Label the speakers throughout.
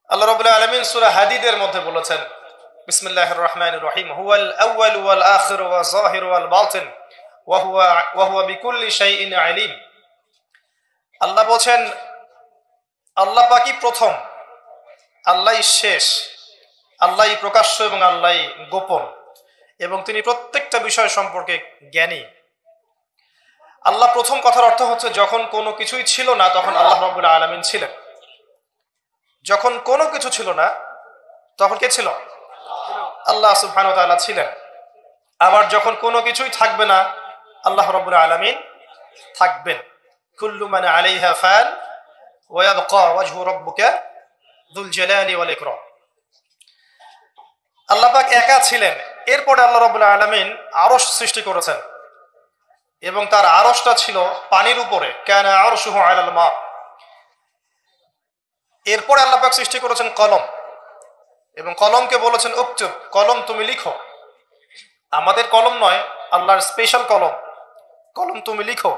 Speaker 1: আল্লাহ রাব্বুল আলামিন সূরা হাদীদের মধ্যে বলেছেন, বিসমিল্লাহির রহমানির রহিম, হুয়াল আউয়ালু ওয়াল আখিরু ওয়াজ যাহিরু ওয়াল বাতিন ওয়া হুয়া বিকুল্লি শাইইন আলিম। আল্লাহ বলেন, আল্লাহ পাকই প্রথম, আল্লাহই শেষ, আল্লাহই প্রকাশ্য এবং আল্লাহই গোপন, এবং তিনি প্রত্যেকটা বিষয় সম্পর্কে জ্ঞানী। আল্লাহ প্রথম কথার অর্থ হচ্ছে যখন কোনো কিছুই ছিল না তখন আল্লাহ রাব্বুল আলামিন ছিলেন। যখন কোনো কিছু ছিল না তখন কে ছিল? আল্লাহ সুবহানাহু ওয়া তাআলা ছিলেন। আবার যখন কোনো কিছুই থাকবে না আল্লাহ রাব্বুল আলামিন থাকবেন। কুল্লু মান আলাইহা ফান ওয়া ইয়াবকা ওয়াজহু রাব্বিকা যুল জালালি ওয়াল ইকরাম। আল্লাহ পাক একা ছিলেন। এরপরে আল্লাহ রাব্বুল আলামিন আরশ সৃষ্টি করেছেন এবং তার আরশটা ছিল পানির উপরে, কানা আরশুহু আলাল মা। এরপরে আল্লাহ পাক সৃষ্টি করেছেন কলম, এবং কলমকে বলেছেন উকতুব, কলম তুমি লিখো। আমাদের কলম নয়, আল্লাহর স্পেশাল কলম, কলম তুমি লিখো।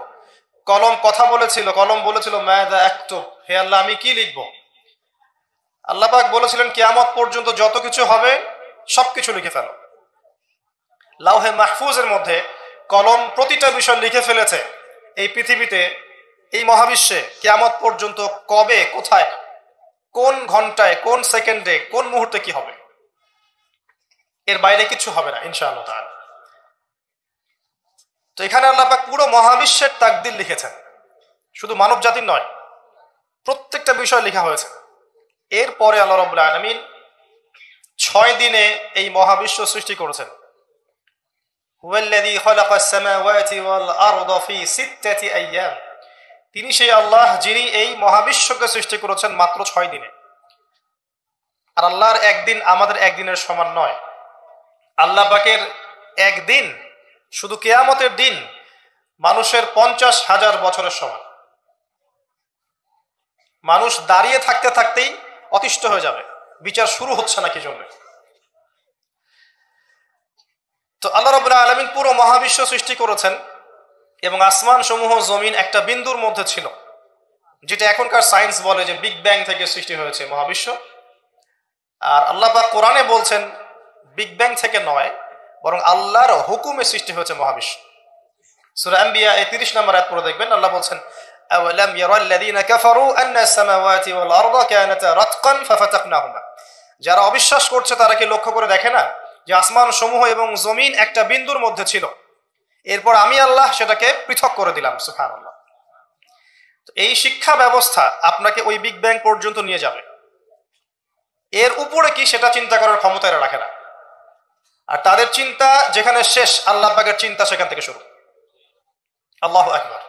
Speaker 1: কলম কথা বলেছিল, কলম বলেছিল মাযা আকতুব, হে আল্লাহ আমি কি লিখব? আল্লাহ পাক বলেছিলেন কিয়ামত পর্যন্ত যত কিছু হবে সবকিছু লিখে ফেলো। লাউহে মাহফুজের মধ্যে কলম প্রতিটা বিষয় লিখে ফেলেছে। এই পৃথিবীতে, এই মহাবিশ্বে কিয়ামত পর্যন্ত কবে, কোথায়, কোন ঘন্টায়, কোন সেকেন্ডে, কোন মুহূর্তে কি হবে, এর বাইরে কিছু হবে না ইনশাআল্লাহ তাআলা। তো এখানে আল্লাহ পাক পুরো মহাবিশ্বের তাকদীর লিখেছেন, শুধু মানব জাতির নয়, প্রত্যেকটা বিষয় লেখা হয়েছে। এরপরে আল্লাহ রাব্বুল আলামিন 6 দিনে এই মহাবিশ্ব সৃষ্টি করেছেন। হুয়াল্লাযী খালাকাস সামাওয়াতি ওয়াল আরদা ফি 6 আইয়াম। তিনি সেই আল্লাহ যিনি এই মহাবিশ্বকে সৃষ্টি করেছেন মাত্র 6 দিনে। আর আল্লাহর একদিন আমাদের একদিনের সমান নয়। আল্লাহ পাকের একদিন, শুধু কিয়ামতের দিন, মানুষের 50,000 বছরের সমান। মানুষ দাঁড়িয়ে থাকতে থাকতেই অতিষ্ঠ হয়ে যাবে, বিচার শুরু হচ্ছে না কি জন্য। তো আল্লাহ রাব্বুল আলামিন পুরো মহাবিশ্ব সৃষ্টি করেছেন এবং আসমান সমূহ জমিন একটা বিন্দুর মধ্যে ছিল, যেটা এখনকার সায়েন্স বলে যে বিগ ব্যাং থেকে সৃষ্টি হয়েছে মহাবিশ্ব। আর আল্লাহ পাক কোরআনে বলছেন বিগ ব্যাং থেকে নয়, বরং আল্লাহর হুকুমে সৃষ্টি হয়েছে মহাবিশ্ব। সূরা আম্বিয়া 30 নম্বর আয়াত পড়ে দেখবেন, আল্লাহ বলছেন আওয়ালাম ইয়ারাল্লাযীনা কাফারু আন্নাস সামাওয়াতি ওয়াল আরদা কানাতা রাতকান ফাফাতাকনাহুমা। যারা অবিশ্বাস করছে তারা কি লক্ষ্য করে দেখে না যে আসমান সমূহ এবং জমিন একটা বিন্দুর মধ্যে ছিল, এরপর আমি আল্লাহ সেটাকে পৃথক করে দিলাম। সুবহানাল্লাহ। তো এই শিক্ষা ব্যবস্থা আপনাকে ওই বিগ ব্যাং পর্যন্ত নিয়ে যাবে। এর উপরে কি সেটা চিন্তা করার ক্ষমতা এরা রাখে না। আর তাদের চিন্তা যেখানে শেষ, আল্লাহ পাকের চিন্তা সেখান থেকে শুরু। আল্লাহু আকবার।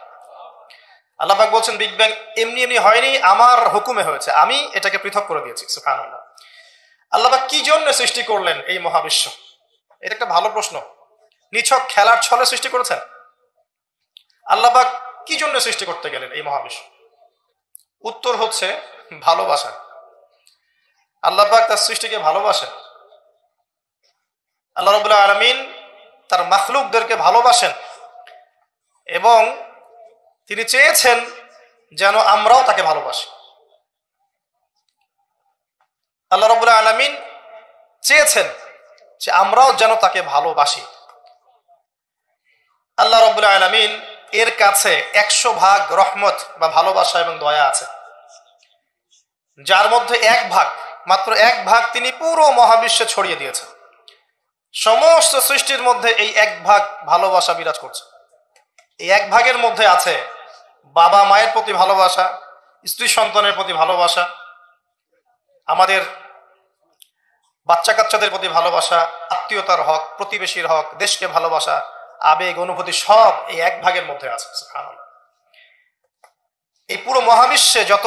Speaker 1: আল্লাহ পাক বলছেন বিগ ব্যাং এমনি এমনি হয়নি, আমার হুকুমে হয়েছে, আমি এটাকে পৃথক করে দিয়েছি। সুবহানাল্লাহ। আল্লাহ পাক কি জন্য সৃষ্টি করলেন এই মহাবিশ্ব? এটা একটা ভালো প্রশ্ন। নিছক খেলার ছলে সৃষ্টি করেছেন? আল্লাহ পাক কি জন্য সৃষ্টি করতে গেলেন এই মহাবিশ্ব? উত্তর হচ্ছে ভালোবাসা। আল্লাহ পাক তার সৃষ্টিকে ভালোবাসেন। আল্লাহ রাব্বুল আলামিন তার মাখলুকদেরকে ভালোবাসেন এবং তিনি চেয়েছেন যেন আমরাও তাকে ভালোবাসি। আল্লাহ রাব্বুল আলামিন চেয়েছেন যে আমরাও যেন তাকে ভালোবাসি। আল্লাহ রাব্বুল আলামিন এর কাছে 100 ভাগ রহমত বা ভালোবাসা এবং দয়া আছে, যার মধ্যে 1 ভাগ, মাত্র 1 ভাগ তিনি পুরো মহাবিশ্বে ছড়িয়ে দিয়েছেন। সমস্ত সৃষ্টির মধ্যে এই 1 ভাগ ভালোবাসা বিরাজ করছে। এই 1 ভাগের মধ্যে আছে বাবা মায়ের প্রতি ভালোবাসা, স্ত্রী সন্তানের প্রতি ভালোবাসা, আমাদের বাচ্চা কাচ্চাদের প্রতি ভালোবাসা, আত্মীয়তার হক, প্রতিবেশীর হক, দেশকে ভালোবাসা, আবেগ, অনুভূতি, সব এই 1 ভাগের মধ্যে আছে। সুবহানাল্লাহ। এই পুরো মহাবিশ্বে যত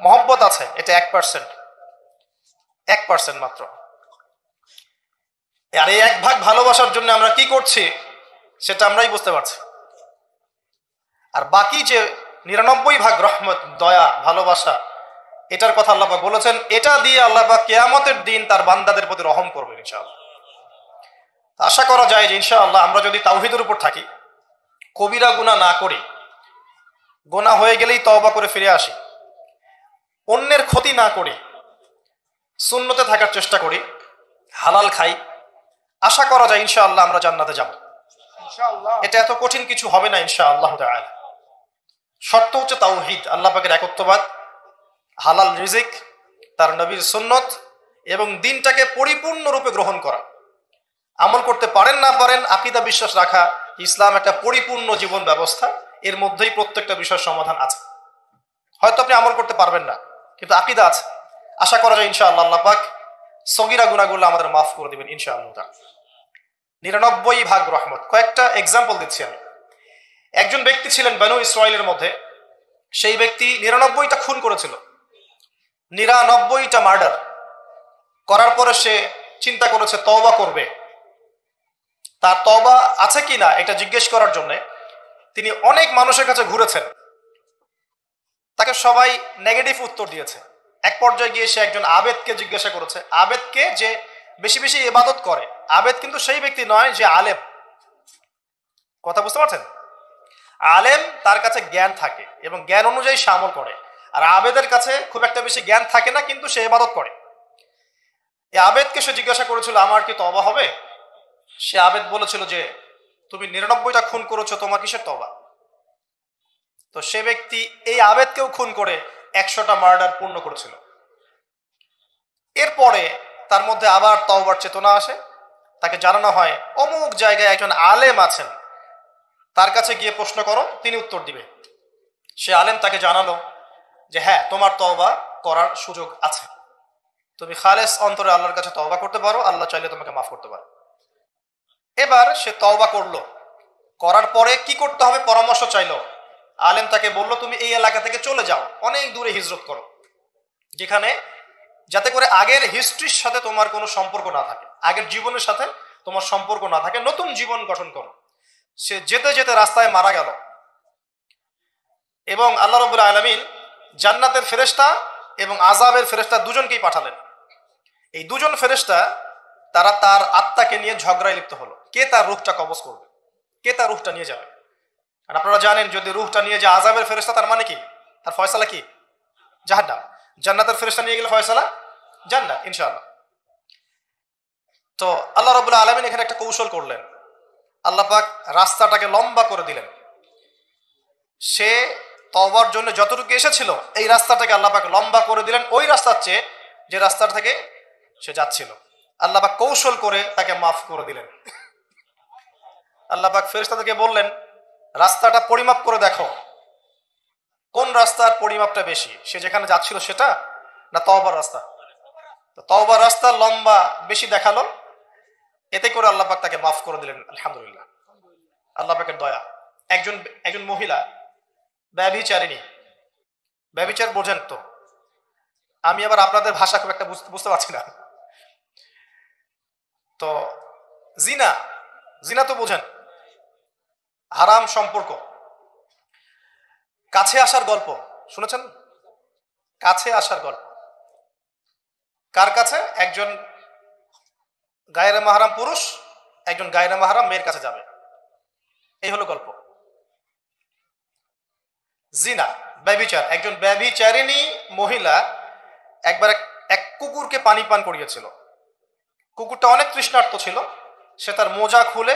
Speaker 1: মহব্বত আছে এটা 1%, 1% মাত্র। আর এই 1 ভাগ ভালোবাসার জন্য আমরা কি করছি সেটা আমরাই বুঝতে পারছি। আর বাকি যে 99 ভাগ রহমত, দয়া, ভালোবাসা, এটার কথা আল্লাহ পাক বলেছেন, এটা দিয়ে আল্লাহ পাক কিয়ামতের দিন তার বান্দাদের প্রতি রহম করবেন ইনশাআল্লাহ। আশা করা যায় যে ইনশাআল্লাহ আমরা যদি তাওহীদের উপর থাকি, কবিরা গুনাহ না করি, গুনাহ হয়ে গেলেই তওবা করে ফিরে আসি, অন্যের ক্ষতি না করি, সুন্নতে থাকার চেষ্টা করি, হালাল খাই, আশা করা যায় ইনশাআল্লাহ আমরা জান্নাতে যাব। এটা এত কঠিন কিছু হবে না ইনশাআল্লাহ তাআলা। শর্ত হচ্ছে তাওহীদ, আল্লাহ পাকের একত্ববাদ, হালাল রিজিক, তার নবীর সুন্নত এবং দিনটাকে পরিপূর্ণরূপে গ্রহণ করা। আমল করতে পারেন না পারেন, আকীদা বিশ্বাস রাখা, ইসলাম একটা পরিপূর্ণ জীবন ব্যবস্থা, এর মধ্যেই প্রত্যেকটা বিষয়ের সমাধান আছে। হয়তো আপনি আমল করতে পারবেন না, কিন্তু আকীদা আছে, আশা করা যায় ইনশাআল্লাহ আল্লাহ পাক সগীরা গুনাহগুলো আমাদের মাফ করে দিবেন ইনশাআল্লাহ। 99 ভাগ রহমত। কয়েকটা এক্সাম্পল দিচ্ছি আমি। একজন ব্যক্তি ছিলেন বনু ইসরাইলের মধ্যে, সেই ব্যক্তি 99টা খুন করেছিল, 99টা মার্ডার করার পরে সে চিন্তা করেছে তওবা করবে। তার তওবা আছে কি না এটা জিজ্ঞেস করার জন্য তিনি অনেক মানুষের কাছে ঘুরেছেন, তাকে সবাই নেগেটিভ উত্তর দিয়েছে। এক পর্যায়ে গিয়ে সে একজন আবেদকে জিজ্ঞাসা করেছে, আবেদকে যে বেশি বেশি ইবাদত করে। আবেদ কিন্তু সেই ব্যক্তি নয় যে আলেম, কথা বুঝতে পারছেন? আলেম তার কাছে জ্ঞান থাকে এবং জ্ঞান অনুযায়ী সে আমল করে, আর আবেদের কাছে খুব একটা বেশি জ্ঞান থাকে না, কিন্তু সে ইবাদত করে। এই আবেদকে সে জিজ্ঞাসা করেছিল আমার কি তওবা হবে? সে আবেদ বলেছিল যে তুমি 99টা খুন করেছো, তোমার কিসের তওবা? তো সে ব্যক্তি এই আবেদকেও খুন করে 100টা মার্ডার পূর্ণ করেছিল। এরপরে তার মধ্যে আবার তওবার চেতনা আসে, তাকে জানানো হয় অমুক জায়গায় একজন আলেম আছেন, তার কাছে গিয়ে প্রশ্ন করো, তিনি উত্তর দিবে। সে আলেম তাকে জানালো যে হ্যাঁ, তোমার তওবা করার সুযোগ আছে, তুমি খালেস অন্তরে আল্লাহর কাছে তওবা করতে পারো, আল্লাহ চাইলে তোমাকে মাফ করতে পারো। এবার সে তওবা করলো, করার পরে কি করতে হবে পরামর্শ চাইলো। আলেম তাকে বলল তুমি এই এলাকা থেকে চলে যাও, অনেক দূরে হিজরত করো, যেখানে যাতে করে আগের হিস্ট্রির সাথে তোমার কোনো সম্পর্ক না থাকে, আগের জীবনের সাথে তোমার সম্পর্ক না থাকে, নতুন জীবন গঠন করো। সে যেতে যেতে রাস্তায় মারা গেল এবং আল্লাহ রাব্বুল আলামিন জান্নাতের ফেরেশতা এবং আযাবের ফেরেশতা দুজনকেই পাঠালেন। এই দুজন ফেরেশতা তারা তার আত্মাকে নিয়ে ঝগড়ায় লিপ্ত হলো, কে তার রূহটা কবজ করবে, কে তার রূহটা নিয়ে যাবে। আর আপনারা জানেন যদি রূহটা নিয়ে যায় আযাবের ফেরেশতা, তার মানে কি, তার ফয়সালা কি? জাহান্নাম। জান্নাতের ফেরেশতা নিয়ে গেলে ফয়সালা জান্নাত ইনশাআল্লাহ। তো আল্লাহ রাব্বুল আলামিন এখানে একটা কৌশল করলেন, আল্লাহ পাক রাস্তাটাকে লম্বা করে দিলেন। সে তওবার জন্য যতটুকু এসেছিল এই রাস্তাটাকে আল্লাহ পাক লম্বা করে দিলেন, ওই রাস্তার চেয়ে যে রাস্তা থেকে সে যাচ্ছিল। আল্লাহ পাক কৌশল করে তাকে মাফ করে দিলেন। আল্লাহ পাক ফেরেশতাদেরকে বললেন রাস্তাটা পরিমাপ করে দেখো, কোন রাস্তার পরিমাপটা বেশি, সে যেখানে যাচ্ছিল সেটা না তওবার রাস্তা? তো তওবার রাস্তা লম্বা বেশি দেখালো, এতে করে আল্লাহ পাক তাকে মাফ করে দিলেন। আলহামদুলিল্লাহ, আল্লাহ পাকের দয়া। একজন মহিলা ব্যভিচারিণী, ব্যভিচার বোঝেন তো? আমি আবার আপনাদের ভাষা খুব একটা বুঝতে পারছি না। তো জিনা, জিনা তো বোঝেন, হারাম সম্পর্ক। কাছে আসার গল্প শুনেছেন? কাছে আসার গল্প কার কাছে? একজন গায়রে মাহরাম পুরুষ একজন গায়রে মাহরাম মেয়ের কাছে যাবে, এই হলো গল্প। জিনা, ব্যভিচার। একজন ব্যভিচারিণী মহিলা একবার এক কুকুরকে পানি পান করিয়েছিল। কুকুরটা অনেক তৃষ্ণার্ত ছিল, সে তার মোজা খুলে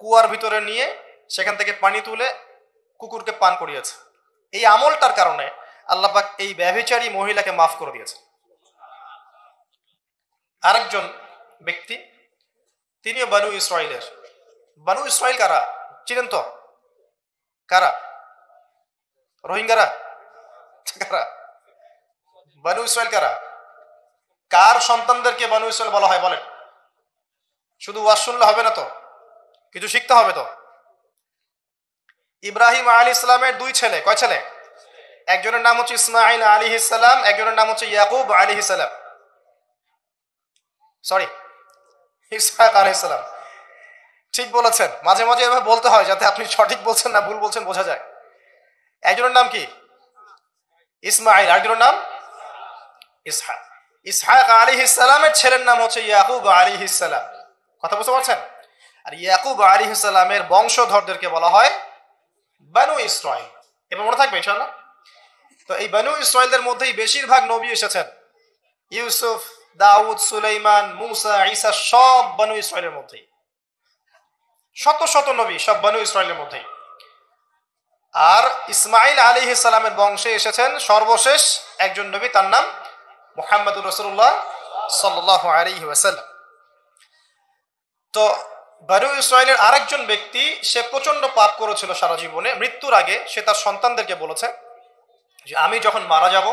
Speaker 1: কুয়ার ভিতরে নিয়ে সেখান থেকে পানি তুলে কুকুরকে পান করিয়েছে। এই আমলটার কারণে আল্লাহ পাক এই ব্যভিচারী মহিলাকে মাফ করে দিয়েছে। আরেকজন ব্যক্তি, তিনিও বনু ইসরাইলের। বনু ইসরাইল কারা চিনেন তো? কারা? রোহিঙ্গারা? কারা? বনু ইসরাইল কারা? কার সন্তানদেরকে বনু ইসরাইল বলা হয় বলেন? শুধু ওয়াজ শুনলে হবে না তো, কিছু শিখতে হবে তো। ইব্রাহিম আলাইহিস সালামের দুই ছেলে, কয় ছেলে? একজনের নাম হচ্ছে ইসমাঈল আলাইহিস সালাম, একজনের নাম হচ্ছে ইয়াকুব আলাইহিস সালাম, সরি ইসহাক আলাইহিস সালাম। ঠিক বলেছেন, মাঝে মাঝে এভাবে বলতে হয় যাতে আপনি সঠিক বলছেন না ভুল বলছেন বোঝা যায়। একজনের নাম কি? ইসমাঈল, আরেকজনের নাম ইসহাক। ইসহাক আলাইহিস সালামের ছেলের নাম হচ্ছে ইয়াকুব আলাইহিস সালাম। কথা বুঝতে পারছেন? আর ইয়াকুব আলাইহিস সালামের বংশধরদেরকে বলা হয় বনু ইসরাইল। এবার মনে থাকবে ইনশাআল্লাহ। তো এই বনু ইসরাইলদের মধ্যেই বেশিরভাগ নবী এসেছেন। ইউসুফ, দাউদ, সুলাইমান, মুসা, ঈসা সব বনু ইসরাইলের মধ্যেই। শত শত নবী সব বনু ইসরাইলের মধ্যেই। আর ইসমাইল আলাইহিস সালামের বংশে এসেছেন সর্বশেষ একজন নবী, তার নাম মুহাম্মদুর রাসূলুল্লাহ সাল্লাল্লাহু আলাইহি ওয়াসাল্লাম। তো বনু ইসরাইলের আরেকজন ব্যক্তি, সে প্রচন্ড পাপ করেছিল সারা জীবনে। মৃত্যুর আগে সে তার সন্তানদেরকে বলেছে যে আমি যখন মারা যাব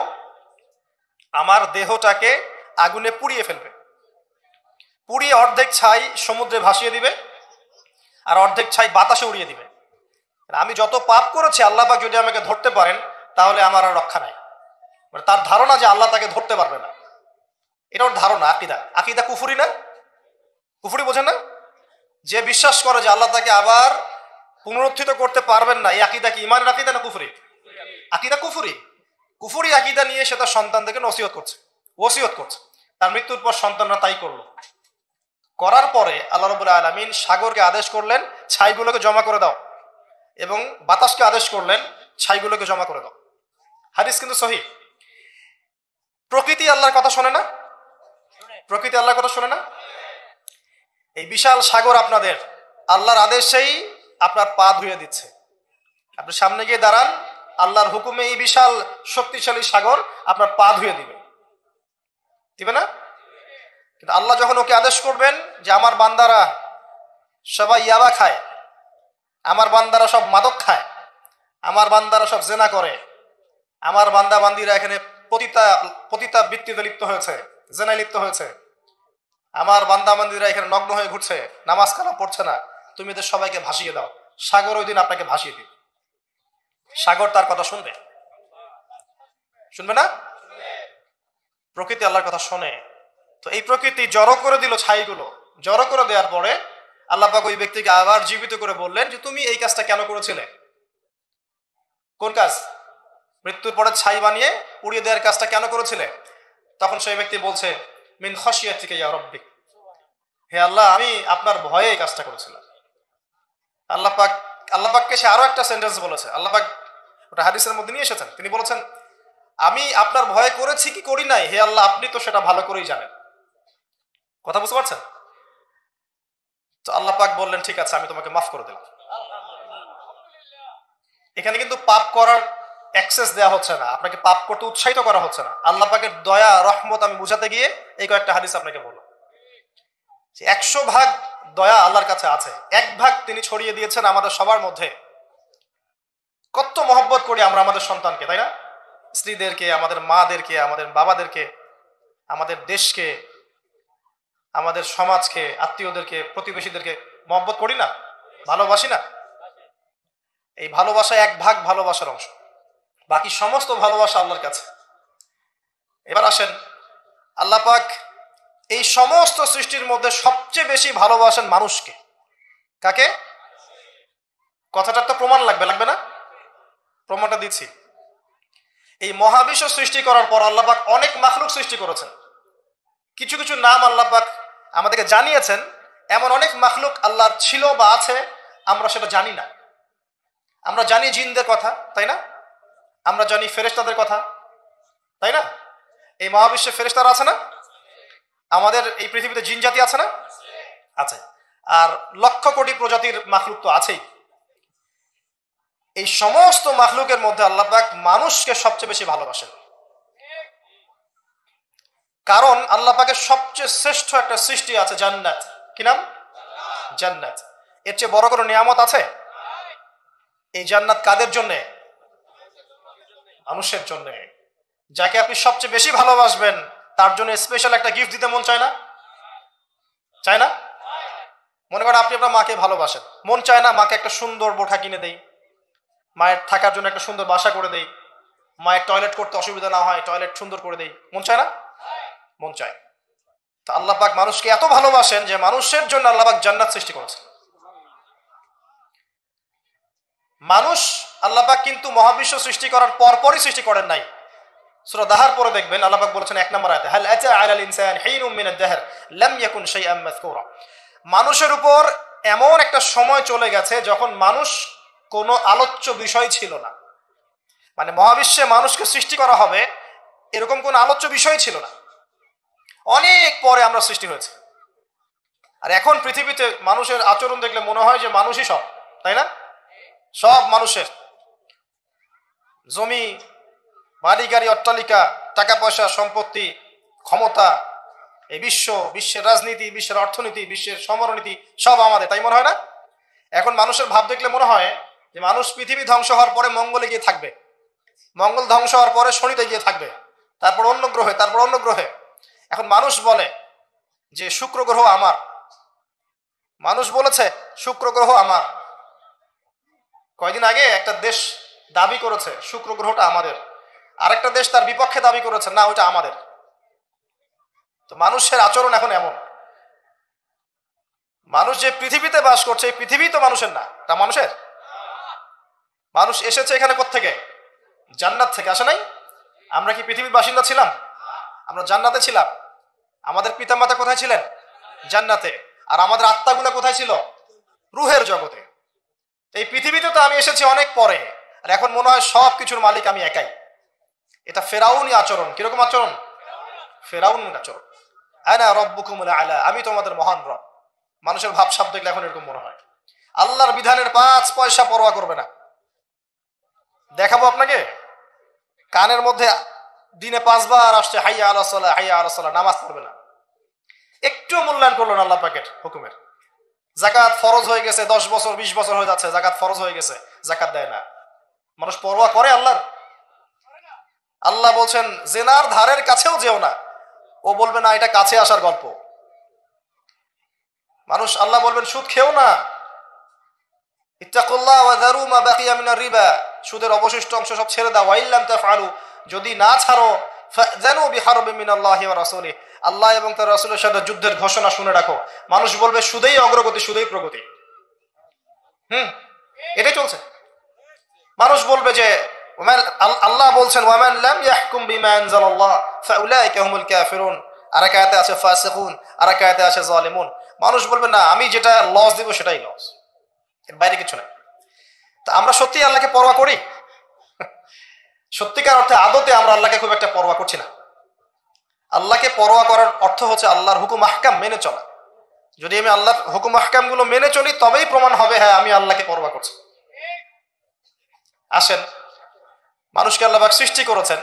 Speaker 1: আমার দেহটাকে আগুনে পুড়িয়ে ফেলবে, পুড়িয়ে অর্ধেক ছাই সমুদ্রে ভাসিয়ে দিবে আর অর্ধেক ছাই বাতাসে উড়িয়ে দিবে। আমি যত পাপ করেছি আল্লাহ পাক যদি আমাকে ধরতে পারেন তাহলে আমার আর রক্ষা নাই। মানে তার ধারণা যে আল্লাহ তাকে ধরতে পারবে না, এটা ওর ধারণা। আকিদা, আকিদা কুফরি না? কুফরি বোঝেন না? যে বিশ্বাস করে যে আল্লাহ তাকে আবার পুনরুত্থিত করতে পারবেন না, এই আকিদা কি ইমানের আকিদা না কুফরি? আকিদা কুফরি। কুফরি আকিদা নিয়ে সে তার সন্তানদেরকে ওসিয়ত করছে। তার মৃত্যুর পর সন্তানরা তাই করলো। করার পরে আল্লাহ রাব্বুল আলামিন সাগরকে আদেশ করলেন ছাইগুলোকে জমা করে দাও, এবং বাতাসকে আদেশ করলেন ছাইগুলোকে জমা করে দাও। হাদিস কিন্তু সহিহ। প্রকৃতি আল্লাহর কথা শোনে না? প্রকৃতি আল্লাহর কথা শোনে না? এই বিশাল সাগর আপনাদের আল্লাহর আদেশেই আপনার পা ধুয়ে দিচ্ছে। আপনি সামনে গিয়ে দাঁড়ান, আল্লাহর হুকুমে এই বিশাল শক্তিশালী সাগর আপনার পা ধুয়ে দিবে না? কিন্তু আল্লাহ যখন ওকে আদেশ করবেন যে আমার বান্দারা সবাই ইয়াবা খায়, আমার বান্দারা সব মাদক খায়, আমার বান্দারা সব জেনা করে, আমার বান্দা বান্দিরা এখানে পতিতা বৃত্তিতে লিপ্ত হয়েছে, জেনায় লিপ্ত হয়েছে, আমার বান্দা বান্দিরা এখানে নগ্ন হয়ে ঘুরছে, নামাজ কালাম পড়ছে না, তুমি এদের সবাইকে ভাসিয়ে দাও। সাগর ওই দিন আপনাকে ভাসিয়ে দিবে। সাগর তার কথা শুনবে না? প্রকৃতি আল্লাহর কথা শোনে। তো এই প্রকৃতি জড়ো করে দিল ছাইগুলো। জড়ো করে দেওয়ার পরে আল্লাহ পাক ওই ব্যক্তিকে আবার জীবিত করে বললেন যে তুমি এই কাজটা কেন করেছিলে? কোন কাজ? মৃত্যুর পরে ছাই বানিয়ে পুড়িয়ে দেওয়ার কাজটা কেন করেছিলে? তখন সেই ব্যক্তি বলছে মিন খাশিয়াতিকা ইয়া রাব্বি, হে আল্লাহ আমি আপনার ভয়ে এই কাজটা করেছিলাম। আল্লাহ পাককে সে আরো একটা সেন্টেন্স বলেছে। আল্লাহ পাক ওটা হাদিসের মধ্যে নিয়ে এসেছেন। তিনি বলেছেন আমি আপনার ভয়ে করেছি কি করি নাই, হে আল্লাহ আপনি তো সেটা ভালো করেই জানেন। কথা বুঝতে পারছেন? তো আল্লাহ পাক বললেন ঠিক আছে আমি তোমাকে মাফ করে দিলাম। এখানে কিন্তু পাপ করার অ্যাক্সেস দেওয়া হচ্ছে না, আপনাকে পাপ করতে উৎসাহিত করা হচ্ছে না। আল্লাহ পাকের দয়া রহমত আমি বুঝাতে গিয়ে এই কয়েকটা হাদিস আপনাকে বললাম। 100 ভাগ দয়া আল্লাহর কাছে আছে, 1 ভাগ তিনি ছড়িয়ে দিয়েছেন আমাদের সবার মধ্যে। কত মহব্বত করি আমরা আমাদের সন্তানকে, তাই না? স্ত্রীদেরকে, আমাদের মাদেরকে, আমাদের বাবাদেরকে, আমাদের দেশকে, আমাদের সমাজকে, আত্মীয়দেরকে, প্রতিবেশীদেরকে মহব্বত করি না, ভালোবাসি না? এই ভালোবাসা 1 ভাগ ভালোবাসার অংশ, বাকি সমস্ত ভালোবাসা আল্লাহর কাছে। এবার আসেন, আল্লাহ পাক এই সমস্ত সৃষ্টির মধ্যে সবচেয়ে বেশি ভালোবাসেন মানুষকে। কাকে? কথাটার তো প্রমাণ লাগবে না? প্রমাণটা দিচ্ছি। এই মহাবিশ্ব সৃষ্টি করার পর আল্লাহ পাক অনেক মাখলুক সৃষ্টি করেছেন। কিছু কিছু নাম আল্লাহ পাক আমাদেরকে জানিয়েছেন। এমন অনেক মাখলুক আল্লাহর ছিল বা আছে, আমরা সেটা জানি না। আমরা জানি জিনদের কথা, তাই না? আমরা জানি ফেরেশতাদের কথা, তাই না? এই মহাবিশ্বে ফেরেশতারা আছে না? আমাদের এই পৃথিবীতে জিন জাতি আছে না? আছে। আর লক্ষ কোটি প্রজাতির মাখলুক তো আছেই। এই সমস্ত মাখলুকের মধ্যে আল্লাহ পাক মানুষকে সবচেয়ে বেশি ভালোবাসেন। কারণ আল্লাহ পাকের সবচেয়ে শ্রেষ্ঠ একটা সৃষ্টি আছে জান্নাত। কি নাম? জান্নাত। এর চেয়ে বড় কোনো নিয়ামত আছে? এই জান্নাত কাদের জন্য? মানুষের জন্য। যাকে আপনি সবচেয়ে বেশি ভালোবাসবেন তার জন্য স্পেশাল একটা গিফট দিতে মন চায় না? চায় না? মনে করেন আপনি আপনার মাকে ভালোবাসেন, মন চায় না মাকে একটা সুন্দর বোঠা কিনে দেই, মায়ের থাকার জন্য একটা সুন্দর বাসা করে দেই, মায়ের টয়লেট করতে অসুবিধা না হয় টয়লেট সুন্দর করে দেই, মন চায় না? মন চায়। তো আল্লাহ পাক মানুষকে এত ভালোবাসেন যে মানুষের জন্য আল্লাহ পাক জান্নাত সৃষ্টি করেছেন। মানুষ আল্লাহ পাক কিন্তু মহাবিশ্ব সৃষ্টি করার পরপরই সৃষ্টি করেন নাই। সূরা দাহার পরে দেখবেন আল্লাহ পাক বলেছেন 1 নম্বর আয়াতে, হাল আতা আলাল ইনসান হিনুম মিনাদ দাহর লাম ইয়াকুন শাইআম মাযকুরা। মানুষের উপর এমন একটা সময় চলে গেছে যখন মানুষ কোনো আলোচ্য বিষয় ছিল না। মানে মহাবিশ্বে মানুষকে সৃষ্টি করা হবে এরকম কোনো আলোচ্য বিষয় ছিল না। অনেক পরে আমরা সৃষ্টি হয়েছে। আর এখন পৃথিবীতে মানুষের আচরণ দেখলে মনে হয় যে মানুষই সব, তাই না? সব মানুষের জমি, বাড়ি গাড়ি, অট্টালিকা, টাকা পয়সা, সম্পত্তি, ক্ষমতা, এই বিশ্বের রাজনীতি, বিশ্বের অর্থনীতি, বিশ্বের সমরনীতি সব আমাদের, তাই মনে হয় না? এখন মানুষের ভাব দেখলে মনে হয় যে মানুষ পৃথিবী ধ্বংস হওয়ার পরে মঙ্গলে গিয়ে থাকবে, মঙ্গল ধ্বংস হওয়ার পরে শনিতে গিয়ে থাকবে, তারপর অন্য গ্রহে, তারপর অন্য গ্রহে। এখন মানুষ বলে যে শুক্র গ্রহ আমার, মানুষ বলেছে শুক্র গ্রহ আমার। কয়দিন আগে একটা দেশ দাবি করেছে শুক্র গ্রহটা আমাদের, আরেকটা দেশ তার বিপক্ষে দাবি করেছে না ওইটা আমাদের। তো মানুষের আচরণ এখন এমন। মানুষ যে পৃথিবীতে বাস করছে, এই পৃথিবী তো মানুষের না, তা মানুষের। মানুষ এসেছে এখানে কোত্থেকে? জান্নাত থেকে, আসে নাই? আমরা কি পৃথিবীর বাসিন্দা ছিলাম? আমরা জান্নাতে ছিলাম। আমাদের পিতামাতা কোথায় ছিলেন? জান্নাতে। আর আমাদের আত্মাগুলো কোথায় ছিল? রুহের জগতে। এই পৃথিবীতে তো আমি এসেছি অনেক পরে, আর এখন মনে হয় সব কিছুর মালিক আমি একাই। এটা ফেরাউনি আচরণ। কিরকম আচরণ? ফেরাউনি আচরণ। আনা রব্বুকুমুল আলা, আমি তোমাদের মহান রব। মানুষের ভাবসাব দেখলে এখন এরকম মনে হয়। আল্লাহর বিধানের 5 পয়সা পরোয়া করবে না। দেখাবো আপনাকে, কানের মধ্যে দিনে 5 বার আসছে হাইয়া আলা সালাহ, হাইয়া আলা সালাহ, নামাজ পড়বে না। একটু মূল্যায়ন করলো না আল্লাহ পাকের হুকুমের। জাকাত ফরজ হয়ে গেছে, 10 বছর 20 বছর হয়ে যাচ্ছে, জাকাত ফরজ হয়ে গেছে, জাকাত দেয় না। মানুষ পরোয়া করে আল্লাহর? আল্লাহ বলছেন জেনার ধারের কাছেও যেও না, ও বলবে না এটা কাছে আসার গল্প। মানুষ, আল্লাহ বলবেন সুদ খেও না, ইত্তাকুল্লাহ ওয়া যারু মা বাকিয়া মিনার রিবা, সুদের অবশিষ্ট অংশ সব ছেড়ে দাও। ওয়া ইল্লাম তাফআলু, যদি না ছাড়ো, ফাযানু বিহারবিন মিনাল্লাহি ওয়া রাসূলিহি, আল্লাহ এবং তার রাসূলের সাথে যুদ্ধের ঘোষণা শুনে রাখো। মানুষ বলবে সুদেই অগ্রগতি, সুদেই প্রগতি। এটাই চলছে। মানুষ বলবে যে আল্লাহ বলছেন ওয়ামান লাম ইয়াহকুম বিমা আনজালাল্লাহ ফাউলাইকা হুমুল কাফিরুন, আর এক আয়াতে আছে ফাসিকুন, আর এক আয়াতে আছে জালিমুন। মানুষ বলবে না আমি যেটা লস দিব সেটাই লস, এর বাইরে কিছু নাই। তা আমরা সত্যি আল্লাহকে পরোয়া করি? সত্যিকার অর্থে আদতে আমরা আল্লাহকে খুব একটা পরোয়া করছি না। আল্লাহকে পরোয়া করার অর্থ হচ্ছে আল্লাহর হুকুম আহকাম মেনে চলা। যদি আমি আল্লাহর হুকুম আহকাম গুলো মেনে চলি, তবেই প্রমাণ হবে হ্যাঁ আমি আল্লাহকে পরোয়া করছি। আসেন, মানুষকে আল্লাহ পাক সৃষ্টি করেছেন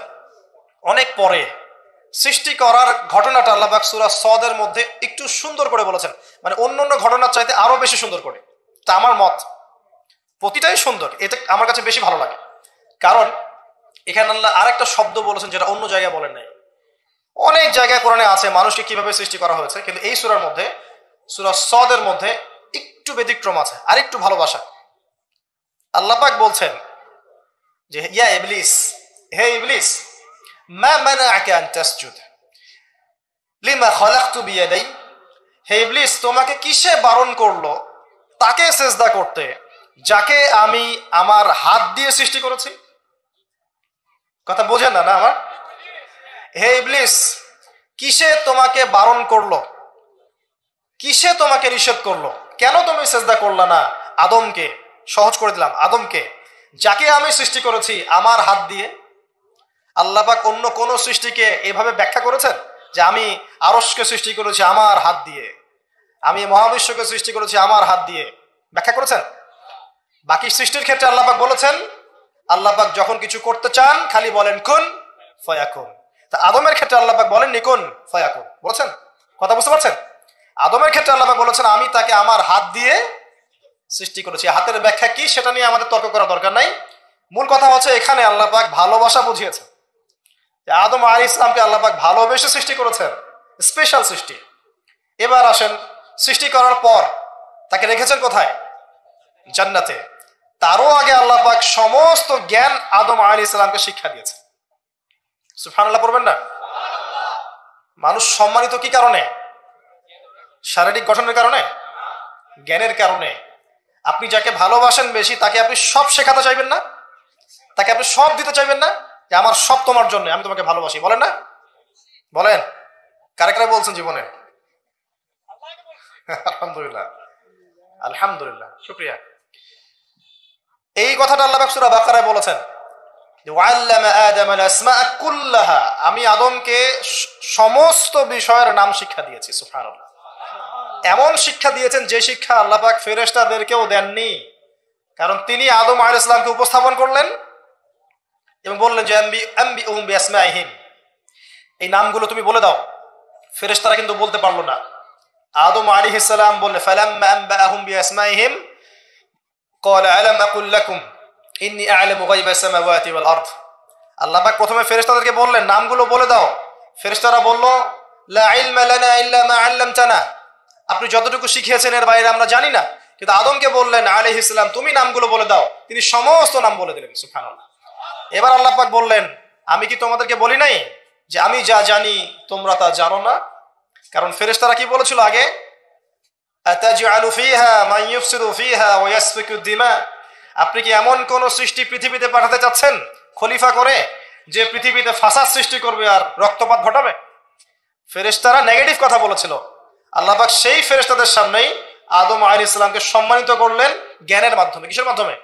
Speaker 1: অনেক পরে। সৃষ্টি করার ঘটনাটা আল্লাহ পাক সূরা সদের মধ্যে একটু সুন্দর করে বলেছেন, মানে অন্য অন্য ঘটনার চাইতে আরো বেশি সুন্দর করে। তা আমার মত, প্রতিটাই সুন্দর, এটা আমার কাছে বেশি ভালো লাগে। কারণ এখানে আল্লাহ আরেকটা শব্দ বলেছেন যেটা অন্য জায়গায় বলেন নাই। অনেক জায়গায় কোরআনে আছে মানুষকে কিভাবে সৃষ্টি করা হয়েছে, কিন্তু এই সূরার মধ্যে, সূরা সদের মধ্যে একটু ব্যতিক্রম আছে, আর একটু ভালোবাসা। আল্লাহ পাক বলছেন যে ইয়া ইবলিস, হে ইবলিস, মা মানাআকা আন তাসজুদ লিমা খালাকতু বিয়াদাই, হে ইবলিস তোমাকে কিসে বারণ করলো তাকে সিজদা করতে যাকে আমি আমার হাত দিয়ে সৃষ্টি করেছি? কথা বোঝেন না আমার? হে ইবলিস, কিসে তোমাকে বারণ করলো, কিসে তোমাকে নিষেধ করলো? কেন তুমি সিজদা করলা না আদমকে? সহজ করে দিলাম, আদমকে, যাকে আমি সৃষ্টি করেছি আমার হাত দিয়ে। আল্লাহ পাক অন্য কোন সৃষ্টিকে এভাবে ব্যাখ্যা করেছেন যে আমি আরশকে সৃষ্টি করেছি আমার হাত দিয়ে, আমি মহাবিশ্বকে সৃষ্টি করেছি আমার হাত দিয়ে? ব্যাখ্যা করেছেন? বাকি সৃষ্টির ক্ষেত্রে আল্লাহ পাক বলেছেন, আল্লাহ পাক যখন কিছু করতে চান খালি বলেন কুন ফায়াকুন। তা আদমের ক্ষেত্রে আল্লাহ পাক বলেননি কুন ফায়াকুন, বলেছেন? কথা বুঝতে পারছেন? আদমের ক্ষেত্রে আল্লাহ পাক বলেছেন আমি তাকে আমার হাত দিয়ে সৃষ্টি করেছি। হাতের ব্যাখ্যা কি সেটা নিয়ে আমাদের তর্ক করা দরকার নাই। মূল কথা হচ্ছে এখানে আল্লাহ পাক ভালোবাসা বুঝিয়েছে। আদম আলাইহিস সালামকে আল্লাহ পাক ভালোবেসে সৃষ্টি করেছেন, স্পেশাল সৃষ্টি। এবার আসেন, সৃষ্টি করার পর তাকে রেখেছেন কোথায়? জান্নাতে। তারও আগে আল্লাহ পাক সমস্ত জ্ঞান আদম আলাইহিস সালামকে শিক্ষা দিয়েছে। সুবহানাল্লাহ পড়বেন না? মানুষ সম্মানিত কি কারণে? শারীরিক গঠনের কারণে? জ্ঞানের কারণে। আপনি যাকে ভালোবাসেন বেশি তাকে আপনি সব শেখাতে চাইবেন না? তাকে আপনি সব দিতে চাইবেন না? যে আমার সব তোমার জন্য, আমি তোমাকে ভালোবাসি, বলেন না? বলেন, কারে কারে বলছেন জীবনে? আলহামদুলিল্লাহ, আলহামদুলিল্লাহ, শুকরিয়া। এই কথাটা আল্লাহ পাক সূরা বাকারায় বলেছেন যে ওয়াল্লামা আদাম আল আসমাআ কুল্লাহা, আমি আদমকে সমস্ত বিষয়ের নাম শিক্ষা দিয়েছি। সুবহানাল্লাহ। এমন শিক্ষা দিয়েছেন যে শিক্ষা আল্লাহ পাক ফেরেশতাদেরকেও দেননি। কারণ তিনি আদম আলাইহিস সালামকে উপস্থাপন করলেন এবং বললেন যে আম্বিউহুম বিআসমাইহিম, এই নামগুলো তুমি বলে দাও। ফেরেশতারা কিন্তু বলতে পারলো না। আদম আলাইহিস সালাম বললেন ফালাম্মা আনবাআহুম বিআসমাইহিম ক্বালা আলাম আকুল লাকুম ইন্নী আ'লামু গায়বাস সামাওয়াতি ওয়াল আরদ। আল্লাহ পাক প্রথমে ফেরেশতাদেরকে বললেন নামগুলো বলে দাও। ফেরেশতারা বলল লা ইলমা লানা ইল্লা মা আল্লামতানা, আপনি যতটুকু শিখিয়েছেন এর বাইরে আমরা জানি না। কিন্তু আদমকে বললেন আলাইহিস সালাম তুমি নামগুলো বলে দাও, তিনি সমস্ত নাম বলে দিলেন। সুবহানাল্লাহ। এবার আল্লাহ পাক বললেন আমি কি তোমাদেরকে বলি নাই যে আমি যা জানি তোমরা তা জানো না? কারণ ফেরেশতারা কি বলেছিল আগে, আতাজআলু ফিহা মান ইউফসিদু ফিহা ওয়া ইয়াসফিকু দিমা, আপনি কি এমন কোন সৃষ্টি পৃথিবীতে পাঠাতে চাচ্ছেন খলিফা করে যে পৃথিবীতে ফাসাদ সৃষ্টি করবে আর রক্তপাত ঘটাবে? ফেরেশতারা নেগেটিভ কথা বলেছিল। আল্লাহ পাক সেই ফেরেশতাদের সামনেই আদম আলাইহিস সালামকে সম্মানিত করলেন জ্ঞানের মাধ্যমে। কিসের মাধ্যমে?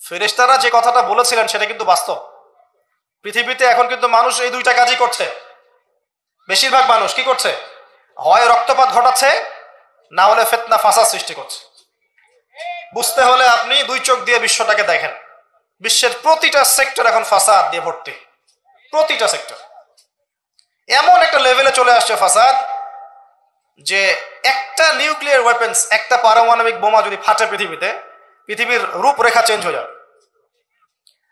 Speaker 1: ফেরেশতারা যে কথাটা বলেছিলেন সেটা কিন্তু বাস্তব। পৃথিবীতে এখন কিন্তু মানুষ এই দুইটা কাজই করছে। বেশিরভাগ মানুষ কি করছে? হয় রক্তপাত ঘটাচ্ছে, না হলে ফিতনা ফাসাদ সৃষ্টি করছে। বুঝতে হলে আপনি দুই চোখ দিয়ে বিশ্বটাকে দেখেন। বিশ্বের প্রতিটা সেক্টর এখন ফাসাদ দিয়ে ভর্তি। প্রতিটা সেক্টর এমন একটা লেভেলে চলে আসছে ফাসাদ যে একটা নিউক্লিয়ার ওয়েপেন্স, একটা পারমাণবিক বোমা যদি ফাটে পৃথিবীতে, পৃথিবীর রূপরেখা চেঞ্জ হয়ে যাবে।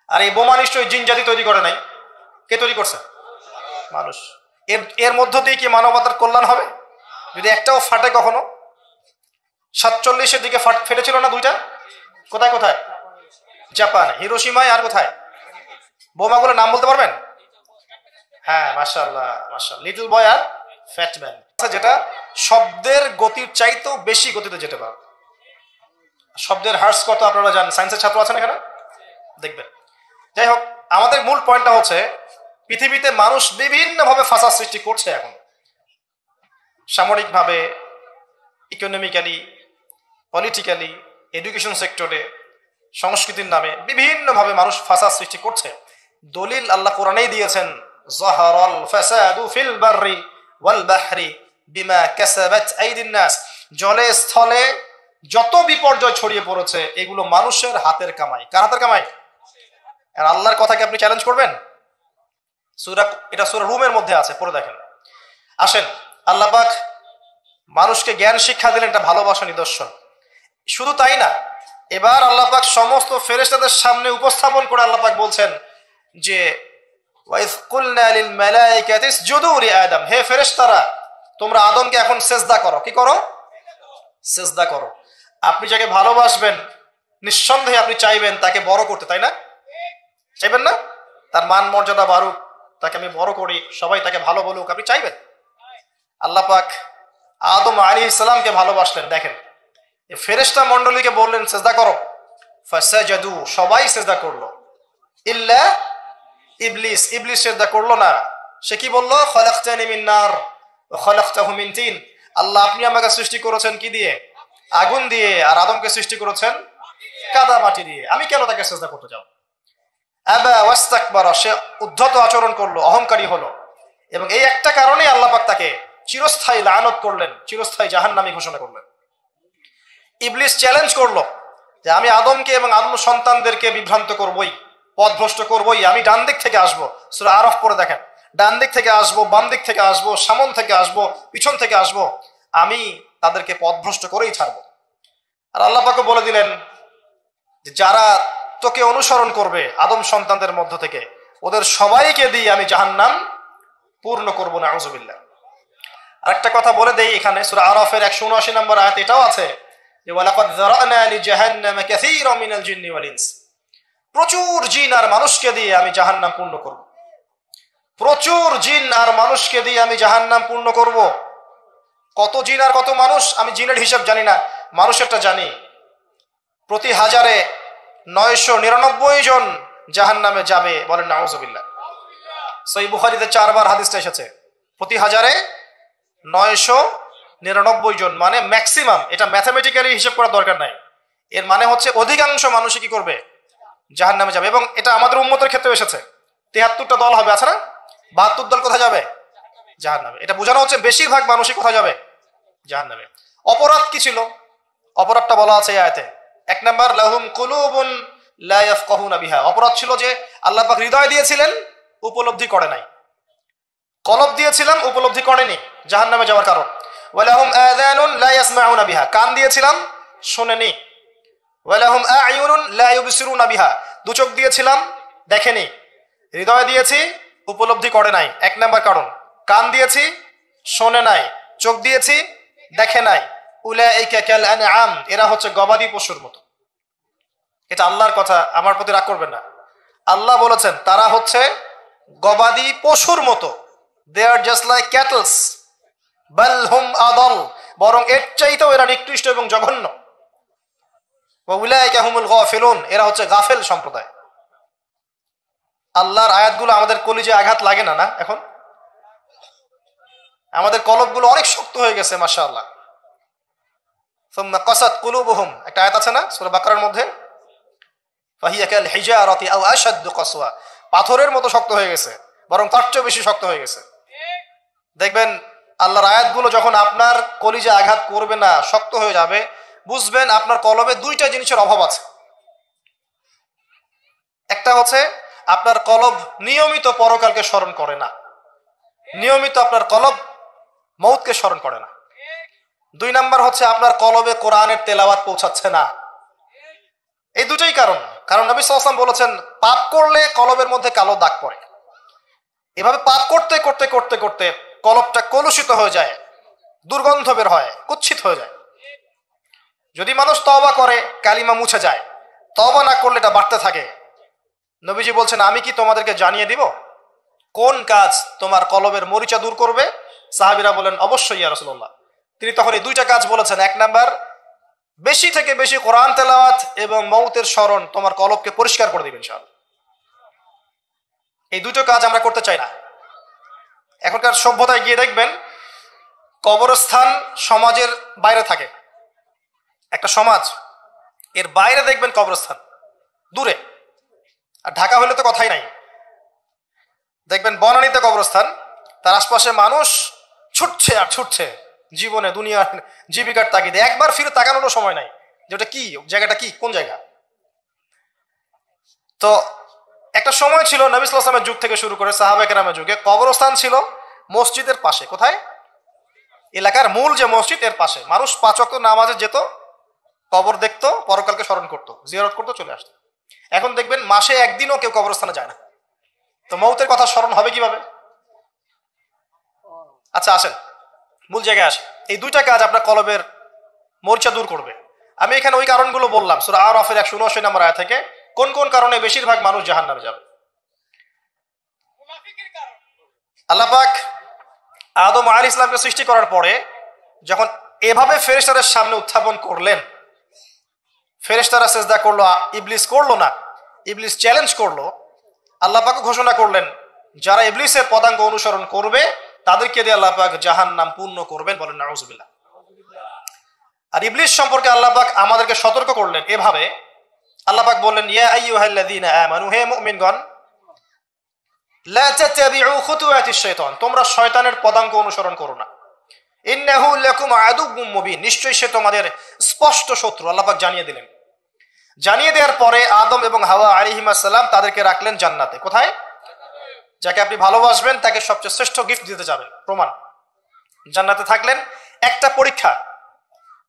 Speaker 1: আর এই বোমা নিশ্চয়ই জিন জাতি তৈরি করে নাই। কে তৈরি করছে? মানুষ। এর মধ্য দিয়ে কি মানবতার কল্যাণ হবে যদি একটাও ফাটে? কখনো 47-এর দিকে ফেটেছিল না দুইটা? কোথায় কোথায়? জাপান, হিরোশিমায়, আর কোথায়? বোমাগুলোর নাম বলতে পারবেন? হ্যাঁ, মাশাআল্লাহ মাশাআল্লাহ, লিটল বয় আর ফ্যাট ম্যান, যেটা শব্দের গতির চাইতেও বেশি গতিতে যেতে পারে। শব্দের হার্স কত আপনারা জানেন? সায়েন্সের ছাত্র আছেন এখানে? দেখবেন। যাই হোক, আমাদের মূল পয়েন্টটা হচ্ছে পৃথিবীতে মানুষ বিভিন্নভাবে ফাসাদ সৃষ্টি করছে এখন। সামরিকভাবে, ইকোনমিক্যালি, পলিটিক্যালি, এডুকেশন সেক্টরে, সংস্কৃতির নামে বিভিন্নভাবে মানুষ ফাসাদ সৃষ্টি করছে। দলিল আল্লাহ কোরআনেই দিয়েছেন, যাহারাল ফাসাদু ফিল বাররি ওয়াল বাহরি বিমা কাসাবাত আইদিন নাস, জলে স্থলে যত বিপর্যয় ছড়িয়ে পড়েছে এগুলো মানুষের হাতের কামাই। কার হাতের কামাই? আর আল্লাহর কথাকে আপনি চ্যালেঞ্জ করবেন? এটা সূরা রুমের মধ্যে আছে, পড়ে দেখেন। আসেন, আল্লাহ পাক মানুষকে জ্ঞান শিক্ষা দিলেন, এটা ভালোবাসা নিদর্শন। শুধু তাই না, এবার আল্লাহ পাক সমস্ত ফেরেশতাদের সামনে উপস্থাপন করে আল্লাহ পাক বলছেন যে ওয়াইজ কুলনা লিল মালাইকাতি ইসজুদু লি আদম, হে ফেরেশতারা তোমরা আদমকে এখন সিজদা করো। কি করো? সিজদা করো। আপনি যাকে ভালোবাসবেন নিঃসন্দেহে আপনি চাইবেন তাকে বড় করতে, তাই না? চাইবেন না? তার মান মর্যাদা বাড়ুক, তাকে আমি বড় করি, সবাই তাকে ভালো বলুক, আপনি চাইবেন। আল্লাহ পাক আদম আলাইহিস সালামকে ভালোবাসলেন। দেখেন, ফেরেশতা মণ্ডলীকে বললেন সিজদা করো, ফাসাজাদু, সবাই সিজদা করলো, ইল্লা ইবলিস, ইবলিস সিজদা করলো না। সে কি বলল? খলাকতানি মিন নার ওয়া খলাকতাহু মিন তিন, আল্লাহ আপনি আমাকে সৃষ্টি করেছেন কি দিয়ে? আগুন দিয়ে, আর আদমকে সৃষ্টি করেছেন কাদা মাটি দিয়ে, আমি কেন তাকে সিজদা করতে যাব? আবা ওয়াস্তাকবারা, সে উদ্ধত আচরণ করলো, অহংকারী হলো। এবং এই একটা কারণেই আল্লাহ পাক তাকে চিরস্থায়ী লানত করলেন, চিরস্থায়ী জাহান্নামী ঘোষণা করলেন। ইবলিস চ্যালেঞ্জ করলো যে আমি আদমকে এবং আদম সন্তানদেরকে বিভ্রান্ত করবই, পথভ্রষ্ট করবই, আমি ডান দিক থেকে আসবো। সূরা আরাফ পড়ে দেখেন, ডান দিক থেকে আসবো, বাম দিক থেকে আসবো, সামন থেকে আসবো, পিছন থেকে আসবো, আমি তাদেরকে পথভ্রষ্ট করেই ছাড়বো। আর আল্লাহ পাক বলে দিলেন যে যারা তোকে অনুসরণ করবে আদম সন্তানদের মধ্য থেকে, ওদের সবাইকে দিয়ে আমি জাহান্নাম পূর্ণ করবো না। আউযুবিল্লাহ। আরেকটা কথা বলে দেই, এখানে সূরা আরাফের 179 নম্বর আয়াত এটাও আছে যে ওয়ালাকাদ যারানা লিজাহান্নামা কাসীরাম মিনাল জিন্নি ওয়াল ইনস, প্রচুর জিন আর মানুষকে দিয়ে আমি জাহান্নাম পূর্ণ করব। প্রচুর জিন আর মানুষকে দিয়ে আমি জাহান্নাম পূর্ণ করব। কত জিন আর কত মানুষ আমি জিনের হিসাব জানি না, মানুষেরটা জানি। প্রতি 1000-এ 999 জন জাহান্নামে যাবে, বলেন নাউযুবিল্লাহ। সহিহ বুখারীতে 4 বার হাদিসটা এসেছে, প্রতি 1000-এ 999 জন, মানে ম্যাক্সিমাম। এটা ম্যাথমেটিক্যালি হিসাব করার দরকার নাই, এর মানে হচ্ছে অধিকাংশ মানুষই কি করবে? জাহান্নামে যাবে। এবং এটা আমাদের উম্মতের ক্ষেত্রে এসেছে, 73টা দল হবে, আছে না? 72 দল কোথায় যাবে? জাহান্নামে। এটা বোঝানো হচ্ছে বেশিরভাগ মানুষই কোথায় যাবে? জাহান্নামে। অপরাধ কি ছিল? অপরাধটা বলা আছে এই আয়াতে। এক নাম্বার, লাহুম কুলুবুন লা ইয়াফকাহুনা বিহা। অপরাধ ছিল যে আল্লাহ পাক হৃদয় দিয়েছিলেন, উপলব্ধি করে নাই। কলব দিয়েছিলাম, উপলব্ধি করেনি, জাহান্নামে যাওয়ার কারণ। ওয়ালাহুম আযানুন লা ইয়াসমাউনা বিহা। কান দিয়েছিলাম, শোনেনি। ওয়ালাহুম আ'য়ুনুন লা ইউবসিরুনা বিহা। দু চোখ দিয়েছিলাম, দেখেনি। হৃদয় দিয়েছি, উপলব্ধি করে নাই। এক নাম্বার কারণ। কান দিয়েছি, শোনে নাই। চোখ দিয়েছি, দেখে নাই। উলাইকা কাল আনআম। এরা হচ্ছে গবাদি পশুর মতো। এটা আল্লাহর কথা, আমার প্রতি রাগ করবেন না। আল্লাহ বলেছেন তারা হচ্ছে গবাদি পশুর মতো। দে আর জাস্ট লাইক ক্যাটলস। বাল হুম আদল। বরং এর চাইতেও এরা নিকৃষ্ট এবং জঘন্য। ওয়া উলাইকা হুমুল গাফিলুন। এরা হচ্ছে গাফেল সম্প্রদায়। আল্লাহর আয়াতগুলো আমাদের কলিজে আঘাত লাগে না? না, এখন আমাদের কলবগুলো অনেক শক্ত হয়ে গেছে, মাশাআল্লাহ। সুম্মা কাসাত কুলুবুহুম, একটা আয়াত আছে না সূরা বাকারার মধ্যে? ফাহিয়া কাল হিজারাতি আও আশাদ্দু কাসওয়া। পাথরের মতো শক্ত হয়ে গেছে, বরং তার চেয়েও বেশি শক্ত হয়ে গেছে। দেখবেন আল্লাহর আয়াতগুলো যখন আপনার কলিজে আঘাত করবে না, শক্ত হয়ে যাবে, বুঝবেন আপনার কলবে দুইটা জিনিসের অভাব আছে। একটা হচ্ছে আপনার কলব নিয়মিত পরকালকে স্মরণ করে না, নিয়মিত আপনার কলব মৌতকে স্মরণ করে না। দুই নাম্বার হচ্ছে আপনার কলবে কোরআনের তেলাওয়াত পৌঁছাচ্ছে না। এই দুটোই কারণ। কারণ নবী সাল্লাল্লাহু আলাইহি ওয়াসাল্লাম বলেছেন পাপ করলে কলবের মধ্যে কালো দাগ পড়ে। এভাবে পাপ করতে করতে করতে করতে কলবটা কলুষিত হয়ে যায়, দুর্গন্ধ বের হয়, কুৎসিত হয়ে যায়। যদি মানুষ তওবা করে, কালিমা মুছে যায়। তওবা না করলে এটা বাড়তে থাকে। নবীজি বলছেন আমি কি তোমাদেরকে জানিয়ে দিব কোন কাজ তোমার কলবের মরিচা দূর করবে? সাহাবীরা বলেন অবশ্যই ইয়া রাসূলুল্লাহ। তিনি তখন এই দুইটা কাজ বলেছেন। এক নাম্বার, বেশি থেকে বেশি কোরআন তেলাওয়াত এবং মৌতের স্মরণ তোমার কলবকে পরিষ্কার করে দিবেন ইনশাআল্লাহ। এই দুটো কাজ আমরা করতে চাই না। এখনকার সভ্যতায় গিয়ে দেখবেন কবরস্থান সমাজের বাইরে থাকে। একটা সমাজ, এর বাইরে দেখবেন কবরস্থান, দূরে। আর ঢাকা হলে তো কথাই নাই। দেখবেন বনানীতে কবরস্থান, তার আশপাশে মানুষ ছুটছে আর ছুটছে জীবনে, দুনিয়ার জীবিকার তাগিদে। একবার ফিরে তাকানোরও সময় নাই যে ওটা কি, জায়গাটা কি, কোন জায়গা। তো একটা সময় ছিল নবী সাল্লাল্লাহু আলাইহি ওয়াসাল্লামের যুগ থেকে শুরু করে সাহাবায়ে কেরামের যুগে কবরস্থান ছিল মসজিদের পাশে। কোথায়? এলাকার মূল যে মসজিদ, এর পাশে। মানুষ 5 ওয়াক্ত নামাজে যেত, কবর দেখতো, পরকালকে স্মরণ করতো, জিয়ারত করতো, চলে আসতো। এখন দেখবেন মাসে একদিনও কেউ কবরস্থানে যায় না। তো মৌতের কথা স্মরণ হবে কিভাবে? আচ্ছা আসেন মূল জায়গায় আসে। এই দুইটা কাজ আপনার কলবের মরিচা দূর করবে। আমি এখানে ওই কারণগুলো বললাম সূরা আরাফের 179 নম্বর আয়াত থেকে, কোন কোন কারণে বেশিরভাগ মানুষ জাহান্নামে যাবে। আল্লাহ পাক আদম আলাইহিস সালামকে সৃষ্টি করার পরে যখন এভাবে ফেরেশতাদের সামনে উত্থাপন করলেন, ফেরেশতারা সিজদা করলো, ইবলিস করলো না। ইবলিস চ্যালেঞ্জ করলো। আল্লাহ পাক ঘোষণা করলেন যারা ইবলিসের পদাঙ্ক অনুসরণ করবে তাদেরকে দিয়ে আল্লাহ পাক জাহান্নাম পূর্ণ করবেন। বলেন নাউযুবিল্লাহ। আর ইবলিস সম্পর্কে আল্লাহ পাক আমাদেরকে সতর্ক করলেন এভাবে। আল্লাহ পাক বললেন ইয়া আইয়ুহাল্লাযীনা আমানু, হে মুমিনগণ, লা তাত্তাবিউ খুতুওয়াতিশ শাইতান, তোমরা শয়তানের পদাঙ্ক অনুসরণ করো না। ইন্নাহু লাকুম আদুউম মুবিন, নিশ্চয়ই সে তোমাদের স্পষ্ট শত্রু। আল্লাহ পাক জানিয়ে দিলেন। জানিয়ে দেওয়ার পরে আদম এবং হাওয়া আলাইহিস সালাম তাদেরকে রাখলেন জান্নাতে। কোথায়? যাকে আপনি ভালোবাসবেন তাকে সবচেয়ে শ্রেষ্ঠ গিফট দিতে যাবেন, প্রমাণ। জান্নাতে থাকলেন। একটা পরীক্ষা,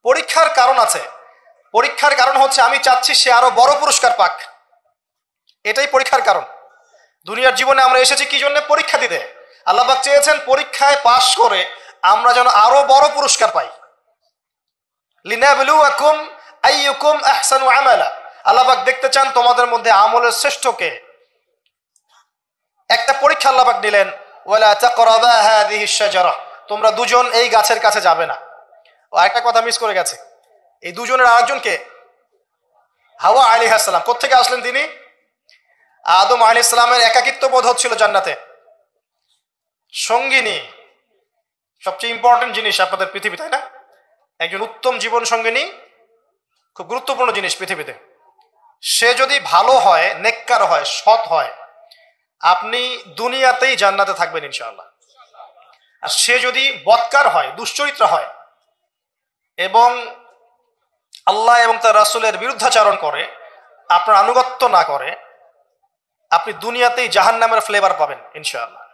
Speaker 1: পরীক্ষার কারণ আছে। পরীক্ষার কারণ হচ্ছে আমি চাচ্ছি সে আরো বড় পুরস্কার পাক। এটাই পরীক্ষার কারণ। দুনিয়ার জীবনে আমরা এসেছি কি জন্য? পরীক্ষা দিতে। আল্লাহ পাক চেয়েছেন পরীক্ষায় পাশ করে আমরা যেন আরো বড় পুরস্কার পাই। লিনাবলুয়াকুম আইয়ুকুম আহসানু আমালা। আল্লাহ পাক দেখতে চান তোমাদের মধ্যে আমলের শ্রেষ্ঠ কে। একটা পরীক্ষা আল্লাহ পাক দিলেন, ওয়ালা তাকরাবা হাযিহিশ শাজারা, তোমরা দুজন এই গাছের কাছে যাবে না। ও একটা কথা মিস করে গেছে, এই দুজনের আরেকজন কে? হাওয়া আলাইহিস সালাম। কোত্থেকে আসলেন তিনি? আদম আলাইহিস সালামের একাকিত্ব বোধ হচ্ছিল জান্নাতে। সঙ্গিনী সবচেয়ে ইম্পর্টেন্ট জিনিস আপনাদের পৃথিবী, তাই না? একজন উত্তম জীবন সঙ্গিনী খুব গুরুত্বপূর্ণ জিনিস পৃথিবীতে। সে যদি ভালো হয়, নেককার হয়, সৎ হয়, আপনি দুনিয়াতেই জান্নাতে থাকবেন ইনশাআল্লাহ। আর সে যদি বদকার হয়, দুশ্চরিত্র হয় এবং আল্লাহ এবং তার রাসূলের বিরুদ্ধাচরণ করে, আপনার আনুগত্য না করে, আপনি দুনিয়াতেই জাহান্নামের ফ্লেভার পাবেন ইনশাআল্লাহ।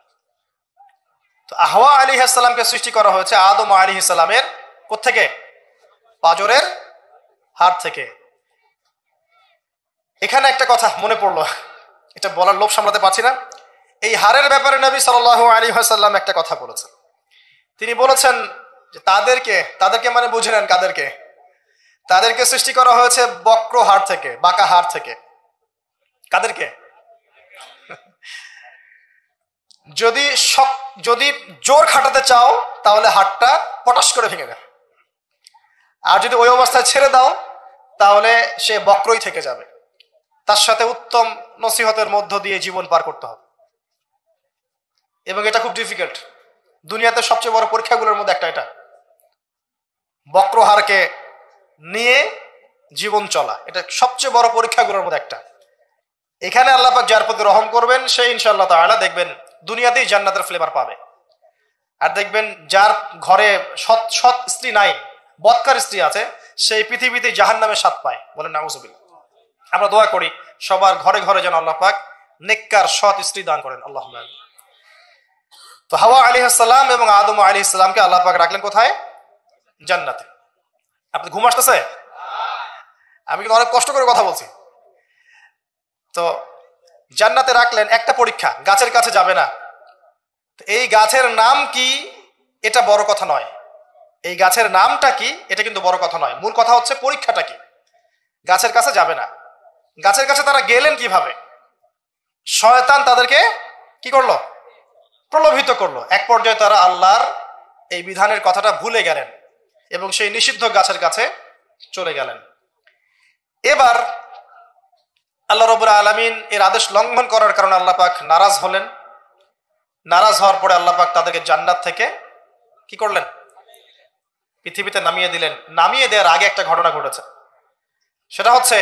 Speaker 1: তো হাওয়া আলাইহিস সালামকে সৃষ্টি করা হয়েছে আদম আলাইহিস সালামের কোত্থেকে? পাঁজরের হাড় থেকে। এখানে একটা কথা মনে পড়লো, এটা বলার লোভ সামলাতে পারছি না। এই হাড়ের ব্যাপারে নবী সাল্লাল্লাহু আলাইহি ওয়াসাল্লাম একটা কথা বলেছেন। তিনি বলেছেন যে তাদেরকে মানে বুঝে নেন কাদেরকে? তাদেরকে সৃষ্টি করা হয়েছে বক্র হাড় থেকে, বাঁকা হাড় থেকে। কাদেরকে? যদি জোর খাটাতে চাও তাহলে হাড়টা পটাশ করে ভেঙে দেয়, আর যদি ওই অবস্থায় ছেড়ে দাও তাহলে সে বক্রই থেকে যাবে। তার সাথে উত্তম নসিহতের মধ্য দিয়ে জীবন পার করতে হবে, এবং এটা খুব ডিফিকাল্ট। দুনিয়াতে সবচেয়ে বড় পরীক্ষাগুলোর মধ্যে একটা এটা, বক্র হাড়কে নিয়ে জীবন চলা, এটা সবচেয়ে বড় পরীক্ষাগুলোর মধ্যে একটা। এখানে আল্লাহ পাক যার প্রতি রহম করবেন সে ইনশাআল্লাহ তাআলা দেখবেন দুনিয়াতেই জান্নাতের ফ্লেভার পাবে। আর দেখবেন যার ঘরে সৎ স্ত্রী নাই, বদকার স্ত্রী আছে, সেই পৃথিবীতে জাহান্নামের স্বাদ পায়। বলেন নাউজুবিল্লাহ। আমরা দোয়া করি সবার ঘরে ঘরে যেন আল্লাহ পাক নেককার সৎ স্ত্রী দান করেন, আল্লাহুম্মা আমিন। তো হাওয়া আলাইহিস সালাম এবং আদম আলাইহিস সালামকে আল্লাহ পাক রাখলেন কোথায়? জান্নাতে। আপনি ঘুম আসতেছে? আমি কিন্তু অনেক কষ্ট করে কথা বলছি। তো জান্নাতে রাখলেন, একটা পরীক্ষা, গাছের কাছে যাবে না। এই গাছের নাম কি এটা বড় কথা নয়, এই গাছের নামটা কি এটা কিন্তু বড় কথা নয়, মূল কথা হচ্ছে পরীক্ষাটা কি। গাছের কাছে যাবে না। গাছের কাছে তারা গেলেন কিভাবে? শয়তান তাদেরকে কি করলো? প্রলোভিত করলো। এক পর্যায়ে তারা আল্লাহর এই বিধানের কথাটা ভুলে গেলেন এবং সেই নিষিদ্ধ গাছের কাছে চলে গেলেন। এবার আল্লাহ রাব্বুল আলামিন এর আদেশ লঙ্ঘন করার কারণে আল্লাহ পাক নারাজ হলেন। নারাজ হওয়ার পরে আল্লাহ পাক তাদেরকে জান্নাত থেকে কি করলেন? পৃথিবীতে নামিয়ে দিলেন। নামিয়ে দেওয়ার আগে একটা ঘটনা ঘটেছে, সেটা হচ্ছে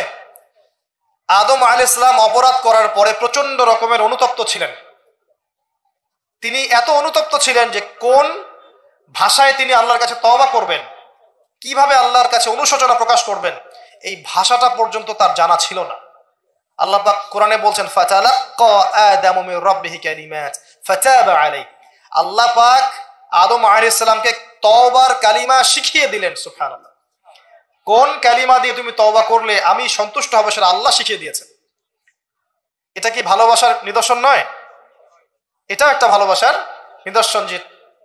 Speaker 1: আদম আলাইহিস সালাম অপরাধ করার পরে প্রচন্ড রকমের অনুতপ্ত ছিলেন। তিনি এত অনুতপ্ত ছিলেন যে কোন ভাষায় তিনি আল্লাহর কাছে তওবা করবেন, কিভাবে আল্লাহর কাছে অনুশোচনা প্রকাশ করবেন, এই ভাষাটা পর্যন্ত তার জানা ছিল না। আল্লাহ পাক কোরআনে বলছেন ফাতালাক্কা আদামু মির রাব্বিহি কালিমাত ফাতাবা আলাইহি। আল্লাহ পাক আদম আলাইহিস সালামকে তওবার কালিমা শিখিয়ে দিলেন। সুবহানাল্লাহ। কোন কালিমা দিয়ে তুমি তওবা করলে আমি সন্তুষ্ট হব সেটা আল্লাহ শিখিয়ে দিয়েছেন। এটা কি ভালোবাসার নিদর্শন নয়? এটাও একটা ভালোবাসার নিদর্শন যে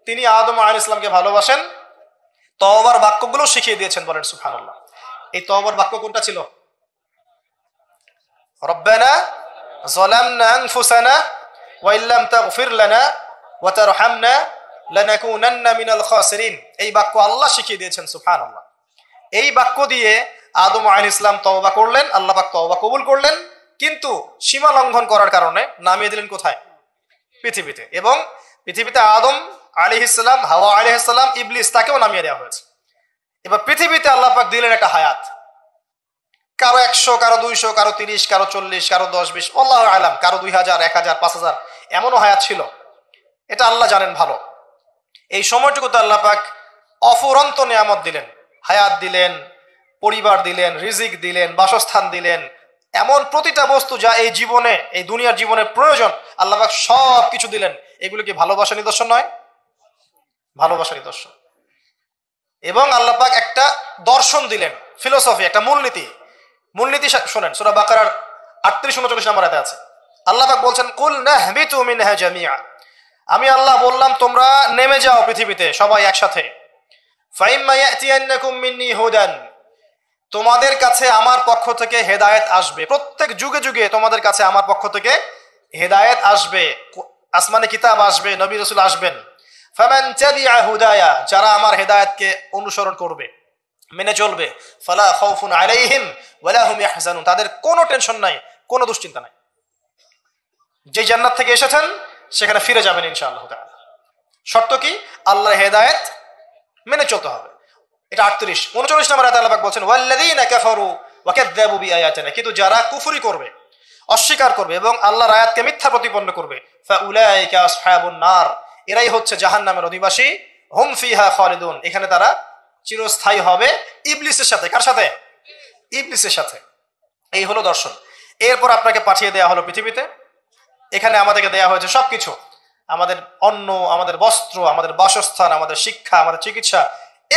Speaker 1: তিনি আদম আলাইহিস সালামকে ভালোবাসেন, তওবার বাক্যগুলো শিখিয়ে দিয়েছেন। বলেন সুবহানাল্লাহ। এই তওবার বাক্য কোনটা ছিল? রব্বানা যালামনা আনফুসানা ওয়া ইল্লাম তাগফির লানা ওয়া তারহামনা লানাকুনান্না মিনাল খাসিরিন। এই বাক্য আল্লাহ শিখিয়ে দিয়েছেন। সুবহানাল্লাহ। এই বাক্য দিয়ে আদম আলাইহিস সালাম তওবা করলেন, আল্লাহ পাক তওবা কবুল করলেন, কিন্তু সীমা লঙ্ঘন করার কারণে নামিয়ে দিলেন কোথায়? পৃথিবীতে। এবং পৃথিবীতে আদম আলাইহিস সালাম, হাওয়া আলাইহিস সালাম, ইবলিস তাকেও নামিয়ে দেওয়া হয়েছে। এবার পৃথিবীতে আল্লাহ পাক দিলেন একটা হায়াত, কারো 100, কারো 200, কারো 30, কারো 40, কারো 10-20, আল্লাহু আলাম, কারো 2000, 1000, 5000, এমনও হায়াত ছিল। এটা আল্লাহ জানেন ভালো। এই সময়টুকুতে আল্লাহ পাক অফুরন্ত নিয়ামত দিলেন, হায়াত দিলেন, পরিবার দিলেন, রিজিক দিলেন, বাসস্থান দিলেন, এমন প্রতিটা বস্তু যা এই জীবনে, এই দুনিয়ার জীবনে প্রয়োজন আল্লাহ পাক সব কিছু দিলেন। এগুলো কি ভালোবাসার নিদর্শন নয়? ভালোবাসার নিদর্শন। এবং আল্লাহ পাক একটা দর্শন দিলেন, ফিলোসফি, একটা মূলনীতি। মূলনীতি শোনেন, সূরা বাকারার 38-39 নম্বর আয়াতে আছে। আল্লাহ পাক বলছেন কুল নাহবিতু মিনহা জামিআ। আমি আল্লাহ বললাম তোমরা নেমে যাও পৃথিবীতে সবাই একসাথে। ফাইম্মা ইয়াতিয়ান্নাকুম মিন্নি হুদান। তোমাদের কাছে আমার পক্ষ থেকে হেদায়েত আসবে। প্রত্যেক যুগে যুগে তোমাদের কাছে আমার পক্ষ থেকে হেদায়েত আসবে, আসমানে কিতাব আসবে, নবী রাসূল আসবেন। ফামান তাবিআ হুদায়া, যারা আমার হেদায়েতকে অনুসরণ করবে, মেনে চলবে, ফালা খাউফুন আলাইহিম ওয়ালা হুম ইয়াহজানুন, তাদের কোনো টেনশন নাই, কোনো দুশ্চিন্তা নাই। যে জান্নাত থেকে এসেছেন সেখানে ফিরে যাবেন ইনশাআল্লাহ তাআলা। শর্ত কি? আল্লাহর হেদায়েত মেনে চলতে হবে। এটা 38-39 নম্বর আয়াতে আল্লাহ পাক বলছেন ওয়াল্লাযীনা কাফারু ওয়া কাযযাবু বিআয়াতিনা, কিন্তু যারা কুফরি করবে, অস্বীকার করবে এবং আল্লাহর আয়াতকে মিথ্যা প্রতিপন্ন করবে, ফাউলাইকা আসহাবুন নার, এরাই হচ্ছে জাহান্নামের অধিবাসী, হুম ফিহা খালিদুন, এখানে তারা চিরস্থায়ী হবে। ইবলিসের সাথে, কার সাথে? ইবলিসের সাথে। এই হলো দর্শন। এরপর আপনাকে পাঠিয়ে দেওয়া হলো পৃথিবীতে। এখানে আমাদেরকে দেওয়া হয়েছে সবকিছু, আমাদের অন্ন, আমাদের বস্ত্র, আমাদের বাসস্থান, আমাদের শিক্ষা, আমাদের চিকিৎসা,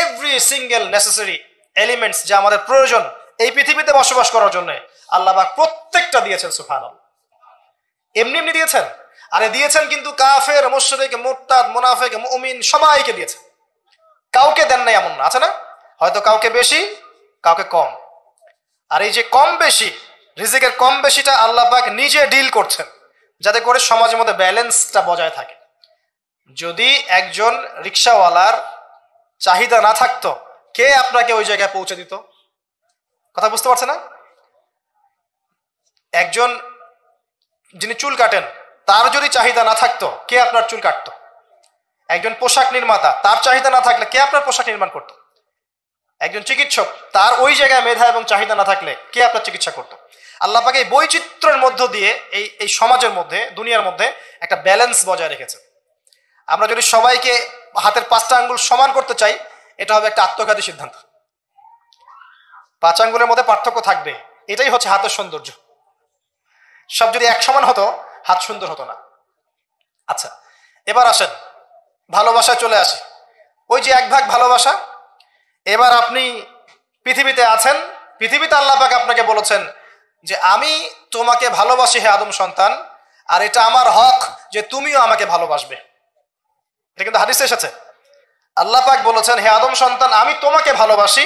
Speaker 1: এভরি সিঙ্গেল নেসেসারি এলিমেন্টস যা আমাদের প্রয়োজন এই পৃথিবীতে বসবাস করার জন্য আল্লাহ পাক প্রত্যেকটা দিয়েছেন। সুবহানাল্লাহ। এমনি এমনি দিয়েছেন? আরে দিয়েছেন কিন্তু কাফের, মুশরিক, মুরতাদ, মুনাফিক, মুমিন সবাইকে দিয়েছেন, কাউকে দেন নাই এমন না, আছে না? হয়তো কাউকে বেশি, কাউকে কম। আর এই যে কম বেশি, রিজিকের কম বেশিটা আল্লাহ পাক নিজে ডিল করছেন, যাতে করে সমাজের মধ্যে ব্যালেন্সটা বজায় থাকে। যদি একজন রিক্সাওয়ালার চাহিদা না থাকতো, কে আপনাকে ওই জায়গায় পৌঁছে দিত? কথা বুঝতে পারছে না? একজন যিনি চুল কাটেন, তার যদি চাহিদা না থাকতো, কে আপনার চুল কাটতো? একজন পোশাক নির্মাতা, তার চাহিদা না থাকলে কে আপনার পোশাক নির্মাণ করতো? একজন চিকিৎসক, তার ওই জায়গায় মেধা এবং চাহিদা না থাকলে কে আপনার চিকিৎসা করতো? আল্লাহ পাক এই বৈচিত্র্যের মধ্য দিয়ে এই সমাজের মধ্যে, দুনিয়ার মধ্যে একটা ব্যালেন্স বজায় রেখেছে। আমরা যদি সবাইকে হাতের 5টা আঙ্গুল সমান করতে চাই, এটা হবে একটা আত্মঘাতী সিদ্ধান্ত। 5 আঙ্গুলের মধ্যে পার্থক্য থাকবে, এটাই হচ্ছে হাতের সৌন্দর্য। সব যদি এক সমান হতো, হাত সুন্দর হতো না। আচ্ছা, এবার আসেন ভালোবাসায় চলে আসে। ওই যে 1 ভাগ ভালোবাসা। এবার আপনি পৃথিবীতে আছেন, পৃথিবীতে আল্লাহ পাক আপনাকে বলেছেন যে আমি তোমাকে ভালোবাসি হে আদম সন্তান, আর এটা আমার হক যে তুমিও আমাকে ভালোবাসবে। এটা কিন্তু হাদিসে এসেছে। আল্লাহ পাক বলেছেন, হে আদম সন্তান, আমি তোমাকে ভালোবাসি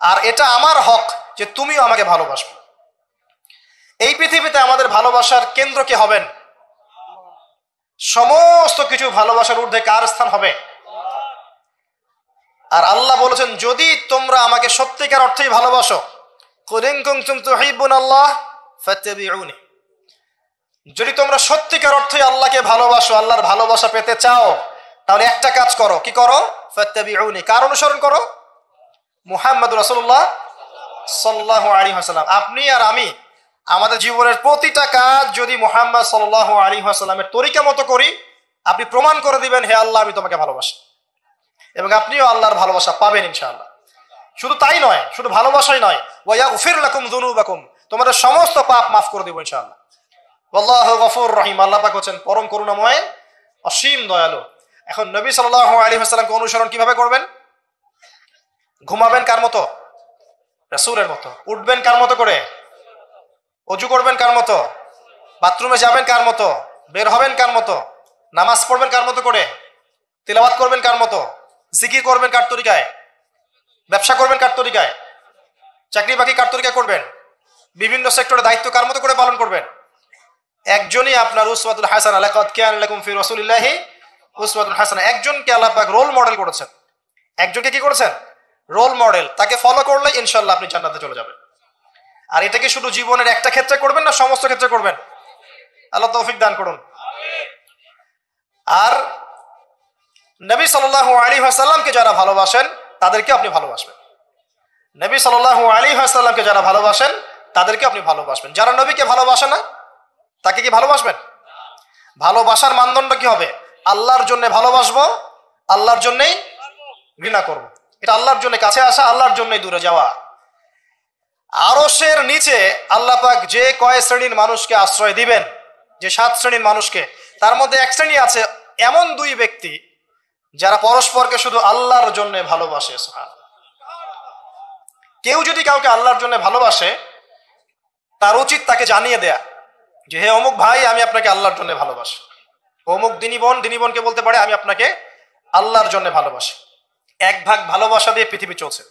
Speaker 1: আর এটা আমার হক যে তুমিও আমাকে ভালোবাসবে। এই পৃথিবীতে আমাদের ভালোবাসার কেন্দ্র কে হবেন? সমস্ত কিছু ভালোবাসার ঊর্ধ্বে কার স্থান হবে? আর আল্লাহ বলেছেন, যদি তোমরা আমাকে সত্যিকার অর্থেই ভালোবাসো, কুল ইন কুনতুম তুহিব্বুনাল্লাহ ফাত্তাবিউনি, যদি তোমরা সত্যিকার অর্থেই আল্লাহকে ভালোবাসো, আল্লাহর ভালোবাসা পেতে চাও, তাহলে একটা কাজ করো। কি করো? ফাত্তাবিউনি, কার অনুসরণ করো? মুহাম্মদুর রাসূলুল্লাহ সাল্লাল্লাহু আলাইহি ওয়াসাল্লাম। আপনি আর আমি আমাদের জীবনের প্রতিটা কাজ যদি মুহাম্মদ সাল্লাল্লাহু আলাইহি ওয়াসাল্লামের তরিকা মতো করি, আপনি প্রমাণ করে দিবেন, হে আল্লাহ, আমি তোমাকে ভালোবাসি, এবং আপনিও আল্লাহর ভালোবাসা পাবেন ইনশাআল্লাহ। শুধু তাই নয়, শুধু ভালোবাসাই নয়, ওয়া ইয়াগফির লাকুম যুনুবাকুম, তোমাদের সমস্ত পাপ মাফ করে দেব ইনশাআল্লাহ। আল্লাহু গফুর রহিম, আল্লাহ পাক হচ্ছেন পরম করুণাময়, অসীম দয়ালু। এখন নবী সাল্লাল্লাহু আলাইহি ওয়াসাল্লামকে অনুসরণ কিভাবে করবেন? ঘুমাবেন কার মতো? রাসূলের মতো। উঠবেন কার মতো করে? ওযু করবেন কার মতো? বাথরুমে যাবেন কার মতো? বের হবেন কার মতো? নামাজ পড়বেন কার মতো করে? তিলাওয়াত করবেন কার মতো? জিকির করবেন কার তরিকায়? ব্যবসা করবেন কার তরিকায়? চাকরি বাকরি কার তরিকায় করবেন? বিভিন্ন সেক্টরে দায়িত্ব কার মতো করে পালন করবেন? একজনই আপনার উসওয়াতুল হাসানাহ, লাকাদ কানা লাকুম ফি রাসূলিল্লাহি উসওয়াতুল হাসানাহ। একজনকে আল্লাহ পাক রোল মডেল করেছেন। একজনকে কি করেছেন? Role model. তাকে ফলো করলে ইনশাআল্লাহ আপনি জান্নাতে চলে যাবেন। আর এটা কি শুধু জীবনের একটা ক্ষেত্রে করবেন, না সমস্ত ক্ষেত্রে করবেন? আল্লাহ তৌফিক দান করুন। আর নবী সাল্লাল্লাহু আলাইহি ওয়াসাল্লামকে যারা ভালোবাসেন, তাদেরকে আপনি ভালোবাসবেন। নবী সাল্লাল্লাহু আলাইহি ওয়াসাল্লামকে যারা ভালোবাসেন, তাদেরকে আপনি ভালোবাসবেন। যারা নবীকে ভালোবাসে না, তাকে কি ভালোবাসবেন? ভালোবাসার মানদণ্ড কি হবে? আল্লাহর জন্য ভালোবাসবো, আল্লাহর জন্যই ঘৃণা করব। এটা আল্লাহর জন্য কাছে আসা, আল্লাহর জন্যই দূরে যাওয়া। আরশের নিচে আল্লাহ পাক যে কয় শ্রেণীর মানুষকে আশ্রয় দিবেন, যে 7 শ্রেণীর মানুষকে, তার মধ্যে এক শ্রেণী আছে এমন 2 ব্যক্তি যারা পরস্পরকে শুধু আল্লাহর জন্য ভালোবাসে। সুবহানাল্লাহ। কেউ যদি কাউকে আল্লাহর জন্য ভালোবাসে, তার উচিত তাকে জানিয়ে দেয়া যে হে অমুক ভাই, আমি আপনাকে আল্লাহর জন্য ভালোবাসি। অমুক দিনী বোনকে বলতে পারে আমি আপনাকে আল্লাহর জন্য ভালোবাসি। 1 ভাগ ভালোবাসা দিয়ে পৃথিবী চলছে।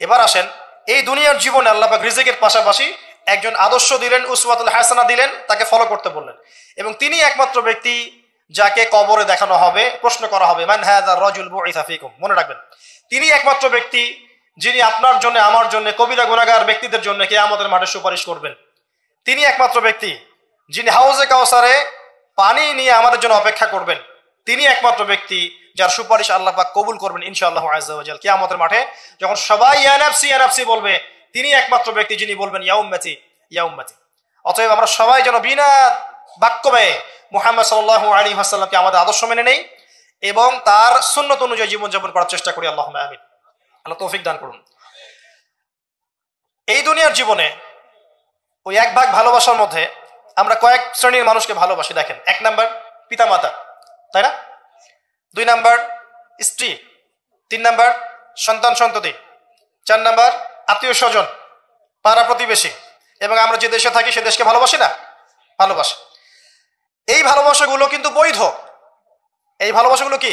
Speaker 1: এবার আসেন, এই দুনিয়ার জীবনে আল্লাহ পাক রিজিকের পাশাপাশি একজন আদর্শ দিলেন, উসওয়াতুল হাসানাহ দিলেন, তাকে ফলো করতে বললেন। এবং তিনি একমাত্র ব্যক্তি যাকে কবরে দেখানো হবে, প্রশ্ন করা হবে, মান হাযার রাজুল বুইসা ফীকুম। মনে রাখবেন, তিনি একমাত্র ব্যক্তি যিনি আপনার জন্য, আমার জন্য, কবিরা গুনাহগার ব্যক্তিদের জন্য কিয়ামতের মাঠে সুপারিশ করবেন। তিনি একমাত্র ব্যক্তি যিনি হাউজে কাউসারে পানি নিয়ে আমাদের জন্য অপেক্ষা করবেন। তিনি একমাত্র ব্যক্তি যার সুপারিশ আল্লাহ পাক কবুল করবেন ইনশাআল্লাহ আযজা ওয়া জাল। কিয়ামতের মাঠে যখন সবাই ইয়া নাফসি ইয়া নাফসি বলবে, তিনি একমাত্র ব্যক্তি যিনি বলবেন ইয়া উম্মতি ইয়া উম্মতি, অতএব আমরা সবাই যেন বিনা বাক্য ব্যয়ে মুহাম্মদ সাল্লাল্লাহু আলাইহি ওয়াসাল্লামকে আমাদের আদর্শ মেনে নেই এবং তার সুন্নত অনুযায়ী জীবনযাপন করার চেষ্টা করি। আল্লাহুম্মা আমিন। আল্লাহ তৌফিক দান করুন। এই দুনিয়ার জীবনে ওই এক ভাগ ভালোবাসার মধ্যে আমরা কয়েক শ্রেণীর মানুষকে ভালোবাসি। দেখেন, 1 নাম্বার পিতামাতা, তাই না? 2 নাম্বার স্ত্রী, 3 নাম্বার সন্তান সন্ততি, 4 নাম্বার আত্মীয় স্বজন, পাড়া প্রতিবেশী, এবং আমরা যে দেশে থাকি সে দেশকে ভালোবাসি না? ভালোবাসি। এই ভালোবাসাগুলো কিন্তু বৈধ। এই ভালোবাসাগুলো কি?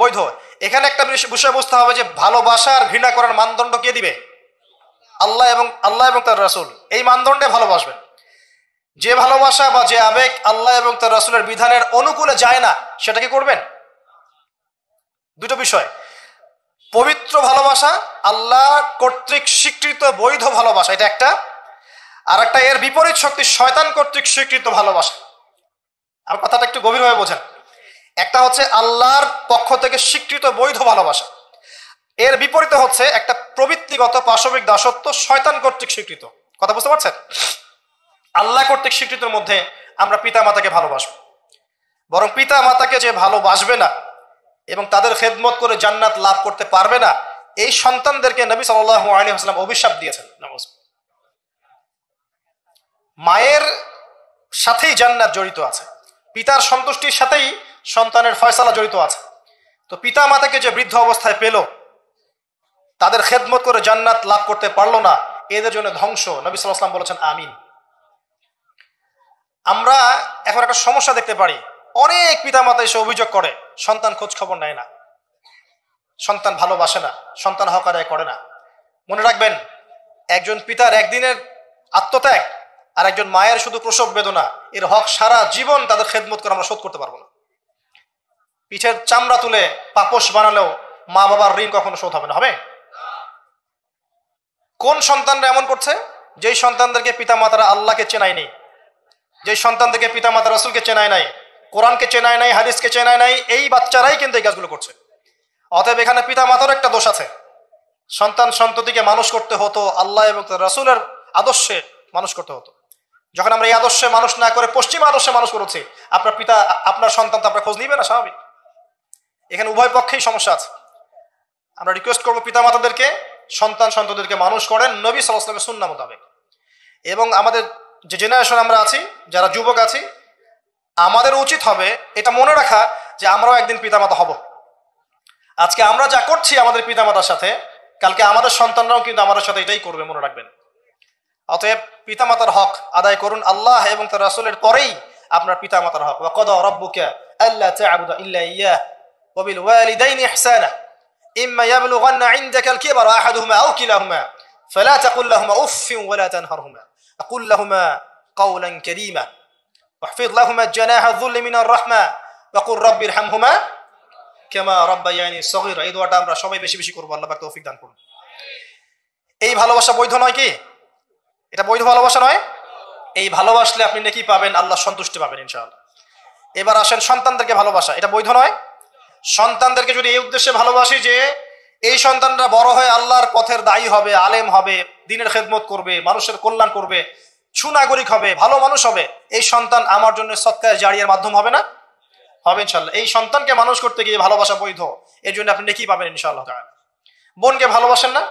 Speaker 1: বৈধ। এখানে একটা বিষয় বুঝতে হবে যে ভালোবাসা আর ঘৃণা করার মানদণ্ড কে দিবে? আল্লাহ এবং তার রাসূল। এই মানদণ্ডে ভালোবাসবেন। যে ভালোবাসা বা যে আবেগ আল্লাহ এবং তার রাসূলের বিধানের অনুকূলে যায় না সেটা কি করবেন? দুটো বিষয়, পবিত্র ভালোবাসা, আল্লাহ কর্তৃক স্বীকৃত বৈধ ভালোবাসা, এটা একটা। আর একটা এর বিপরীত শক্তি শয়তান কর্তৃক স্বীকৃত ভালোবাসা। আমার কথাটা একটু গভীরভাবে বোঝেন। একটা হচ্ছে আল্লাহর পক্ষ থেকে স্বীকৃত বৈধ ভালোবাসা, এর বিপরীতে হচ্ছে একটা প্রবৃত্তিগত পাশবিক দাসত্ব শয়তান কর্তৃক স্বীকৃত। কথা বুঝতে পারছেন? আল্লাহ কর্তৃক স্বীকৃতির মধ্যে আমরা পিতা মাতাকে ভালোবাসবো, বরং পিতা মাতাকে যে ভালোবাসবে না এবং তাদের খেদমত করে জান্নাত লাভ করতে পারবে না, এই সন্তানদেরকে নবী সাল্লাল্লাহু আলাইহি ওয়াসাল্লাম অভিশাপ দিয়েছেন। মায়ের সাথেই জান্নাত জড়িত আছে, পিতার সন্তুষ্টির সাথেই সন্তানের ফয়সালা জড়িত আছে। তো পিতা মাতাকে যে বৃদ্ধ অবস্থায় পেল, তাদের খেদমত করে জান্নাত লাভ করতে পারলো না, এদের জন্য ধ্বংস। নবী সাল্লাল্লাহু আলাইহি ওয়াসাল্লাম বলেছেন আমিন। আমরা এখন একটা সমস্যা দেখতে পারি, অনেক পিতা মাতা এসে অভিযোগ করে সন্তান খোঁজ খবর নেয় না, সন্তান ভালোবাসে না, সন্তান হক আদায় করে না। মনে রাখবেন, একজন পিতার একদিনের আত্মত্যাগ আর একজন মায়ের শুধু প্রসব বেদনা, এর হক সারা জীবন তাদের খেদমত করে আমরা শোধ করতে পারবো না। পিঠের চামড়া তুলে পাপোশ বানালেও মা বাবার ঋণ কখনো শোধ হবে না। হবে? কোন সন্তানরা এমন করছে? যেই সন্তানদেরকে পিতা মাতারা আল্লাহকে চেনায়নি, যেই সন্তানদেরকে পিতা মাতা রাসূলকে চেনায় নাই, কোরআনকে চেনায় নাই, হাদিসকে চেনায় নাই, এই বাচ্চারাই কিন্তু এই কাজগুলো করছে। অতএব এখানে পিতা মাতারও একটা দোষ আছে। সন্তান সন্ততিকে মানুষ করতে হতো আল্লাহ এবং তার রাসূলের আদর্শে মানুষ করতে হতো। যখন আমরা এই আদর্শে মানুষ না করে পশ্চিম আদর্শে মানুষ করেছি, আপনার সন্তান তো আপনার খোঁজ নিবে না, স্বাভাবিক। এখানে উভয় পক্ষেই সমস্যা আছে। আমরা রিকোয়েস্ট করবো পিতা মাতাদেরকে সন্তান সন্ততিদেরকে মানুষ করেন নবী সাল্লাল্লাহু আলাইহি ওয়াসাল্লামের সুন্নাহ মোতাবেক। এবং আমাদের যে জেনারেশন আমরা আছি, যারা যুবক আছি, আমাদের উচিত হবে এটা মনে রাখা যে আমরাও একদিন পিতামাতা হব। আজকে আমরা যা করছি আমাদের পিতামাতার সাথে, কালকে আমাদের সন্তানরাও কিন্তু আমাদের সাথে এটাই করবে, মনে রাখবেন। অতএব পিতামাতার হক আদায় করুন, আল্লাহ এবং তার রাসূলের পরেই আপনার পিতামাতার হক। ওয়া ক্বাদা রাব্বুকা আল্লা তা'বুদু ইল্লা ইয়্যাহু ওয়া বিল ওয়ালিদাইনি ইহসানা ইম্মা ইয়াবলুগান্না ইনদাকা আল-কিবরা আহাদুহুমা আও কিলাহুমা ফালা তাকুল লাহুমা উফফিন ওয়া লা তানহারহুমা وقل لهما قولا كريما واحفظ لهما جناح الذل من الرحمة وقل رب ارحمهما كما ربياني صغيرا। এই দোয়াটা আমরা সবাই বেশি বেশি করব, আল্লাহ পাক তৌফিক দান করুন। এই ভালোবাসা বৈধ নয় কি? এটা বৈধ ভালোবাসা নয়? এই ভালোবাসলে আপনি নেকি পাবেন, আল্লাহ সন্তুষ্টি পাবেন ইনশাআল্লাহ। এবার আসেন সন্তানদেরকে ভালোবাসা, এটা বৈধ নয়? সন্তানদেরকে যদি এই উদ্দেশ্যে ভালোবাসি যে এই সন্তানরা বড় হয়ে আল্লাহর পথের দায়ী হবে, আলেম হবে, দ্বীনের খেদমত করবে, মানুষের কল্যাণ করবে, সুনাগরিক হবে, ভালো মানুষ হবে, এই সন্তান আমার জন্য সদকায়ে জারিয়ার মাধ্যম হবে না? হবে ইনশাআল্লাহ। এই সন্তানকে মানুষ করতে গিয়ে ভালোবাসা বৈধ, এর জন্য আপনি নেকি পাবেন ইনশাআল্লাহ। বোনকে ভালোবাসেন না?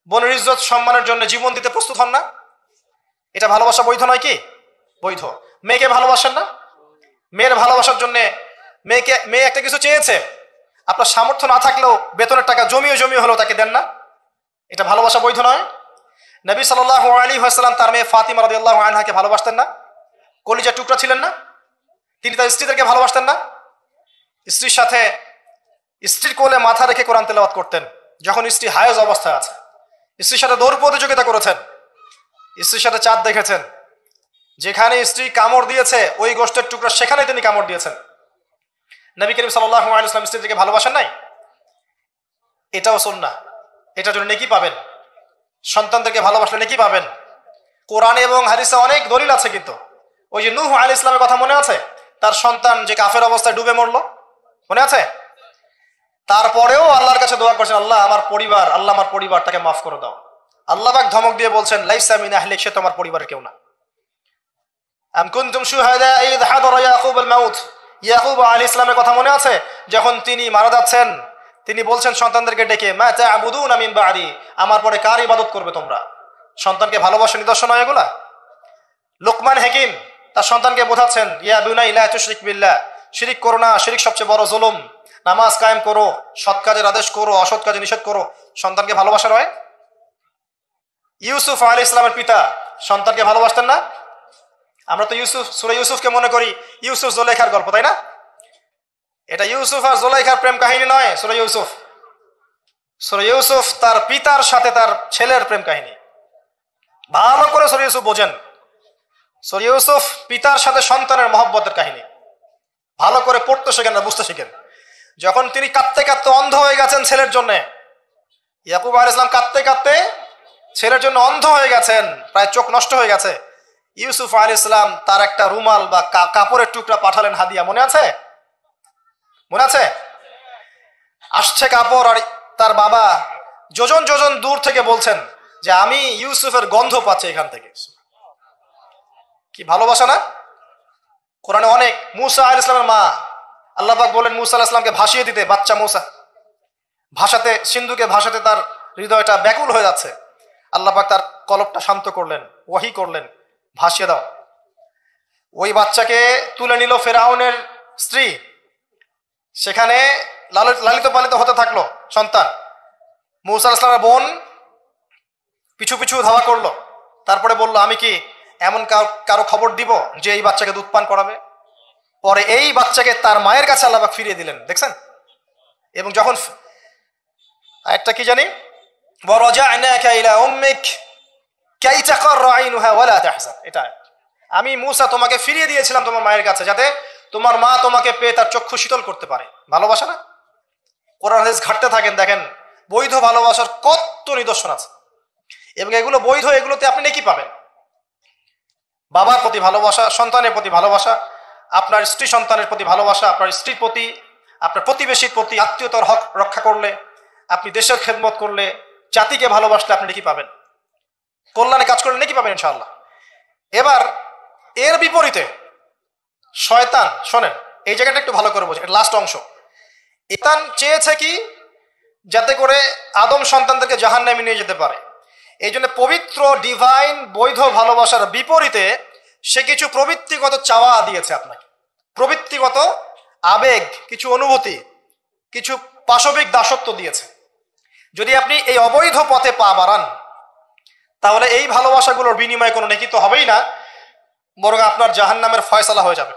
Speaker 1: বোনের ইজ্জত সম্মানের জন্য জীবন দিতে প্রস্তুত হন না? এটা ভালোবাসা বৈধ নয় কি? বৈধ। মেয়েকে ভালোবাসেন না? মেয়ের ভালোবাসার জন্য মেয়ে একটা কিছু চেয়েছে, আপনার সামর্থ্য না থাকলেও বেতনের টাকা জমিয়ে হলেও তাকে দেন না? এটা ভালোবাসা বৈধ নয়? নবী সাল্লাল্লাহু আলাইহি ওয়াসাল্লাম তার মেয়ে ফাতিমা রাদিয়াল্লাহু আনহাকে ভালোবাসতেন না? কলিজার টুকরা ছিলেন না? তিনি তার স্ত্রীদেরকে ভালোবাসতেন না? স্ত্রীর সাথে স্ত্রীর কোলে মাথা রেখে কোরআন তেলাওয়াত করতেন যখন স্ত্রী হায়েজ অবস্থায় আছে। স্ত্রীর সাথে দৌড় প্রতিযোগিতা করেছেন, স্ত্রীর সাথে চাঁদ দেখেছেন, যেখানে স্ত্রী কামড় দিয়েছে ওই গোষ্ঠের টুকরা সেখানে তিনি কামড় দিয়েছেন। নবী করিম সাল্লাল্লাহু আলাইহি ওয়াসাল্লাম স্ত্রীদেরকে ভালোবাসেন নাই? এটাও সুন্নাহ, এটার জন্য নেকি পাবেন। সন্তানদেরকে ভালোবাসলে নেকি পাবেন। কোরআনে এবং হাদিসে অনেক দলিল আছে, কিন্তু ওই যে নূহ আলাইহিস সালামের কথা মনে আছে? তার সন্তান যে কাফের অবস্থায় ডুবে মরলো, মনে আছে? তারপরেও আল্লাহর কাছে দোয়া করছেন, আল্লাহ আমার পরিবারটাকে মাফ করে দাও। আল্লাহ পাক ধমক দিয়ে বলছেন লাইসা মিন আহলিক, সে তোমার পরিবারের কেউ না। আম কুনতুম শুহাদা ইয হাদারা ইয়াকুব আল মাউত, ইয়াকুব আলাইহিস সালামের কথা মনে আছে? যখন তিনি মারা যাচ্ছেন তিনি বলছেন সন্তানদেরকে ডেকে, মা তা'বুদুনা মিন বা'দি, আমার পরে কার ইবাদত করবে তোমরা? সন্তানকে ভালোবাসার নিদর্শন হয় এগুলা। লোকমান হাকিম তার সন্তানকে বোঝাচ্ছেন, ইয়া বুনাই লা তুশরিক বিল্লাহ, শিরিক করো না, শিরিক সবচেয়ে বড় জুলুম, নামাজ কায়েম করো, সৎ কাজের আদেশ করো, অসৎ কাজে নিষেধ করো। সন্তানকে ভালোবাসা হয়। ইউসুফ আলাইহিস সালামের পিতা সন্তানকে ভালোবাসতেন না? আমরা তো সূরা ইউসুফকে মনে করি ইউসুফ জুলাইখার গল্প, তাই না? এটা ইউসুফ আর জুলাইখার প্রেম কাহিনী নয়। সূরা ইউসুফ তার পিতার সাথে তার ছেলের প্রেম কাহিনী। ভালো করে সূরা ইউসুফ বোঝেন। সূরা ইউসুফ পিতার সাথে সন্তানের মহব্বতের কাহিনী। ভালো করে পড়তে শেখেন না, বুঝতে শেখেন। যখন তিনি কাঁদতে কাঁদতে অন্ধ হয়ে গেছেন ছেলের জন্য, ইয়াকুব আলাইহিস সালাম কাঁদতে কাঁদতে ছেলের জন্য অন্ধ হয়ে গেছেন, প্রায় চোখ নষ্ট হয়ে গেছে, ইউসুফ আলাইহিস সালাম তার একটা রুমাল বা কাপড়ের টুকরা পাঠালেন হাদিয়া। মনে আছে? মনে আছে? আসছে কাপড়, আর তার বাবা যোজন যোজন দূর থেকে বলছেন যে আমি ইউসুফের গন্ধ পাচ্ছি এখান থেকে। কি ভালোবাসা না? কোরআনে অনেক। মুসা আলাইহিস সালামের মা, আল্লাহ পাক বলেন মুসা আলাইহিস সালামকে ভাসিয়ে দিতে, বাচ্চা মুসা ভাষাতে, সিন্ধুকে ভাষাতে তার হৃদয়টা ব্যাকুল হয়ে যাচ্ছে। আল্লাহ পাক তার কলবটা শান্ত করলেন, ওয়াহি করলেন, ভাসিয়ে দাও। ওই বাচ্চাকে তুলে নিল ফেরাউনের স্ত্রী, সেখানে লালিত পালিত হতে থাকলো সন্তান। মুসা আলাইহিস সালামের বোন পিছু পিছু ধাওয়া করলো, তারপরে বলল আমি কি এমন কারো খবর দিব যে এই বাচ্চাকে দুধ পান করাবে? পরে এই বাচ্চাকে তার মায়ের কাছে আল্লাহ পাক ফিরিয়ে দিলেন, দেখছেন? এবং যখন একটা কি জানি, ওয়ারাজআনাকা ইলা উম্মিক কাই তাকাররা আইনুহা ওয়ালা তাহজান, এটা আমি মুসা তোমাকে ফিরিয়ে দিয়েছিলাম তোমার মায়ের কাছে, যাতে তোমার মা তোমাকে পেয়ে তার চক্ষু শীতল করতে পারে। ভালোবাসা না? কোরআন হাদিস ঘাটতে থাকেন, দেখেন বৈধ ভালোবাসার কত নিদর্শন আছে, এবং এগুলো বৈধ, এগুলোতে আপনি নেকি পাবেন। বাবার প্রতি ভালোবাসা, সন্তানের প্রতি ভালোবাসা, আপনার স্ত্রী সন্তানের প্রতি ভালোবাসা, আপনার স্ত্রীর প্রতি, আপনার প্রতিবেশীর প্রতি, আত্মীয়তার হক রক্ষা করলে, আপনি দেশের খেদমত করলে, জাতিকে ভালোবাসলে আপনি নেকি পাবেন, কল্যাণে কাজ করলে নেকি পাবেন ইনশাআল্লাহ। এবার এর বিপরীতে শয়তান, শোনেন এই জায়গাটা একটু ভালো করে বোঝেন, লাস্ট অংশ। শয়তান চেয়েছে কি, যাতে করে আদম সন্তানদেরকে জাহান্নামে নিয়ে যেতে পারে। এই জন্য পবিত্র ডিভাইন বৈধ ভালোবাসার বিপরীতে সে কিছু প্রবৃত্তিগত চাওয়া দিয়েছে আপনাকে, প্রবৃত্তিগত আবেগ, কিছু অনুভূতি, কিছু পাশবিক দাসত্ব দিয়েছে। যদি আপনি এই অবৈধ পথে পা বাড়ান, তাহলে এই ভালোবাসাগুলোর বিনিময়ে কোনো নেকি তো হবেই না, বরং আপনার জাহান্নামের ফয়সালা হয়ে যাবে।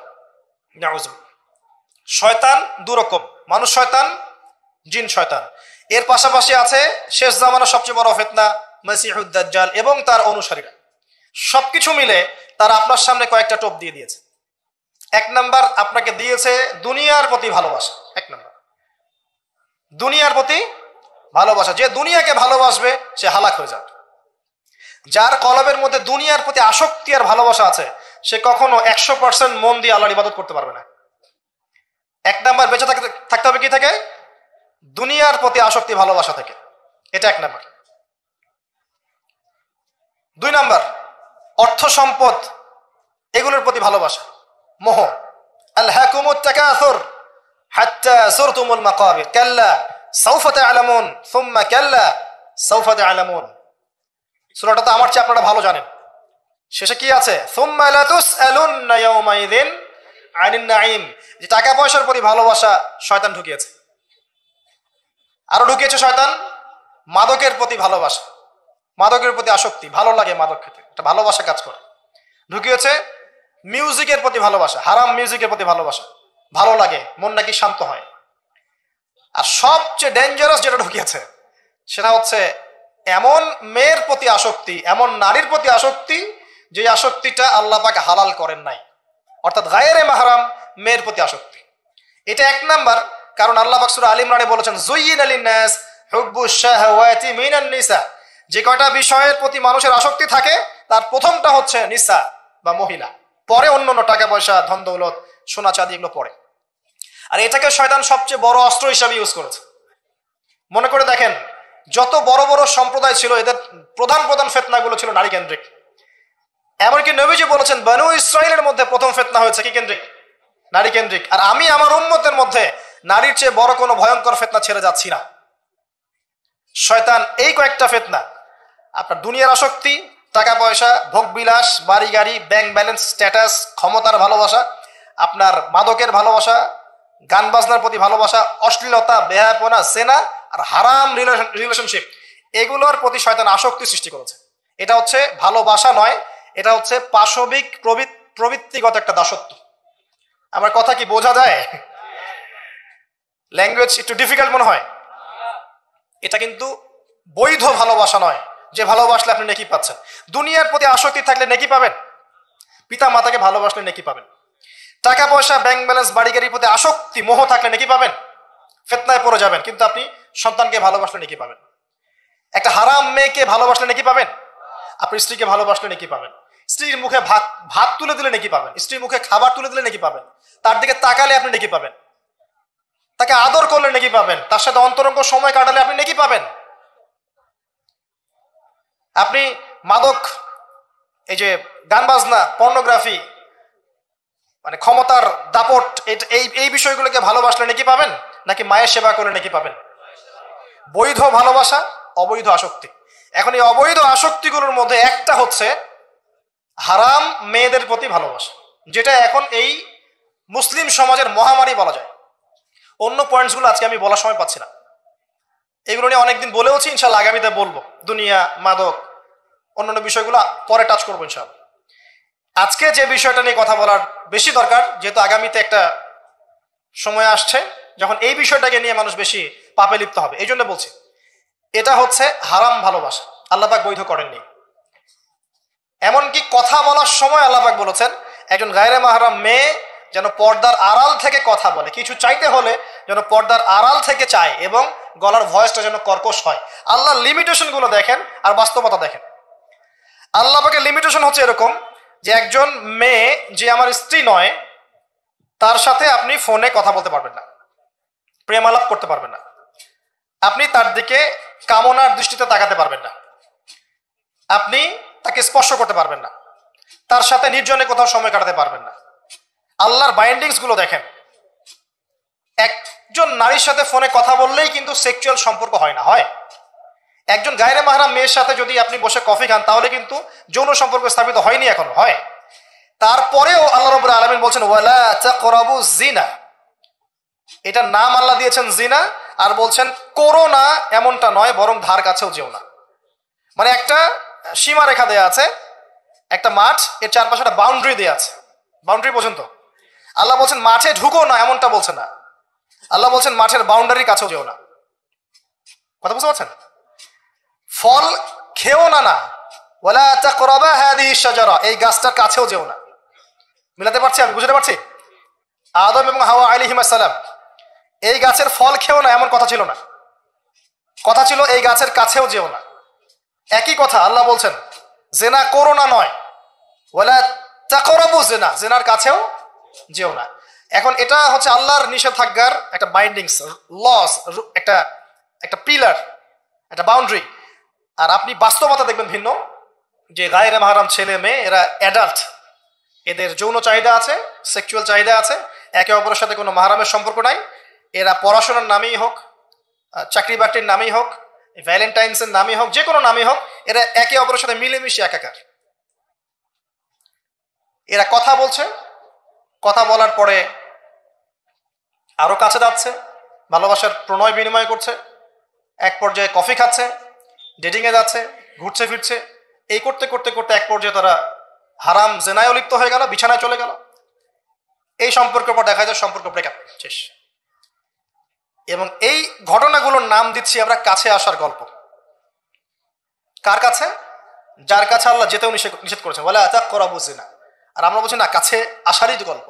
Speaker 1: শয়তান দুরকম, মানুষ শয়তান, জিন শয়তান। এর পাশাপাশি আছে শেষ জামানার সবচেয়ে বড় ফিতনা মসিহুদ দাজ্জাল এবং তার অনুসারীরা। সবকিছু মিলে তারা আপনার সামনে কয়েকটা টোপ দিয়ে দিয়েছে। এক নাম্বার, আপনাকে দিয়েছে দুনিয়ার প্রতি ভালোবাসা। এক নাম্বার, দুনিয়ার প্রতি ভালোবাসা। যে দুনিয়াকে ভালোবাসবে সে হালাক হয়ে যাবে। যার কলবের মধ্যে দুনিয়ার প্রতি আসক্তি আর ভালোবাসা আছে, সে কখনো 100% মন দিয়ে আল্লাহর ইবাদত করতে পারবে না। এক নাম্বার, বেঁচে থাকতে হবে কি থেকে? দুনিয়ার প্রতি আসক্তি, ভালোবাসা থেকে। এটা এক নাম্বার। দুই নাম্বার, অর্থ সম্পদ এগুলোর প্রতি ভালোবাসা, মোহ। আলহাকুমুত তাকাসুর হাত্তা যুরতুমুল মাকাবির কাল্লা সাউফা তা'লামুন সুম্মা কাল্লা সাউফা তা'লামুন। সূরাটা তো আমার চেয়ে আপনারা ভালো জানেন। শেষে কি আছে? সুম্মা লা তুসআলুন্না ইয়াওমাইযিন আনিন নাঈম। যে টাকা পয়সার প্রতি ভালোবাসা শয়তান ঢুকিয়েছে। আরো ঢুকিয়েছে শয়তান মাদকের প্রতি ভালোবাসা, মাদকের প্রতি আসক্তি, ভালো লাগে মাদক খেতে, একটা ভালোবাসা কাজ করে। ঢুকিয়েছে মিউজিকের প্রতি ভালোবাসা, হারাম মিউজিকের প্রতি ভালোবাসা, ভালো লাগে, মন নাকি শান্ত হয়। আর সবচেয়ে ডেঞ্জারাস যেটা ঢুকিয়েছে সেটা হচ্ছে এমন মেয়ের প্রতি আসক্তি, এমন নারীর প্রতি আসক্তি যে আসক্তিটা আল্লাহ পাক হালাল করেন নাই, অর্থাৎ গায়রে মাহরাম মেয়ের প্রতি আসক্তি। এটা এক নাম্বার, কারণ আল্লাহ পাক সূরা আলে ইমরানে বলেছেন যুয়িনা লিন-নাস হুব্বুশ শাহাওয়াতি মিনান নিসা। যে কয়টা বিষয়ের প্রতি মানুষের আসক্তি থাকে তার প্রথমটা হচ্ছে নিসা বা মহিলা, পরে অন্যান্য টাকা পয়সা, ধন দৌলত, সোনা চাঁদি এগুলো পরে। আর এটাকে শয়তান সবচেয়ে বড় অস্ত্র হিসাবে ইউজ করেছে। মনে করে দেখেন, যত বড় বড় সম্প্রদায় ছিল এদের প্রধান প্রধান ফিতনাগুলো ছিল নারী কেন্দ্রিক। এমনকি নবীজি বলেছেন বনু ইসরাইলের মধ্যে প্রথম ফিতনা হয়েছে কি কেন্দ্রিক? নারী কেন্দ্রিক। আর আমি আমার উম্মতের মধ্যে নারীর চেয়ে বড় কোনো ভয়ঙ্কর ফিতনা ছেড়ে যাচ্ছি না। শয়তান এই কয়েকটা ফিতনা, আপনার দুনিয়ার আসক্তি, টাকা পয়সা, ভোগ বিলাস, বাড়ি গাড়ি, ব্যাংক ব্যালেন্স, স্ট্যাটাস, ক্ষমতার ভালোবাসা, আপনার মাদকের ভালোবাসা, গান বাজনার প্রতি ভালোবাসা, অশ্লীলতা, বেহায়াপনা, জেনা আর হারাম রিলেশনশিপ, এগুলোর প্রতি শয়তান আসক্তি সৃষ্টি করেছে। এটা হচ্ছে ভালোবাসা নয়, এটা হচ্ছে পাশবিক প্রবৃত্তিগত একটা দাসত্ব। আমার কথা কি বোঝা যায়? ল্যাঙ্গুয়েজ একটু ডিফিকাল্ট মনে হয়। এটা কিন্তু বৈধ ভালোবাসা নয়, যে ভালোবাসলে আপনি নেকি পাচ্ছেন। দুনিয়ার প্রতি আসক্তি থাকলে নেকি পাবেন, পিতা মাতাকে ভালোবাসলে নেকি পাবেন। টাকা পয়সা, ব্যাংক ব্যালেন্স, বাড়ি গাড়ির প্রতি আসক্তি, মোহ থাকলে নেকি পাবেন, ফিতনায় পড়ে যাবেন। কিন্তু আপনি সন্তানকে ভালোবাসলে নেকি পাবেন। একটা হারাম মেয়েকে ভালোবাসলে নেকি পাবেন, আপনি স্ত্রীকে ভালোবাসলে নেকি পাবেন। স্ত্রীর মুখে ভাত তুলে দিলে নেকি পাবেন, স্ত্রীর মুখে খাবার তুলে দিলে নেকি পাবেন, তার দিকে তাকালে আপনি নেকি পাবেন, তাকে আদর করলে নেকি পাবেন, তার সাথে অন্তরঙ্গ সময় কাটালে আপনি নেকি পাবেন। আপনি মাদক, এই যে গান বাজনা, পর্নোগ্রাফি, মানে ক্ষমতার দাপট, এই বিষয়গুলোকে ভালোবাসলে নেকি পাবেন, নাকি মায়ের সেবা করলে নেকি পাবেন? বৈধ ভালোবাসা, অবৈধ আসক্তি। এখন এই অবৈধ আসক্তিগুলোর মধ্যে একটা হচ্ছে হারাম মেয়েদের প্রতি ভালোবাসা, যেটা এখন এই মুসলিম সমাজের মহামারী বলা যায়। অন্য পয়েন্টসগুলো আজকে আমি বলার সময় পাচ্ছি না, এগুলো নিয়ে অনেকদিন বলেওছি, ইনশাল্লাহ আগামীতে বলবো। দুনিয়া, মাদক, অন্যান্য বিষয়গুলো পরে টাচ করবো ইনশাল্লাহ। আজকে যে বিষয়টা নিয়ে কথা বলার বেশি দরকার, যেহেতু আগামীতে একটা সময় আসছে যখন এই বিষয়টাকে নিয়ে মানুষ বেশি পাপে লিপ্ত হবে, এই জন্য বলছি। এটা হচ্ছে হারাম ভালোবাসা, আল্লাহ পাক বৈধ করেননি। এমনকি কথা বলার সময় আল্লাহ পাক বলেছেন একজন গায়রে মাহরাম মেয়ে যেন পর্দার আড়াল থেকে কথা বলে, কিছু চাইতে হলে যেন পর্দার আড়াল থেকে চায় এবং গলার ভয়েসটা যেন কর্কশ হয়। আল্লাহ লিমিটেশন গুলো দেখেন আর বাস্তবতা দেখেন। আল্লাহ পাকের লিমিটেশন হচ্ছে এরকম যে একজন মেয়ে যে আমার স্ত্রী নয়, তার সাথে আপনি ফোনে কথা বলতে পারবেন না, প্রেম আলাপ করতে পারবেন না, আপনি তার দিকে কামনার দৃষ্টিতে তাকাতে পারবেন না, আপনি তাকে স্পর্শ করতে পারবেন না, তার সাথে নির্জনে কোথাও সময় কাটাতে পারবেন না। আল্লাহর বাইন্ডিংস গুলো দেখেন। একজন নারীর সাথে ফোনে কথা বললেই কিন্তু সেক্সুয়াল সম্পর্ক হয় না, হয়। একজন গায়রে মাহরাম মেয়ের সাথে যদি আপনি বসে কফি খান তাহলে কিন্তু যৌন সম্পর্ক স্থাপিত হয়নি, এখনো হয়। তারপরেও আল্লাহ রাব্বুল আলামিন বলছেন ওয়ালা তাকরাবু জিনা, এটার নাম আল্লাহ দিয়েছেন জিনা, আর বলছেন করো না এমনটা নয়, বরং ধার কাছেও যেও না। মানে একটা সীমা রেখা দেয়া আছে, একটা মাঠ, এর চারপাশে একটা বাউন্ডারি দেয়া আছে, বাউন্ডারি পর্যন্ত। আল্লাহ বলছেন মাঠে ঢুকো না, এমনটা বলছে না। আল্লাহ বলছেন মাঠের বাউন্ডারির কাছেও যেও না। কথা বুঝতে পারছেন? ফল খেও না, না ওয়ালা তাকরাবা হাদিহি শাজারা, এই গাছটার কাছেও যেও না। মিলাতে পারছি আমি, বুঝতে পারছি? আদম এবং হাওয়া আলাইহিস সালাম এই গাছের ফল খেও না এমন কথা ছিল না, কথা ছিল এই গাছের কাছেও যেও না। একই কথা আল্লাহ বলছেন জেনা করো না নয়, ওয়ালা তাকরাবু জিনা, জেনার কাছেও যেও না। এখন এটা হচ্ছে আল্লাহর নিষেধাজ্ঞার একটা বাইন্ডিংস, লস, একটা পিলার, একটা বাউন্ডারি। আর আপনি বাস্তবতা দেখবেন ভিন্ন, যে গায়রে মাহরাম ছেলে মেয়ে এরা অ্যাডাল্ট, এদের যৌন চাহিদা আছে, সেক্সুয়াল চাহিদা আছে, একে অপরের সাথে কোনো মাহরামের সম্পর্ক নাই। এরা পড়াশোনার নামেই হোক, চাকরি বাকরির নামেই হোক, ভ্যালেন্টাইন্সের নামেই হোক, যে কোনো নামেই হোক, এরা একে অপরের সাথে মিলেমিশে একাকার। এরা কথা বলছে, কথা বলার পরে আরো কাছে যাচ্ছে, ভালোবাসার প্রণয় বিনিময় করছে, এক পর্যায়ে কফি খাচ্ছে, ডেটিংয়ে যাচ্ছে, ঘুরছে ফিরছে, এই করতে করতে করতে এক পর্যায়ে তারা হারাম জেনায় লিপ্ত হয়ে গেল, বিছানায় চলে গেল। এই সম্পর্কের পর দেখা যায় সম্পর্ক ব্রেকআপ, শেষ। এবং এই ঘটনাগুলোর নাম দিচ্ছি আমরা কাছে আসার গল্প। কার কাছে? যার কাছে আল্লাহ যেতেও নিষেধ করেছেন, বলে তাকরাবু জিনা। আর আমরা বলছি না, কাছে আসারই গল্প।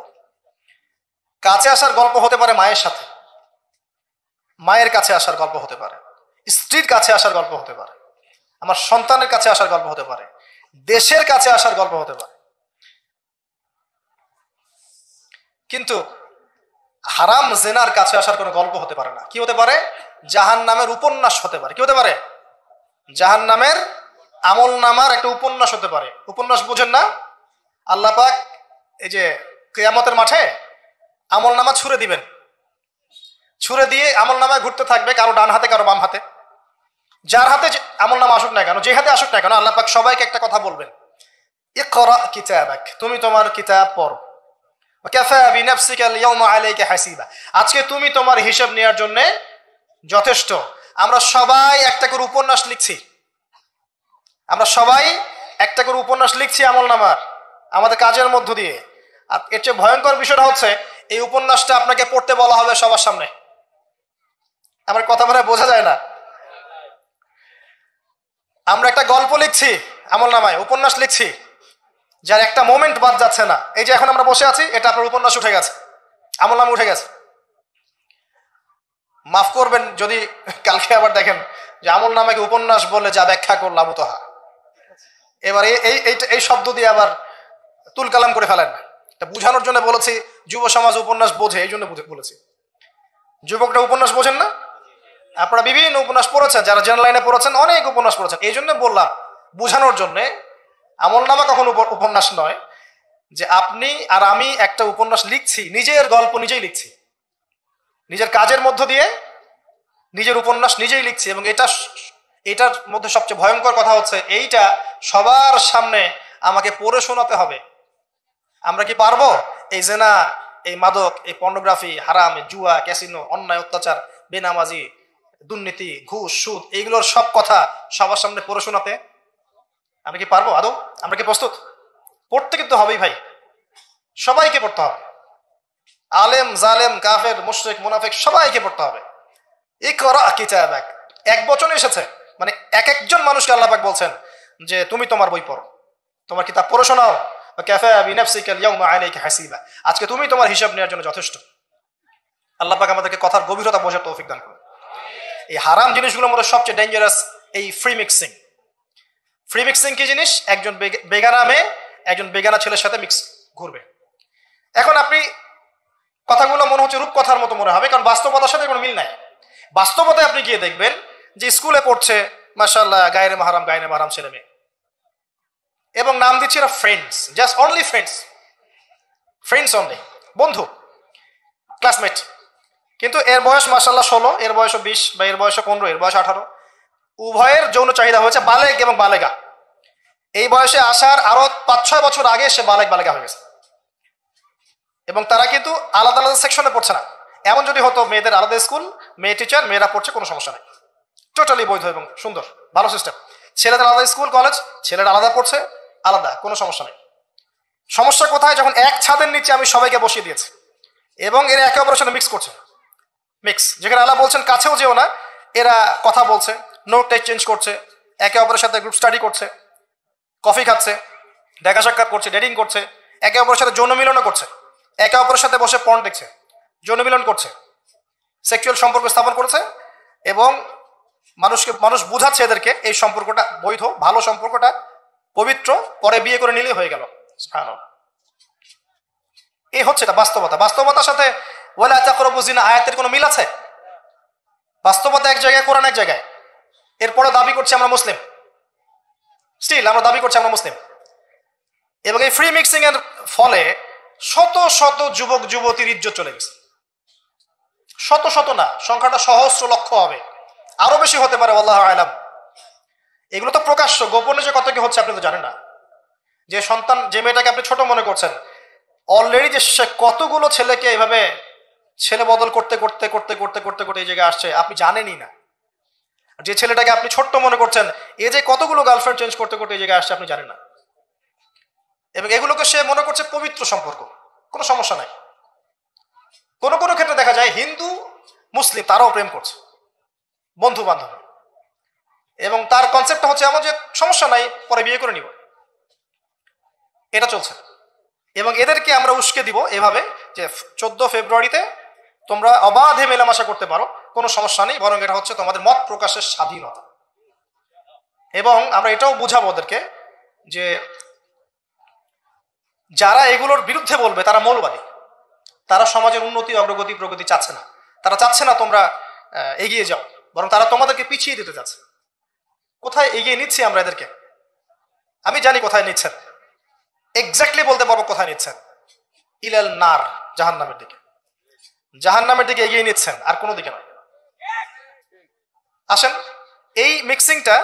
Speaker 1: কাছে আসার গল্প হতে পারে মায়ের সাথে, মায়ের কাছে আসার গল্প হতে পারে, স্ত্রীর কাছে আসার গল্প হতে পারে, আমার সন্তানের কাছে আসার গল্প হতে পারে, দেশের কাছে আসার গল্প হতে পারে। কিন্তু হারাম জেনার কাছে আসার কোনো গল্প হতে পারে না। কি হতে পারে? জাহান্নামের উপন্যাস হতে পারে। কি হতে পারে? জাহান্নামের আমল নামার একটা উপন্যাস হতে পারে। উপন্যাস বুঝেন না? আল্লাহ পাক এই যে কিয়ামতের মাঠে আমল নামা ছুঁড়ে দিবেন, ছুঁড়ে দিয়ে আমল নামায় ঘুরতে থাকবে, কারো ডান হাতে কারো বাম হাতে। যার হাতে আমল নামা আসুক না কেন, যে হাতে আসুক না কেন, আল্লাহ পাক সবাইকে একটা কথা বলবেন, ইকরা কিতাবাক, তুমি তোমার কিতাব পড়ো, কাফা বিনাফসিকা আল-ইয়াওমা আলাইকা হাসিবা, আজকে তুমি তোমার হিসাব নেওয়ার জন্য যথেষ্ট। আমরা সবাই একটা করে উপন্যাস লিখছি, আমরা সবাই একটা করে উপন্যাস লিখছি আমল নামার আমাদের কাজের মধ্য দিয়ে। আর এর চেয়ে ভয়ঙ্কর বিষয়টা হচ্ছে এই উপন্যাসটা আপনাকে পড়তে বলা হবে সবার সামনে। আমার কথা বলে বোঝা যায় না? আমরা একটা গল্প লিখছি আমল নামায়, উপন্যাস লিখছি, যার একটা মোমেন্ট বাদ যাচ্ছে না। এই যে এখন আমরা বসে আছি, এটা আপনার উপন্যাস উঠে গেছে, আমল নামা উঠে গেছে। মাফ করবেন যদি কালকে আবার দেখেন যে আমল নামাকে উপন্যাস বলে যা ব্যাখ্যা করলাম তোহা, এবার এই শব্দ দিয়ে আবার তুল কালাম করে ফেলেন। এটা বুঝানোর জন্য বলেছি, যুব সমাজ উপন্যাস বোঝে, এই জন্য বলেছি। যুবকরা উপন্যাস বোঝেন না? আপনারা বিভিন্ন উপন্যাস পড়েছেন, যারা জেনারেল লাইনে পড়েছেন অনেক উপন্যাস পড়েছেন, এই জন্য বললাম বুঝানোর জন্যে আমল নামা কখনো উপন্যাস নয়। যে আপনি আর আমি একটা উপন্যাস লিখছি, নিজের গল্প নিজেই লিখছি, নিজের কাজের মধ্য দিয়ে নিজের উপন্যাস নিজেই লিখছি। এবং এটার মধ্যে সবচেয়ে ভয়ঙ্কর কথা হচ্ছে এইটা সবার সামনে আমাকে পড়ে শোনাতে হবে। আমরা কি পারবো এই জেনা, এই মাদক, এই পর্নোগ্রাফি, হারাম, জুয়া, ক্যাসিনো, অন্যায়, অত্যাচার, বেনামাজি, দুর্নীতি, ঘুষ, সুদ, এইগুলোর সব কথা সবার সামনে পড়ে শোনাতে? আমি কি পারবো আদৌ? আমরা কি প্রস্তুত? পড়তে কিন্তু হবেই ভাই, সবাইকে পড়তে হবে, আলেম জালেম কাফের মুশরিক মুনাফিক সবাইকে পড়তে হবে। ইকরা কিতাবাক এক বচনে এসেছে, মানে এক একজন মানুষকে আল্লাহ পাক বলছেন যে তুমি তোমার বই পড়ো, তোমার কিতাব পড়ে শোনাও, কাফা বিনাফসিকা আল-ইয়াওমা আলাইকা হাসিবা, আজকে তুমি তোমার হিসাব নেওয়ার জন্য যথেষ্ট। আল্লাহ পাক আমাদেরকে কথার গভীরতা বোঝার তৌফিক দান করুন। এই হারাম জিনিসগুলোর মধ্যে সবচেয়ে ডেঞ্জারাস এই ফ্রি মিক্সিং। ফ্রি মিক্সিং কি জিনিস? একজন বেগানা মেয়ে একজন বেগানা ছেলের সাথে মিক্স ঘুরবে। এখন আপনি কথাগুলো মনে হচ্ছে রূপকথার মতো মনে হবে, কারণ বাস্তবতার সাথে কোনো মিল নাই। বাস্তবতায় আপনি গিয়ে দেখবেন যে স্কুলে পড়ছে মাশাআল্লাহ গায়রে মাহারাম ছেলে মেয়ে, এবং নাম দিচ্ছে এরা friends, just only friends, friends only, বন্ধু, ক্লাসমেট। কিন্তু এর বয়স মাশাআল্লাহ 16, এর বয়স 20, বা এর বয়স 15, এর বয়স 18। উভয়ের যৌন চাহিদা হয়েছে বালেগ এবং বালেগা। এই বয়সে আসার আরো 5-6 বছর আগে সে বালেগা হয়ে গেছে, এবং তারা কিন্তু আলাদা আলাদা সেকশনে পড়ছে না। এমন যদি হতো মেয়েদের আলাদা স্কুল, মেয়ে টিচার, মেয়েরা পড়ছে, কোনো সমস্যা নেই, টোটালি বৈধ এবং সুন্দর, ভালো সিস্টেম। ছেলেদের আলাদা স্কুল কলেজ, ছেলেরা আলাদা পড়ছে, আলাদা, কোনো সমস্যা নেই। সমস্যা কোথায়? যখন এক ছাদের নিচে আমি সবাইকে বসিয়ে দিয়েছি এবং এরা একে অপরের সাথে মিক্স করছে। মিক্স, যেখানে আল্লাহ বলছেন কাছেও যেও না, এরা কথা বলছে, নোট এক্সচেঞ্জ করছে, একে অপরের সাথে গ্রুপ স্টাডি করছে, কফি খাচ্ছে, দেখা সাক্ষাৎ করছে, ডেটিং করছে, একে অপরের সাথে যৌন মিলনও করছে, একে অপরের সাথে বসে পর্ন দেখছে, যৌন মিলন করছে, সেক্সুয়াল সম্পর্ক স্থাপন করেছে, এবং মানুষ বুঝাচ্ছে এদেরকে এই সম্পর্কটা বৈধ, ভালো সম্পর্কটা পবিত্র, পরে বিয়ে করে নিলেই হয়ে গেল। এই হচ্ছে এটা বাস্তবতা। বাস্তবতার সাথে ওয়ালা তাকরাবু জিনা আয়াতের কোনো মিল আছে? বাস্তবতা এক জায়গায়, কোরআন এক জায়গায়। এরপরে দাবি করছে আমরা মুসলিম, স্টিল আমরা দাবি করছি আমরা মুসলিম। এবং এই ফ্রি মিক্সিং এর ফলে শত শত যুবক যুবতীর ইজ্জত চলে গেছে। শত শত না, সংখ্যাটা সহস্র লক্ষ হবে, আরো বেশি হতে পারে, আল্লাহু আ'লাম। এগুলো তো প্রকাশ্য, গোপনে যে কত কি হচ্ছে আপনি তো জানেন না। যে সন্তান, যে মেয়েটাকে আপনি ছোট মনে করছেন, অলরেডি যে সে কতগুলো ছেলেকে এভাবে ছেলে বদল করতে করতে করতে করতে করতে করতে এই জায়গায় আসছে আপনি জানেনই না। যে ছেলেটাকে আপনি ছোট্ট মনে করছেন, এ যে কতগুলো গার্লফ্রেন্ড চেঞ্জ করতে করতে এই জায়গায় আসছে আপনি জানেন না। এবং এগুলোকে সে মনে করছে পবিত্র সম্পর্ক, কোনো সমস্যা নাই। কোনো কোনো ক্ষেত্রে দেখা যায় হিন্দু মুসলিম তারাও প্রেম করছে, বন্ধু বান্ধব, এবং তার কনসেপ্টটা হচ্ছে এমন যে সমস্যা নাই, পরে বিয়ে করে নিব, এটা চলছে। এবং এদেরকে আমরা উস্কে দিব এভাবে যে 14 ফেব্রুয়ারিতে তোমরা অবাধে মেলামেশা করতে পারো, কোনো সমস্যা নেই, বরং এটা হচ্ছে তোমাদের মত প্রকাশের স্বাধীনতা। এবং আমরা এটাও বুঝাবো ওদেরকে যে যারা এগুলোর বিরুদ্ধে বলবে তারা মৌলবাদী, তারা সমাজের উন্নতি অগ্রগতি প্রগতি চাচ্ছে না, তারা চাচ্ছে না তোমরা এগিয়ে যাও, বরং তারা তোমাদেরকে পিছিয়ে দিতে চাচ্ছে। কোথায় এগিয়ে নিচ্ছি আমরা এদেরকে? আমি জানি কোথায় নিচ্ছেন, এক্স্যাক্টলি বলতে পারবো কোথায় নিচ্ছেন। ইলাল নার, জাহান্নামের দিকে, জাহান্নামের দিকে এগিয়ে নিচ্ছেন, আর কোনো দিকে নয়। আসেন, এই মিক্সিংটা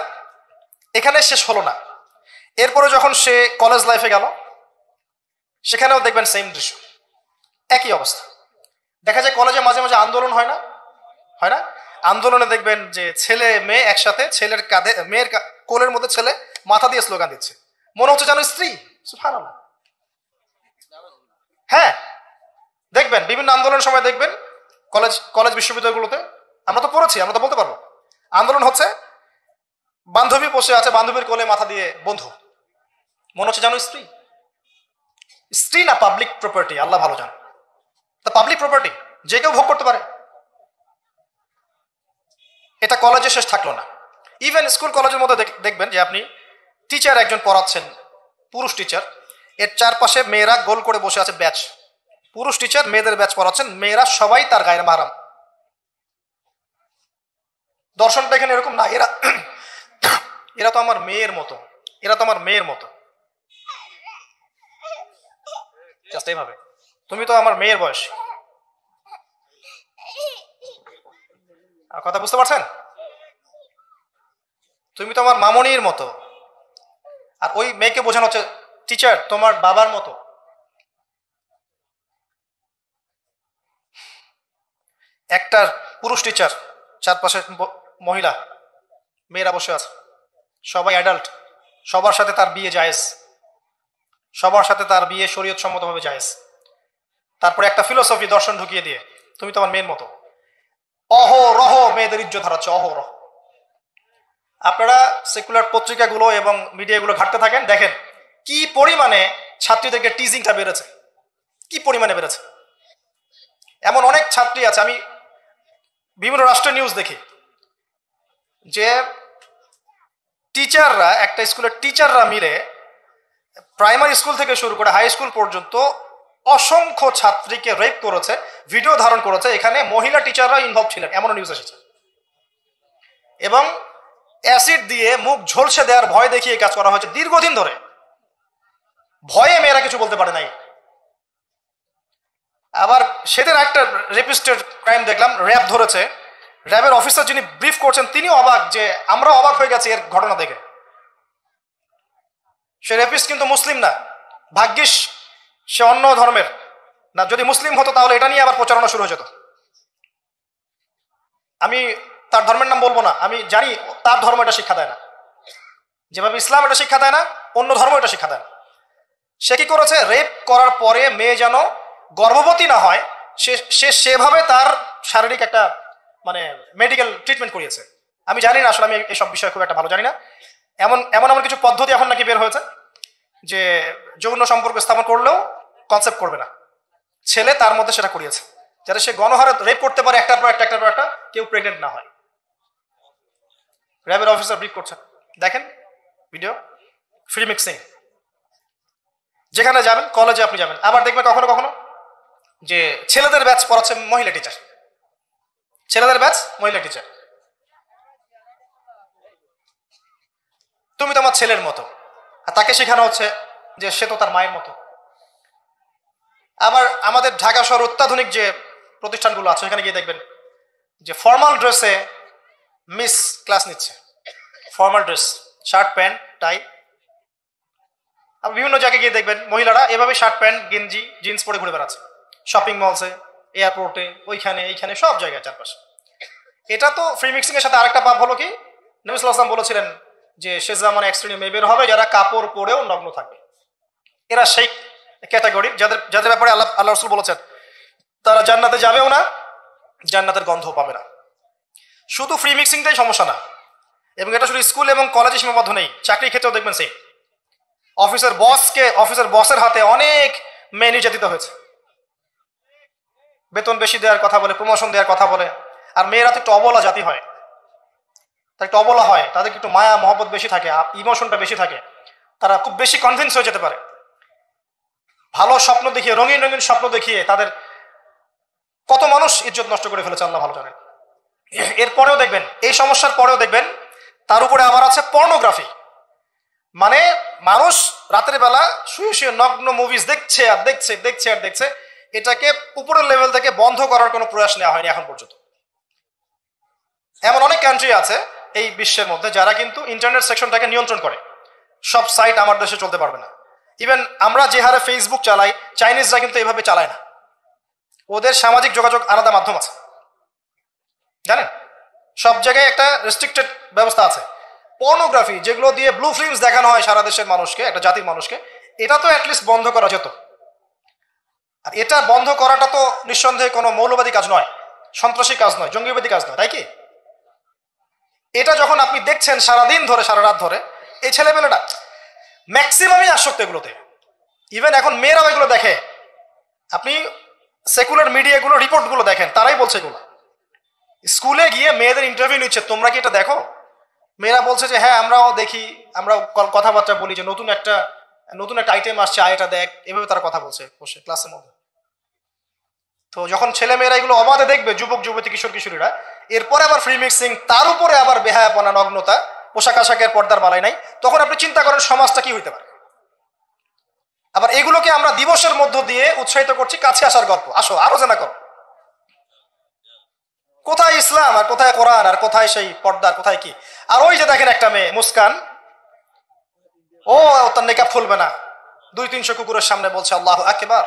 Speaker 1: এখানে শেষ হলো না। এরপরে যখন সে কলেজ লাইফে গেল, সেখানেও দেখবেন সেম দৃশ্য, একই অবস্থা। দেখা যায় কলেজে মাঝে মাঝে আন্দোলন হয় না, হয় না? আন্দোলনে দেখবেন যে ছেলে মেয়ে একসাথে, ছেলের কাঁধে, মেয়ের কোলের মধ্যে ছেলে মাথা দিয়ে স্লোগান দিচ্ছে, মনে হচ্ছে যেন স্ত্রী। সুবহানাল্লাহ। হ্যাঁ, দেখবেন বিভিন্ন আন্দোলনের সময় দেখবেন কলেজ কলেজ বিশ্ববিদ্যালয়গুলোতে, আমরা তো পড়েছি, আমরা তো বলতে পারবো, আন্দোলন হচ্ছে, বান্ধবী বসে আছে, বান্ধবীর কোলে মাথা দিয়ে বন্ধু, মনে হচ্ছে যেন স্ত্রী। স্ত্রী না পাবলিক প্রপার্টি, আল্লাহ ভালো জানে। তা পাবলিক প্রপার্টি যে কেউ ভোগ করতে পারে। এটা কলেজে শেষ থাকলো না, ইভেন স্কুল কলেজের মধ্যে দেখবেন যে আপনি টিচার একজন পড়াচ্ছেন, পুরুষ টিচার, এর চারপাশে মেয়েরা গোল করে বসে আছে ব্যাচ, পুরুষ টিচার মেয়েদের ব্যাচ পড়াচ্ছেন, মেয়েরা সবাই তার গায়ের মাহরাম। দর্শনটা এখানে এরকম না, এরা এরা তো আমার মেয়ের মতো, এরা তো আমার মেয়ের মতো, জাস্ট এইভাবে, তুমি তো আমার মেয়ের বয়স। কথা বুঝতে পারছেন? তুমি তো আমার মামনির মতো, আর ওই মেয়েকে বোঝানো হচ্ছে টিচার তোমার বাবার মতো। একটা পুরুষ টিচার, চারপাশে মহিলা, মেয়েরা বসে আছে, সবাই অ্যাডাল্ট, সবার সাথে তার বিয়ে জায়েজ, সবার সাথে তার বিয়ে শরীয়ত সম্মতভাবে জায়েজ। তারপরে একটা ফিলোসফি, দর্শন ঢুকিয়ে দিয়ে তুমি তো আমার মেয়ের মতো, অহরহ মেয়েদের ইজ্জত হারাচ্ছে, অহরহ। আপনারা সেকুলার পত্রিকাগুলো এবং মিডিয়াগুলো ঘাটতে থাকেন, দেখেন কি পরিমাণে ছাত্রীদেরকে টিজিংটা বেড়েছে, কি পরিমাণে বেড়েছে। এমন অনেক ছাত্রী আছে, আমি বিভিন্ন রাষ্ট্রের নিউজ দেখি যে টিচাররা, একটা স্কুলের টিচাররা মিলে প্রাইমারি স্কুল থেকে শুরু করে হাই স্কুল পর্যন্ত অসংখ্য ছাত্রীকে রেপ করেছে, ভিডিও ধারণ করেছে, এখানে মহিলা টিচাররা ইনভলভ ছিলেন, এমন নিউজ এসেছে। এবং অ্যাসিড দিয়ে মুখ ঝলসে দেওয়ার ভয় দেখিয়ে কাজ করা হয়েছে দীর্ঘদিন ধরে, ভয়ে মেয়েরা কিছু বলতে পারে নাই। আবার সেদিন একটা রেপিস্টের ক্রাইম দেখলাম, র্যাব ধরেছে, র্যাবের অফিসার যিনি ব্রিফ করছেন তিনিও অবাক, যে আমরা অবাক হয়ে গেছি এর ঘটনা দেখে। সে রেপিস্ট কিন্তু মুসলিম না, ভাগ্যিস সে অন্য ধর্মের না, যদি মুসলিম হতো তাহলে এটা নিয়ে আবার প্রচারণা শুরু হয়ে যেত। আমি তার ধর্মের নাম বলবো না, আমি জানি তার ধর্ম এটা শিক্ষা দেয় না, যেভাবে ইসলাম এটা শিক্ষা দেয় না, অন্য ধর্ম এটা শিক্ষা দেয় না। সে কি করেছে, রেপ করার পরে মেয়ে যেন গর্ভবতী না হয়, সে সেভাবে তার শারীরিক একটা মানে মেডিকেল ট্রিটমেন্ট করিয়েছে। আমি জানি না আসলে, আমি এইসব বিষয়ে খুব একটা ভালো জানি না। এমন এমন এমন কিছু পদ্ধতি এখন নাকি বের হয়েছে যে যৌন সম্পর্ক স্থাপন করলেও কনসেপ্ট করবে না, ছেলে তার মধ্যে সেটা করিয়েছে, যাতে সে গণহারে রেপ করতে পারে, একটার পর একটা, একটার পর একটা, কেউ প্রেগনেন্ট না হয়। র্যাবের অফিসার ব্রিফ করছেন, দেখেন ভিডিও, ফ্রি মিক্সিং। যেখানে যাবেন, কলেজে আপনি যাবেন, আবার দেখবেন কখনো কখনো যে ছেলেদের ব্যাচ পড়াচ্ছে মহিলা টিচার, ছেলেদের ব্যাচ মহিলা টিচার, তুমি তো আমার ছেলের মতো, আর তাকে শেখানো হচ্ছে যে সে তো তার মায়ের মতো। আবার আমাদের ঢাকা শহর অত্যাধুনিক যে প্রতিষ্ঠানগুলো আছে, সেখানে গিয়ে দেখবেন যে ফর্মাল ড্রেসে মিস ক্লাস নিচ্ছে, formal dress, shirt pant tie. আর বিভিন্ন জায়গায় গিয়ে দেখবেন মহিলারা এভাবে শার্ট প্যান্ট গেঞ্জি জিন্স পরে ঘুরে বেড়াচ্ছে, শপিং মলসে, এয়ারপোর্টে, ওইখানে এইখানে সব জায়গায় চারপাশে। এটা তো ফ্রি মিক্সিং এর সাথে আরেকটা পাপ হলো কি, নবী সাল্লাল্লাহু আলাইহি ওয়াসাল্লাম বলেছিলেন যে সে জামানে এক শ্রেণীর মেয়ে বের হবে যারা কাপড় পরেও নগ্ন থাকবে। এরা সেই ক্যাটাগরি যাদের ব্যাপারে আল্লাহ রাসূল বলেছেন তারা জান্নাতে যাবেও না, জান্নাতের গন্ধ পাবে না। শুধু ফ্রি মিক্সিংটাই সমস্যা না, এবং এটা শুধু স্কুল এবং কলেজে সীমাবদ্ধ নেই, চাকরির ক্ষেত্রেও দেখবেন সেই অফিসের বসের হাতে অনেক মেয়ে নির্যাতিত হয়েছে, বেতন বেশি দেওয়ার কথা বলে, প্রমোশন দেওয়ার কথা বলে। আর মেয়েরা তো একটু অবলা জাতি হয়, তারা একটু অবলা হয়, তাদের একটু মায়া মহব্বত বেশি থাকে, ইমোশনটা বেশি থাকে, তারা খুব বেশি কনভিন্স হয়ে যেতে পারে। ভালো স্বপ্ন দেখিয়ে, রঙিন রঙিন স্বপ্ন দেখিয়ে তাদের কত মানুষ ইজ্জত নষ্ট করে ফেলেছে আল্লাহ ভালো জানেন। এরপরেও দেখবেন, এই সমস্যার পরেও দেখবেন তার উপরে আবার আছে পর্নোগ্রাফি। মানে মানুষ রাতের বেলা শুয়ে শুয়ে নগ্ন মুভিজ দেখছে আর দেখছে দেখছে আর দেখছে, এটাকে উপরের লেভেল থেকে বন্ধ করার কোনো প্রয়াস নেওয়া হয়নি এখন পর্যন্ত। এমন অনেক কান্ট্রি আছে এই বিশ্বের মধ্যে যারা কিন্তু ইন্টারনেট সেকশনটাকে নিয়ন্ত্রণ করে। সব সাইট আমার দেশে চলতে পারবে না। ইভেন আমরা যে হারে ফেসবুক চালাই, চাইনিজরা কিন্তু এভাবে চালায় না। ওদের সামাজিক যোগাযোগ আলাদা মাধ্যম আছে, জানেন? সব জায়গায় একটা রেস্ট্রিক্টেড ব্যবস্থা আছে। পর্নোগ্রাফি যেগুলো দিয়ে ব্লু ফিল্মস দেখানো হয় সারা দেশের মানুষকে, একটা জাতির মানুষকে, এটা তো অ্যাটলিস্ট বন্ধ করা যেত। আর এটা বন্ধ করাটা তো নিঃসন্দেহে কোনো মৌলবাদী কাজ নয়, সন্ত্রাসী কাজ নয়, জঙ্গিবাদী কাজ নয়, তাই কি? এটা যখন আপনি দেখছেন সারাদিন ধরে, সারা রাত ধরে, এই ছেলেমেয়েটা ম্যাক্সিমামই আসক্ত এগুলোতে। ইভেন এখন মেয়েরাও এগুলো দেখে। আপনি সেকুলার মিডিয়াগুলো রিপোর্টগুলো দেখেন, তারাই বলছে এগুলো। স্কুলে গিয়ে মেয়েদের ইন্টারভিউ নিচ্ছে, তোমরা কি এটা দেখো? মেয়েরা বলছে যে হ্যাঁ আমরাও দেখি, আমরা কথাবার্তা বলি যে নতুন একটা আইটেম আসছে, এটা দেখ, এভাবে তারা কথা বলছে বসে ক্লাসের মধ্যে। তো যখন ছেলে মেয়েরা এগুলো অবাধে দেখবে, যুবক যুবতী কিশোর কিশোরীরা, এরপরে আবার ফ্রি মিক্সিং, তার উপরে আবার বেহায়াপনা, নগ্নতা, পোশাক আশাকের পর্দার বালাই নাই, তখন আপনি চিন্তা করেন সমাজটা কি হইতে পারে। আবার এগুলোকে আমরা দিবসের মধ্য দিয়ে উৎসাহিত করছি, কাছে আসার গল্প, আসো আরো জানা করো। কোথায় ইসলাম আর কোথায় কোরআন আর কোথায় সেই পর্দা, কোথায় কি? আর ওই যে দেখেন একটা মেয়ে মুস্কান, ও তার নেকাব খুলবে না, 200-300 কুকুরের সামনে বলছে আল্লাহু আকবার।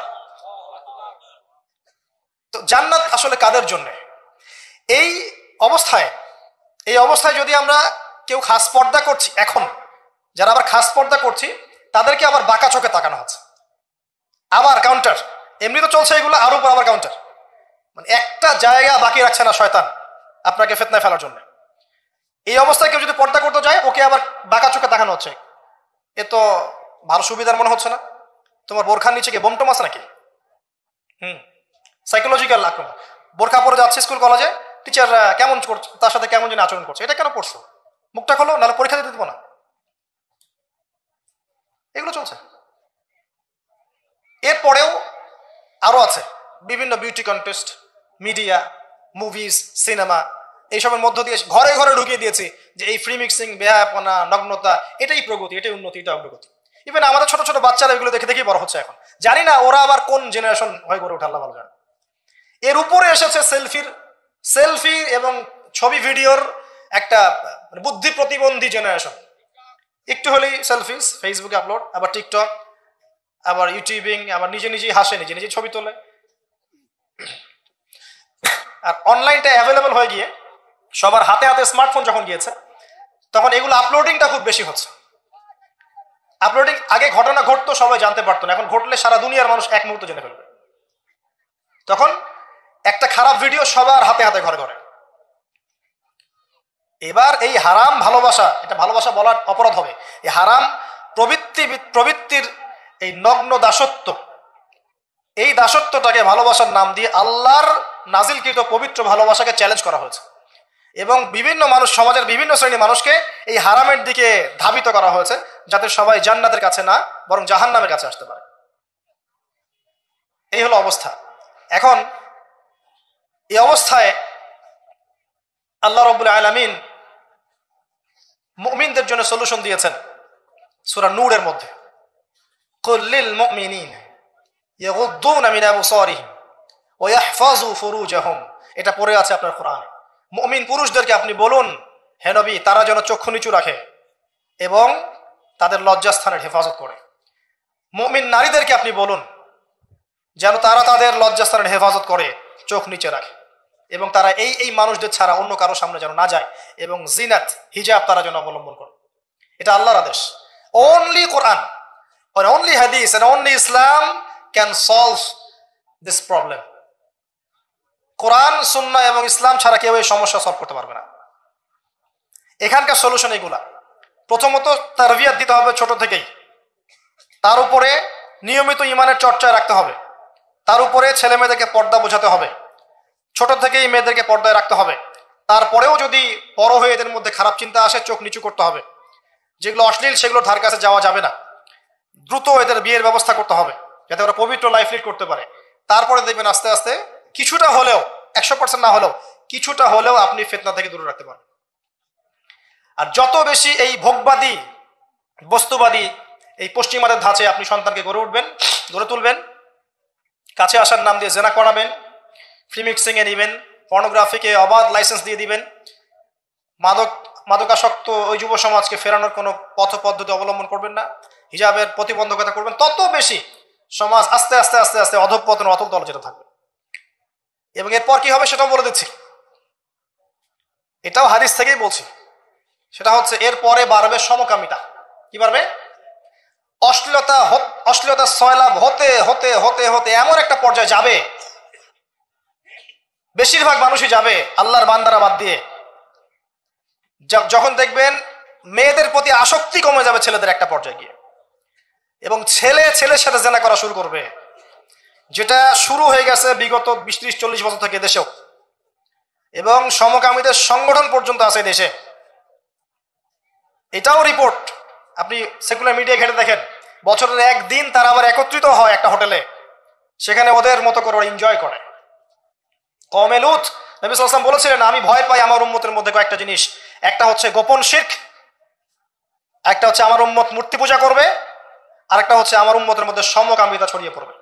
Speaker 1: তো জান্নাত আসলে কাদের জন্য? এই অবস্থায় যদি আমরা কেউ খাস পর্দা করছি, এখন যারা আবার খাস পর্দা করছি তাদেরকে আবার বাঁকা চোখে তাকানো হচ্ছে, আবার কাউন্টার। এমনি তো চলছে এগুলো, আরো উপর আবার কাউন্টার। মানে একটা জায়গা বাকি রাখছে না শয়তান আপনাকে ফিতনায় ফেলার জন্য। এই অবস্থায় কেউ যদি পর্দা করতে যায়, ওকে আবার বাঁকা চোখে তাকানো হচ্ছে। এ তো ভালো সুবিধার মনে হচ্ছে না? তোমার বোরখার নিচে কি বোমটম আছে নাকি? সাইকোলজিক্যাল আক্রমণ। বোরখা পরে যাচ্ছে স্কুল কলেজে, টিচাররা কেমন করছে, তার সাথে কেমন যেন আচরণ করছে। এটা কেন পড়ছো? মুখটা খোলো, নাহলে পরীক্ষা দিতে দেবো না। এগুলো চলছে। এরপরেও আরো আছে বিভিন্ন beauty contest, media, movies, cinema, এইসবের মধ্য দিয়ে ঘরে ঘরে ঢুকিয়ে দিয়েছি যে এই ফ্রি মিক্সিং, বেহায়াপনা, নগ্নতা, এটাই প্রগতি, এটাই উন্নতি, এটা অগ্রগতি। ইভেন আমাদের ছোট ছোট বাচ্চারা এগুলো দেখে দেখেই বড় হচ্ছে এখন। জানি না ওরা আবার কোন জেনারেশন হয়ে গড়ে ওঠে, আল্লাহ ভালো জানে। এর উপরে এসেছে সেলফি এবং ছবি ভিডিওর একটা বুদ্ধি প্রতিবন্ধী জেনারেশন। একটু হলেই সেলফিস, ফেসবুকে আপলোড, আবার টিকটক, আবার ইউটিউবিং, আবার নিজে নিজেই হাসে, নিজে নিজে ছবি তোলে। আর অনলাইনটা অ্যাভেলেবল হয়ে গিয়ে সবার হাতে হাতে স্মার্টফোন যখন গিয়েছে, তখন এগুলো আপলোডিংটা খুব বেশি হচ্ছে। আপলোডিং, আগে ঘটনা ঘটতো সবাই জানতে পারতো না, এখন ঘটলে সারা দুনিয়ার মানুষ এক মুহূর্তে জেনে ফেলবে। তখন একটা খারাপ ভিডিও সবার হাতে হাতে, ঘরে ঘরে। এবার এই হারাম ভালোবাসা, এটা ভালোবাসা বলার অপরাধ হবে, এই হারাম প্রবৃত্তির এই নগ্ন দাসত্ব, এই দাসত্বটাকে ভালোবাসার নাম দিয়ে আল্লাহর নাজিলকৃত পবিত্র ভালোবাসাকে চ্যালেঞ্জ করা হয়েছে। এবং বিভিন্ন মানুষ, সমাজের বিভিন্ন শ্রেণীর মানুষকে এই হারামের দিকে ধাবিত করা হয়েছে, যাতে সবাই জান্নাতের কাছে না বরং জাহান্নামের কাছে আসতে পারে। এই হলো অবস্থা। এখন এই অবস্থায় আল্লাহ রাব্বুল আলামিন মুমিনদের জন্য সলিউশন দিয়েছেন সূরা নূরের মধ্যে। কুল লিল মুমিনিন ইয়াগুদ্দুনা মিন আবসারিহিম ওয়া ইয়াহফাযু ফুরুজাহুম, এটা পড়ে আছে আপনার কোরআনে। মুমিন পুরুষদেরকে আপনি বলুন, হে নবী, তারা যেন চক্ষু নিচু রাখে এবং তাদের লজ্জাস্থানের হেফাজত করে। মুমিন নারীদেরকে আপনি বলুন যেন তারা তাদের লজ্জাস্থানের হেফাজত করে, চোখ নিচে রাখে, এবং তারা এই মানুষদের ছাড়া অন্য কারো সামনে যেন না যায়, এবং জিনাত, হিজাব তারা যেন অবলম্বন করে। এটা আল্লাহর আদেশ। Only Quran, only hadith and only Islam can solve this problem. কোরআন, সুন্নাহ এবং ইসলাম ছাড়া কেউ এই সমস্যা সলভ করতে পারবে না। এখানকার সলিউশন এগুলা। প্রথমত তারবিয়াত দিতে হবে ছোট থেকেই, তার উপরে নিয়মিত ইমানের চর্চায় রাখতে হবে, তার উপরে ছেলে মেয়েদেরকে পর্দা বোঝাতে হবে, ছোট থেকেই মেয়েদেরকে পর্দায় রাখতে হবে। তারপরেও যদি বড় হয়ে এদের মধ্যে খারাপ চিন্তা আসে, চোখ নিচু করতে হবে। যেগুলো অশ্লীল সেগুলো ধার কাছে যাওয়া যাবে না। দ্রুত এদের বিয়ের ব্যবস্থা করতে হবে যাতে ওরা পবিত্র লাইফ লিড করতে পারে। তারপরে দেখবেন আস্তে আস্তে কিছুটা হলেও, 100% না হলেও কিছুটা হলেও আপনি ফিতনা থেকে দূরে রাখতে পারেন। আর যত বেশি এই ভোগবাদী বস্তুবাদী এই পশ্চিমাদের ধাঁচে আপনি সন্তানকে গড়ে তুলবেন, কাছে আসার নাম দিয়ে জেনা করাবেন, ফ্রি মিক্সিংয়ে নেবেন, পর্নোগ্রাফিকে অবাধ লাইসেন্স দিয়ে দিবেন, মাদকাসক্ত ওই যুব সমাজকে ফেরানোর কোনো পথ পদ্ধতি অবলম্বন করবেন না, হিজাবের প্রতিবন্ধকতা করবেন, তত বেশি সমাজ আস্তে আস্তে আস্তে আস্তে অধঃপতন অতল তল যেতে থাকবে। এবং এরপর কি হবে সেটাও বলে দিচ্ছি, এটাও হাদিস থেকেই বলছি। সেটা হচ্ছে এরপরে বাড়বে সমকামিতা। কি বাড়বে? অশ্লীলতা সয়লাভ হতে হতে হতে হতে এমন একটা পর্যায়ে যাবে, বেশিরভাগ মানুষই যাবে আল্লাহর বান্দারা বাদ দিয়ে, যখন দেখবেন মেয়েদের প্রতি আসক্তি কমে যাবে ছেলেদের একটা পর্যায়ে গিয়ে, এবং ছেলের সাথে জেনা করা শুরু করবে, যেটা শুরু হয়ে গেছে বিগত 20-30-40 বছর থেকে দেশেও, এবং সমকামীদের সংগঠন পর্যন্ত আছে দেশে। এটাও রিপোর্ট, আপনি সেকুলার মিডিয়া ঘেটে দেখেন, বছরের একদিন তারা আবার একত্রিত হয় একটা হোটেলে, সেখানে ওদের মতো করে এনজয় করে। কওমে লূত, নবী সাল্লাল্লাহু আলাইহি ওয়াসাল্লাম বলেছিলেন, আমি ভয় পাই আমার উম্মতের মধ্যে কয়েকটা জিনিস, একটা হচ্ছে গোপন শিরক, একটা হচ্ছে আমার উম্মত মূর্তি পূজা করবে, আর একটা হচ্ছে আমার উম্মতের মধ্যে সমকামিতা ছড়িয়ে পড়বে।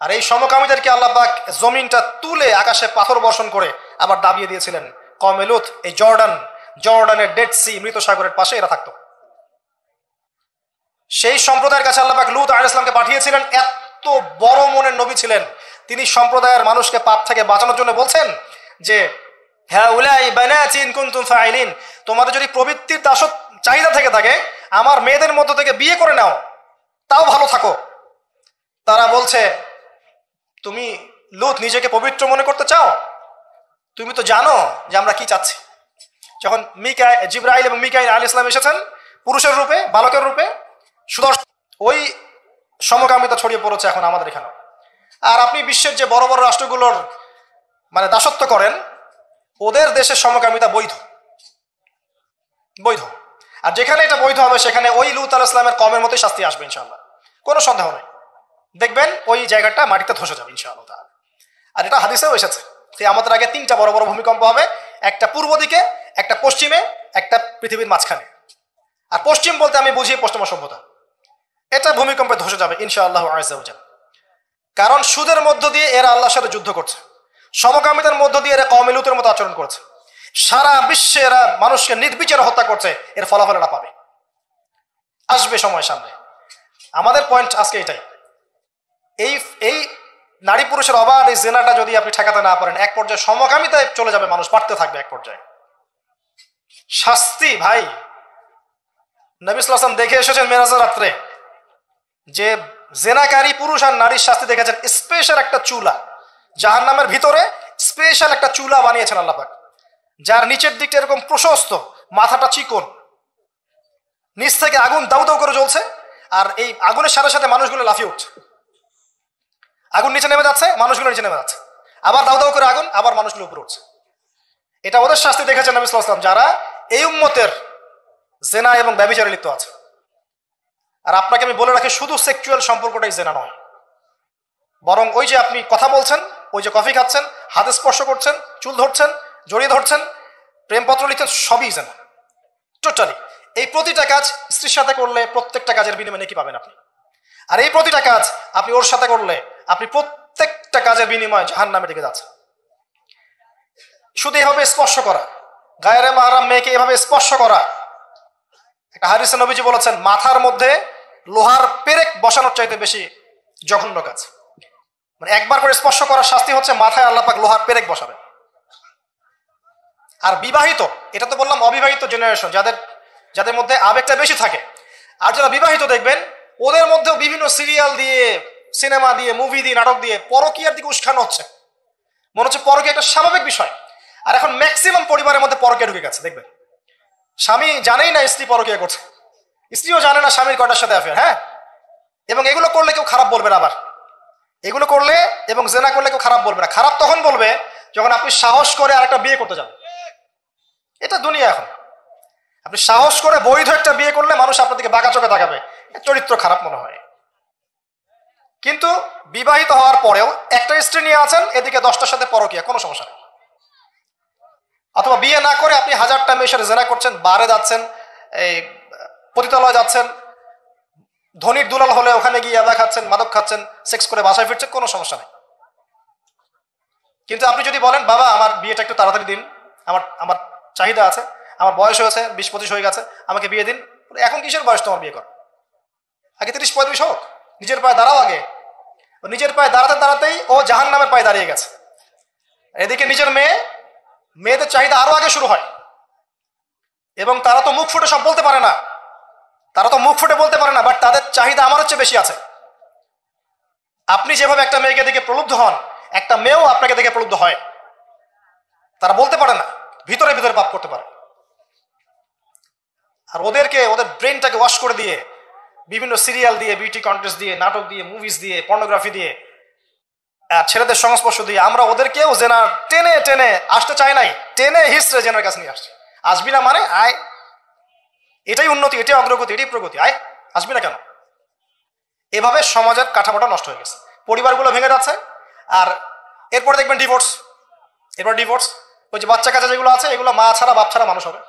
Speaker 1: আর এই সমকামীদেরকে আল্লাহ পাক জমিনটা তুলে আকাশে পাথর বর্ষণ করে আবার দাবিয়ে দিয়েছিলেন। কওমে লূত এই জর্ডানের ডেড সি, মৃত সাগরের পাশে এরা থাকতো। সেই সম্প্রদায়ের কাছে আল্লাহ পাক লূত আলাইহিস সালামকে পাঠিয়েছিলেন। এত বড় মনের নবী ছিলেন তিনি, সম্প্রদায়ের মানুষকে পাপ থেকে বাঁচানোর জন্য বলছেন যে হাউলাই বানাতি ইন কুনতুম ফাইলিন, তোমাদের যদি প্রবৃত্তির চাহিদা থেকে থাকে আমার মেয়েদের মধ্য থেকে বিয়ে করে নাও, তাও ভালো থাকো। তারা বলছে, তুমি লূত নিজেকে পবিত্র মনে করতে চাও? তুমি তো জানো যে আমরা কি চাচ্ছি। যখন জিবরাইল এবং মিকাইল আলাইহিস সালাম এসেছেন পুরুষের রূপে, বালকের রূপে, সুদর্শন, ওই সমকামিতা ছড়িয়ে পড়েছে এখন আমাদের এখানে। আর আপনি বিশ্বের যে বড় বড় রাষ্ট্রগুলোর দাসত্ব করেন, ওদের দেশে সমকামিতা বৈধ। আর যেখানে এটা বৈধ হবে সেখানে ওই লূত আলাইহিস সালামের কওমের মতোই শাস্তি আসবে ইনশাআল্লাহ, কোনো সন্দেহ নেই। দেখবেন ওই জায়গাটা মাটিতে ধসে যাবে ইনশাআল্লাহ। আর এটা হাদিসেও এসেছে, আমাদের আগে 3টা বড় বড় ভূমিকম্প হবে, একটা পূর্ব দিকে, একটা পশ্চিমে, একটা পৃথিবীর মাঝখানে। আর পশ্চিম বলতে আমি বুঝি পশ্চিমা সভ্যতা। এটা ভূমিকম্পে ধসে যাবে ইনশাআল্লাহ আযজা ওয়া জাল। কারণ সুদের মধ্য দিয়ে এরা আল্লাহর সাথে যুদ্ধ করছে, সমকামিতার মধ্য দিয়ে এরা কওমে লূতের মতো আচরণ করছে, সারা বিশ্বে এরা মানুষকে নির্বিচারে হত্যা করছে। এর ফলাফল এরা পাবে, আসবে সময় সামনে। আমাদের পয়েন্ট আজকে এটাই, এই নারী পুরুষের অবাধ এই জেনাটা যদি আপনি ঠেকাতে না পারেন, এক পর্যায়ে সমকামিতায় চলে যাবে, মানুষ বাড়তে থাকবে এক পর্যায়ে। শাস্তি ভাই, নবী সাল্লাল্লাহু আলাইহি ওয়াসাল্লাম দেখে এসেছেন মেরাজের রাত্রে, যে জেনাকারী পুরুষ আর নারীর শাস্তি দেখেছেন। স্পেশাল একটা চুলা, জাহান্নামের ভিতরে স্পেশাল একটা চুলা বানিয়েছেন আল্লাহ পাক, যার নিচের দিকটা এরকম প্রশস্ত, মাথাটা চিকন, নিচ থেকে আগুন দাউ দাউ করে জ্বলছে, আর এই আগুনের সাথে সাথে মানুষগুলো লাফিয়ে উঠছে। আগুন নিচে নেমে যাচ্ছে, মানুষগুলো নিচে নেমে যাচ্ছে, আবার দাউ দাউ করে আগুন, আবার মানুষগুলো উপরে উঠছে। এটা ওদের শাস্তি দেখেছেন নবী সাল্লাল্লাহু আলাইহি ওয়াসাল্লাম, যারা এই উম্মতের জেনা এবং ব্যভিচারে লিপ্ত আছে। আর আপনাকে আমি বলে রাখি, শুধু সেক্সুয়াল সম্পর্কটাই জেনা নয়, বরং ওই যে আপনি কথা বলছেন, ওই যে কফি খাচ্ছেন, হাতে স্পর্শ করছেন, চুল ধরছেন, জড়িয়ে ধরছেন, প্রেমপত্র লিখছেন, সবই জেনা টোটালি। এই প্রতিটা কাজ স্ত্রীর সাথে করলে প্রত্যেকটা কাজের বিনিময়ে নেকি পাবেন আপনি। আর এই প্রতিটা কাজ আপনি ওর সাথে করলে আপনি প্রত্যেকটা কাজের বিনিময়ে জাহান্নামের দিকে যাচ্ছেন। শুধু এভাবে স্পর্শ করা, গায়রে মাহরাম মেয়েকে এভাবে স্পর্শ করা, একটা হাদিসে নবীজি বলেছেন মাথার মধ্যে লোহার পেরেক বসানোর চাইতে বেশি জঘন্য কাজ। মানে একবার করে স্পর্শ করার শাস্তি হচ্ছে মাথায় আল্লাহ পাক লোহার পেরেক বসাবে। আর বিবাহিত, এটা তো বললাম অবিবাহিত জেনারেশন, যাদের মধ্যে আবেগটা বেশি থাকে। আর যারা বিবাহিত দেখবেন ওদের মধ্যেও বিভিন্ন সিরিয়াল দিয়ে, সিনেমা দিয়ে, মুভি দিয়ে, নাটক দিয়ে পরকীয়ার দিকে উস্কানো হচ্ছে। মনে হচ্ছে পরকীয়া একটা স্বাভাবিক বিষয়। আর এখন ম্যাক্সিমাম পরিবারের মধ্যে পরকীয়া ঢুকে গেছে। দেখবেন স্বামী জানেই না স্ত্রী পরকীয়া করছে, স্ত্রীও জানে না স্বামীর কয়টার সাথে অ্যাফেয়ার। হ্যাঁ, এবং এগুলো করলে কেউ খারাপ বলবে না। আবার এগুলো করলে এবং জেনা করলে কেউ খারাপ বলবে না। খারাপ তখন বলবে যখন আপনি সাহস করে আরেকটা বিয়ে করতে যান। এটা দুনিয়া। এখন আপনি সাহস করে বৈধ একটা বিয়ে করলে মানুষ আপনার দিকে বাঁকা চোখে তাকাবে, চরিত্র খারাপ মনে হয়। কিন্তু বিবাহিত হওয়ার পরেও একটা স্ত্রী নিয়ে আছেন, এদিকে 10টার সাথে পরকীয়া, কোনো সমস্যা নেই। অথবা বিয়ে না করে আপনি 1000টা মেয়ের সাথে জেনা করছেন, বারে যাচ্ছেন, এই পতিতালয়ে যাচ্ছেন, ধনির দুলাল হলে ওখানে গিয়ে ইয়াবা খাচ্ছেন, মাদক খাচ্ছেন, সেক্স করে বাসায় ফিরছেন, কোনো সমস্যা নেই। কিন্তু আপনি যদি বলেন বাবা আমার বিয়েটা একটু তাড়াতাড়ি দিন, আমার আমার চাহিদা আছে, আমার বয়স হয়েছে 20-25 হয়ে গেছে, আমাকে বিয়ে দিন। এখন কিসের বয়স তোমার বিয়ে কর? আগে 30-35 হোক, নিজের পায়ে দাঁড়াও আগে। নিজের পায়ে দাঁড়াতে দাঁড়াতেই ও জাহান নামের পায়ে দাঁড়িয়ে গেছে। এদিকে নিজের মেয়েদের চাহিদা আরো আগে শুরু হয়, এবং তারা তো মুখ ফুটে সব বলতে পারে না, বাট তাদের চাহিদা আমার হচ্ছে বেশি আছে। আপনি যেভাবে একটা মেয়েকে দেখে প্রলুব্ধ হন, একটা মেয়েও আপনাকে দেখে প্রলুব্ধ হয়। তারা বলতে পারে না, ভিতরে ভিতরে পাপ করতে পারে। আর ওদের ব্রেনটাকে ওয়াশ করে দিয়ে বিভিন্ন সিরিয়াল দিয়ে, বিউটি কন্টেস্ট দিয়ে, নাটক দিয়ে, মুভিজ দিয়ে, পর্নোগ্রাফি দিয়ে, ছেলেদের সংস্পর্শ দিয়ে আমরা ওদেরকেও জেনার টেনে টেনে আসতে চাই নাই, টেনে হিস্ট্রে জেনার কাছে নিয়ে আসছি। আসবি না মানে আয়, এটাই উন্নতি, এটাই অগ্রগতি, এটাই প্রগতি, আয়, আসবি না কেন? এভাবে সমাজের কাঠামোটা নষ্ট হয়ে গেছে, পরিবারগুলো ভেঙে যাচ্ছে। আর এরপরে দেখবেন ডিভোর্স। ওই যে বাচ্চা কাচ্চা যেগুলো আছে, এগুলো মা ছাড়া বাপ ছাড়া মানুষ হবে।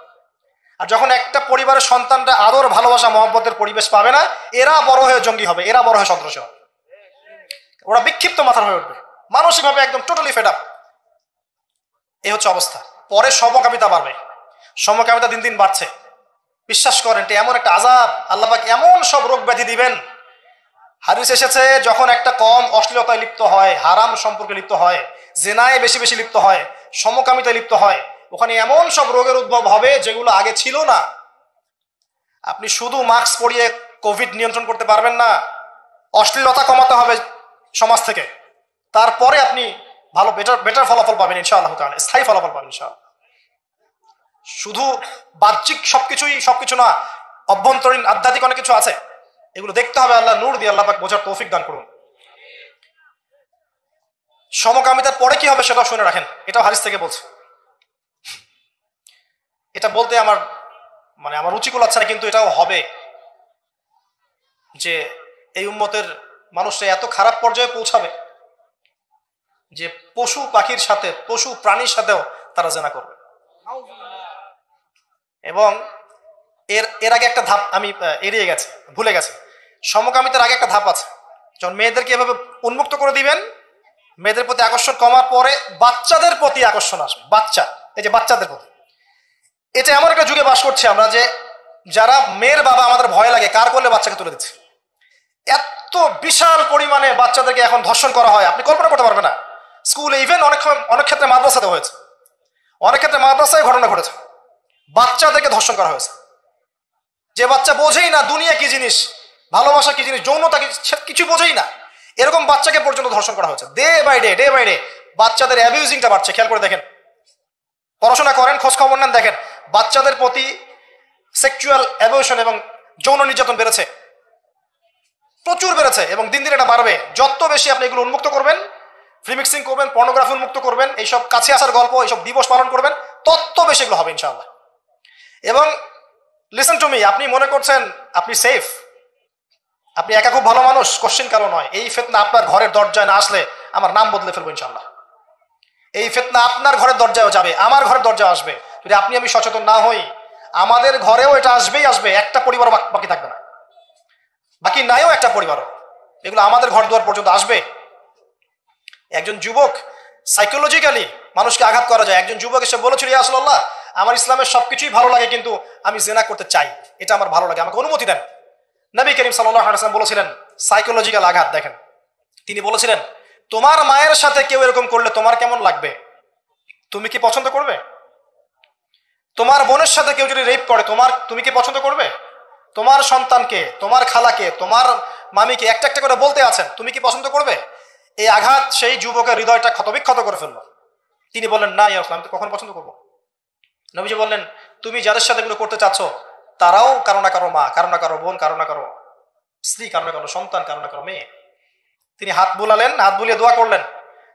Speaker 1: আর যখন একটা পরিবারের সন্তানটা আদর, ভালোবাসা, মহব্বতের পরিবেশ পাবে না, এরা বড় হয়ে জঙ্গি হবে, এরা বড় হয়ে সন্ত্রাসী হবে, ওরা বিক্ষিপ্ত মাথার হয়ে উঠবে, মানসিকভাবে একদম টোটালি ফেড আপ। এই হচ্ছে অবস্থা। পরে সমকামিতা বাড়বে, সমকামিতা দিন দিন বাড়ছে। বিশ্বাস করেন এটা এমন একটা আযাব, আল্লাহ পাক এমন সব রোগ ব্যাধি দিবেন। হাদিস এসেছে যখন একটা কম অশ্লীলতায় লিপ্ত হয়, হারাম সম্পর্কে লিপ্ত হয়, জেনায় বেশি বেশি লিপ্ত হয়, সমকামিতায় লিপ্ত হয়, ওখানে এমন সব রোগের উদ্ভব হবে যেগুলো আগে ছিল না। আপনি শুধু মাস্ক পরিয়ে কোভিড নিয়ন্ত্রণ করতে পারবেন না, অশ্লীলতা কমাতে হবে সমাজ থেকে, তারপরে আপনি ভালো বেটার ফলাফল পাবেন ইনশাআল্লাহ তাআলা, স্থায়ী ফলাফল পাবেন ইনশাআল্লাহ। শুধু বাহ্যিক সবকিছু না, অভ্যন্তরীণ আধ্যাত্মিক অনেক কিছু আছে, এগুলো দেখতে হবে। আল্লাহ নূর দিয়ে আল্লাহ পাক বোঝার তৌফিক দান করুন। সমকামিতার পরে কি হবে সেটাও শুনে রাখেন, এটাও হাদিস থেকে বলছে। এটা বলতে আমার রুচি কুলাচ্ছে না, কিন্তু এটাও হবে যে এই উম্মতের মানুষরা এত খারাপ পর্যায়ে পৌঁছাবে যে পশু পাখির সাথে, পশু প্রাণীর সাথেও তারা জেনা করবে। এবং এর আগে একটা ধাপ আমি ভুলে গেছি। সমকামিতার আগে একটা ধাপ আছে, যখন মেয়েদেরকে এভাবে উন্মুক্ত করে দিবেন, মেয়েদের প্রতি আকর্ষণ কমার পরে বাচ্চাদের প্রতি আকর্ষণ আসবে। বাচ্চাদের প্রতি, এটা এমন একটা যুগে বাস করছি আমরা যে যারা মেয়ের বাবা আমাদের ভয় লাগে কার করলে বাচ্চাকে তুলে দিচ্ছে। এত বিশাল পরিমাণে বাচ্চাদেরকে এখন ধর্ষণ করা হয়, আপনি কল্পনা করতে পারবেন না। স্কুলে, ইভেন অনেক ক্ষেত্রে মাদ্রাসাতে হয়েছে, অনেক ক্ষেত্রে মাদ্রাসায় ঘটনা ঘটেছে, বাচ্চাদেরকে ধর্ষণ করা হয়েছে। যে বাচ্চা বোঝেই না দুনিয়া কি জিনিস, ভালোবাসা কি জিনিস, যৌনতা কি, কিছু বোঝেই না, এরকম বাচ্চাকে পর্যন্ত ধর্ষণ করা হয়েছে। ডে বাই ডে বাচ্চাদের অ্যাবিউজিংটা বাড়ছে। খেয়াল করে দেখেন, পড়াশোনা করেন, খোঁজ খবর নেন, দেখেন বাচ্চাদের প্রতি সেক্সুয়াল অ্যাবিউশন এবং যৌন নির্যাতন বেড়েছে, প্রচুর বেড়েছে, এবং দিন দিন এটা বাড়বে। যত বেশি আপনি এগুলো উন্মুক্ত করবেন, ফ্রি মিক্সিং করবেন, পর্নোগ্রাফি উন্মুক্ত করবেন, এইসব কাছে আসার গল্প, এইসব দিবস পালন করবেন, তত বেশি এগুলো হবে ইনশাআল্লাহ। এবং লিসেন টু মি, আপনি মনে করছেন আপনি সেফ, আপনি একা খুব ভালো মানুষ, কোশ্চেন কারো নয়। এই ফিতনা আপনার ঘরের দরজায় না আসলে আমার নাম বদলে ফেলবো ইনশাআল্লাহ। এই ফিতনা আপনার ঘরের দরজায়ও যাবে, আমার ঘরের দরজায় আসবে। যদি আপনি আমি সচেতন না হই, আমাদের ঘরেও এটা আসবেই আসবে। একটা পরিবার বাকি থাকবে না, বাকি নাইও একটা পরিবারও, এগুলো আমাদের ঘর দুয়ার পর্যন্ত আসবে। একজন যুবক সাইকোলজিক্যালি মানুষকে আঘাত করা যায়। একজন যুবক এসে বলেছিল, ইয়া রাসূলুল্লাহ, আমার ইসলামের সবকিছুই ভালো লাগে, কিন্তু আমি জিনা করতে চাই, এটা আমার ভালো লাগে, আমাকে অনুমতি দেন। নবী করিম সাল্লাল্লাহু আলাইহি ওয়াসাল্লাম বলেছিলেন, সাইকোলজিক্যাল আঘাত দেখেন, তিনি বলেছিলেন, তোমার মায়ের সাথে কেউ এরকম করলে তোমার কেমন লাগবে? তুমি কি পছন্দ করবে? তোমার বোনের সাথে কেউ যদি রেপ করে, তুমি কি পছন্দ করবে? তোমার সন্তানকে, তোমার খালাকে, তোমার মামিকে একটা একটা করে বলতে আছেন, তুমি কি পছন্দ করবে? এই আঘাত সেই যুবকের হৃদয়টা ক্ষতবিক্ষত করে ফেললো। তিনি বললেন, না ইয়া রাসূলুল্লাহ, আমি তো কখন পছন্দ করবো। নবীজি বললেন, তুমি যাদের সাথে এগুলো করতে চাচ্ছ তারাও কারো না কারো মা, কারো না কারো বোন, কারো না কারো স্ত্রী, কারো না কারো সন্তান, কারো না কারো মেয়ে। তিনি হাত বুলালেন, হাত বুলিয়ে দোয়া করলেন,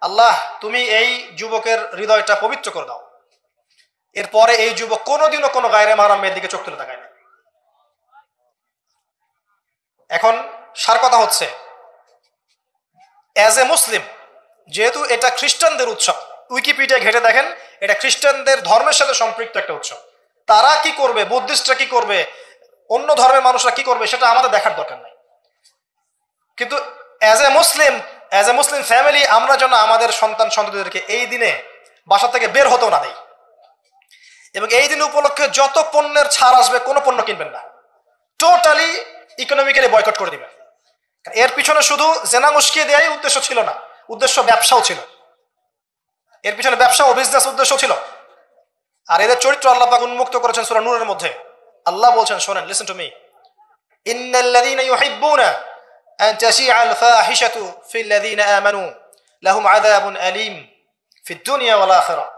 Speaker 1: আল্লাহ তুমি এই যুবকের হৃদয়টা পবিত্র করে দাও। এরপরে এই যুবক কোনোদিনও কোনো গায়রে মাহরাম মেয়ের দিকে চোখ তুলে তাকায় না। এখন সার কথা হচ্ছে, অ্যাজ এ মুসলিম, যেহেতু এটা খ্রিস্টানদের উৎসব, উইকিপিডিয়া ঘেটে দেখেন, এটা খ্রিস্টানদের ধর্মের সাথে সম্পৃক্ত একটা উৎসব। তারা কি করবে, বুদ্ধিস্টরা কি করবে, অন্য ধর্মের মানুষরা কি করবে সেটা আমাদের দেখার দরকার নাই, কিন্তু অ্যাজ এ মুসলিম ফ্যামিলি আমরা যেন আমাদের সন্তানদেরকে এই দিনে বাসা থেকে বের হতেও না দেই, এবং এই দিন উপলক্ষে যত পণ্যের ছাড় আসবে কোনো পণ্য কিনবেন না, টোটালি ইকোনমিক্যালি বয়কট করে দিবেন। এর পিছনে শুধু জেনা মুশকিয়ে দেওয়াই উদ্দেশ্য ছিল না, উদ্দেশ্য ব্যবসাও ছিল, এর পিছনে ব্যবসা ও বিজনেস উদ্দেশ্য ছিল। আর এদের চরিত্র আল্লাহ পাক উন্মুক্ত করেছেন সূরা নূরের মধ্যে। আল্লাহ বলছেন, শোনেন, লিসেন টু মি, ইন্নাল্লাযীনা ইউহিব্বুনা আন তাশিআল ফাহিশাতু ফিল্লাযীনা আমানু লাহুম আযাবুন আলীম ফিদ দুনিয়া ওয়াল আখিরাহ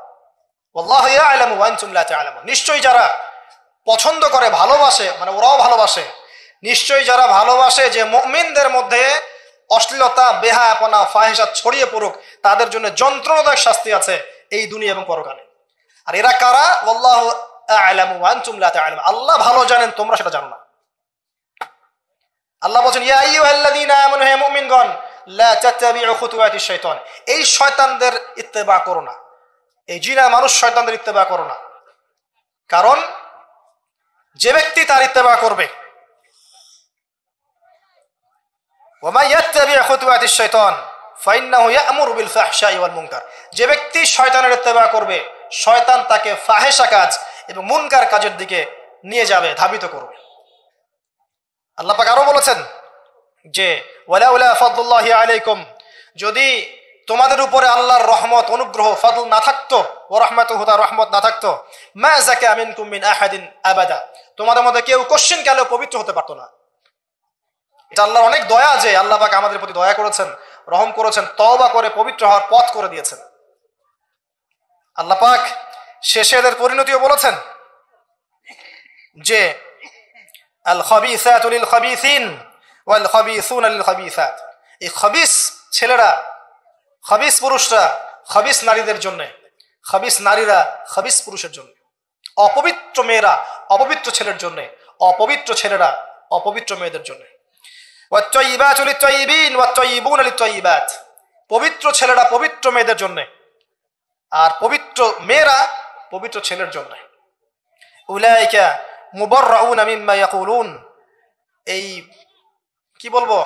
Speaker 1: ওয়াল্লাহু ইয়া'লামু ওয়া আনতুম লা তা'লামুন। নিশ্চয়ই যারা পছন্দ করে, ভালোবাসে, মানে ওরাও ভালোবাসে, নিশ্চয়ই যারা ভালোবাসে যে মুমিনদের মধ্যে অশ্লীলতা, বেহায়াপনা, ফাহিশাত ছড়িয়ে পড়ুক, তাদের জন্য যন্ত্রণাদায়ক শাস্তি আছে এই দুনিয়া এবং পরকালে। আর এরা কারা? ওয়াল্লাহু আ'লামু ওয়া আনতুম লা তা'লামুন। আল্লাহ ভালো জানেন, তোমরা সেটা জানো না। আল্লাহ বলেন, ইয়া আইয়ুহাল্লাযীনা আমানু, হে মুমিনগণ, লা তাত্তাবিউ খুতুওয়াতিশ শাইতান, এই শয়তানদের ইত্তেবা করো না, এই জিনা মানুষ শয়তানদের ইত্তেবা করো না। কারণ যে ব্যক্তি তার ইত্তেবা করবে, ওয়া মান ইয়াত্তাবি' খুতুওয়াতিশ শাইতান ফাইন্নাহু ইয়া'মুরু বিল ফাহশাই ওয়াল মুনকার, যে ব্যক্তি শয়তানের ইত্তেবা করবে, শয়তান তাকে ফাহেশা কাজ এবং মুনকার কাজের দিকে নিয়ে যাবে, ধাবিত করবে। আল্লাহ পাক আরো বলেছেন যে ওয়ালাউলা ফাদলুল্লাহি আলাইকুম, যদি তোমাদের উপরে আল্লাহর রহমত, অনুগ্রহ, ফজল না থাকতো, ওয়া রাহমাতুহু, তার রহমত না থাকতো, মা যাকা মিনকুম মিন আহাদিন আবাদা, তোমাদের মধ্যে কেউ কোশ্চিন কালেও পবিত্র হতে পারতো না। এটা আল্লাহর অনেক দয়া যে আল্লাহ পাক আমাদের প্রতি দয়া করেছেন, রহম করেছেন, তওবা করে পবিত্র হওয়ার পথ করে দিয়েছেন। আল্লাহ পাক শেষে এদের পরিণতিও বলেছেন যে আল খাবিসাতু লিল খাবিসিন ওয়াল খাবিসুনা লিল খাবিসাত, এই খাবিস ছেলেরা, খাবিস পুরুষরা খাবিস নারীদের জন্য, খাবিস নারীরা খাবিস পুরুষের জন্য, অপবিত্র মেয়েরা অপবিত্র ছেলের জন্য, অপবিত্র ছেলেরা অপবিত্র মেয়েদের জন্য। ওয়াত তাইয়িবাতু লিত তাইয়িবিন ওয়াত তাইয়িবুনা লিত তাইয়িবাত, পবিত্র ছেলেরা পবিত্র মেয়েদের জন্য, আর পবিত্র মেয়েরা পবিত্র ছেলের জন্য। উলাইকা মুবাররাউনা মিম্মা ইয়াকুলুন, এই কি বলবো,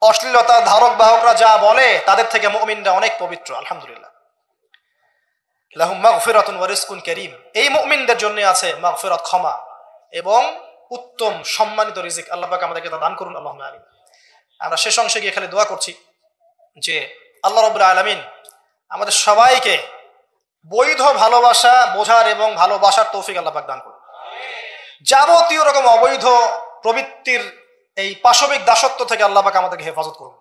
Speaker 1: অশ্লীলতা ধারক বাহকরা যা বলে তাদের থেকে মুমিনরা অনেক পবিত্র, আলহামদুলিল্লাহ। লাহুম মাগফিরাতুন ওয়া রিজকুন কারীম, এই মুমিনদের জন্য আছে মাগফিরাত, ক্ষমা এবং উত্তম সম্মানিত রিজিক। আল্লাহ পাক আমাদেরকে তা দান করুন, আল্লাহুম্মা আমিন। আমরা শেষ অংশে গিয়ে খালি দোয়া করছি যে আল্লাহ রাব্বুল আলামিন আমাদের সবাইকে বৈধ ভালোবাসা বোঝার এবং ভালোবাসার তৌফিক আল্লাহ পাক দান করুন। যাবতীয় রকম অবৈধ প্রবৃত্তির এই পাশবিক দাসত্ব থেকে আল্লাহ পাক আমাদেরকে হেফাজত করুন।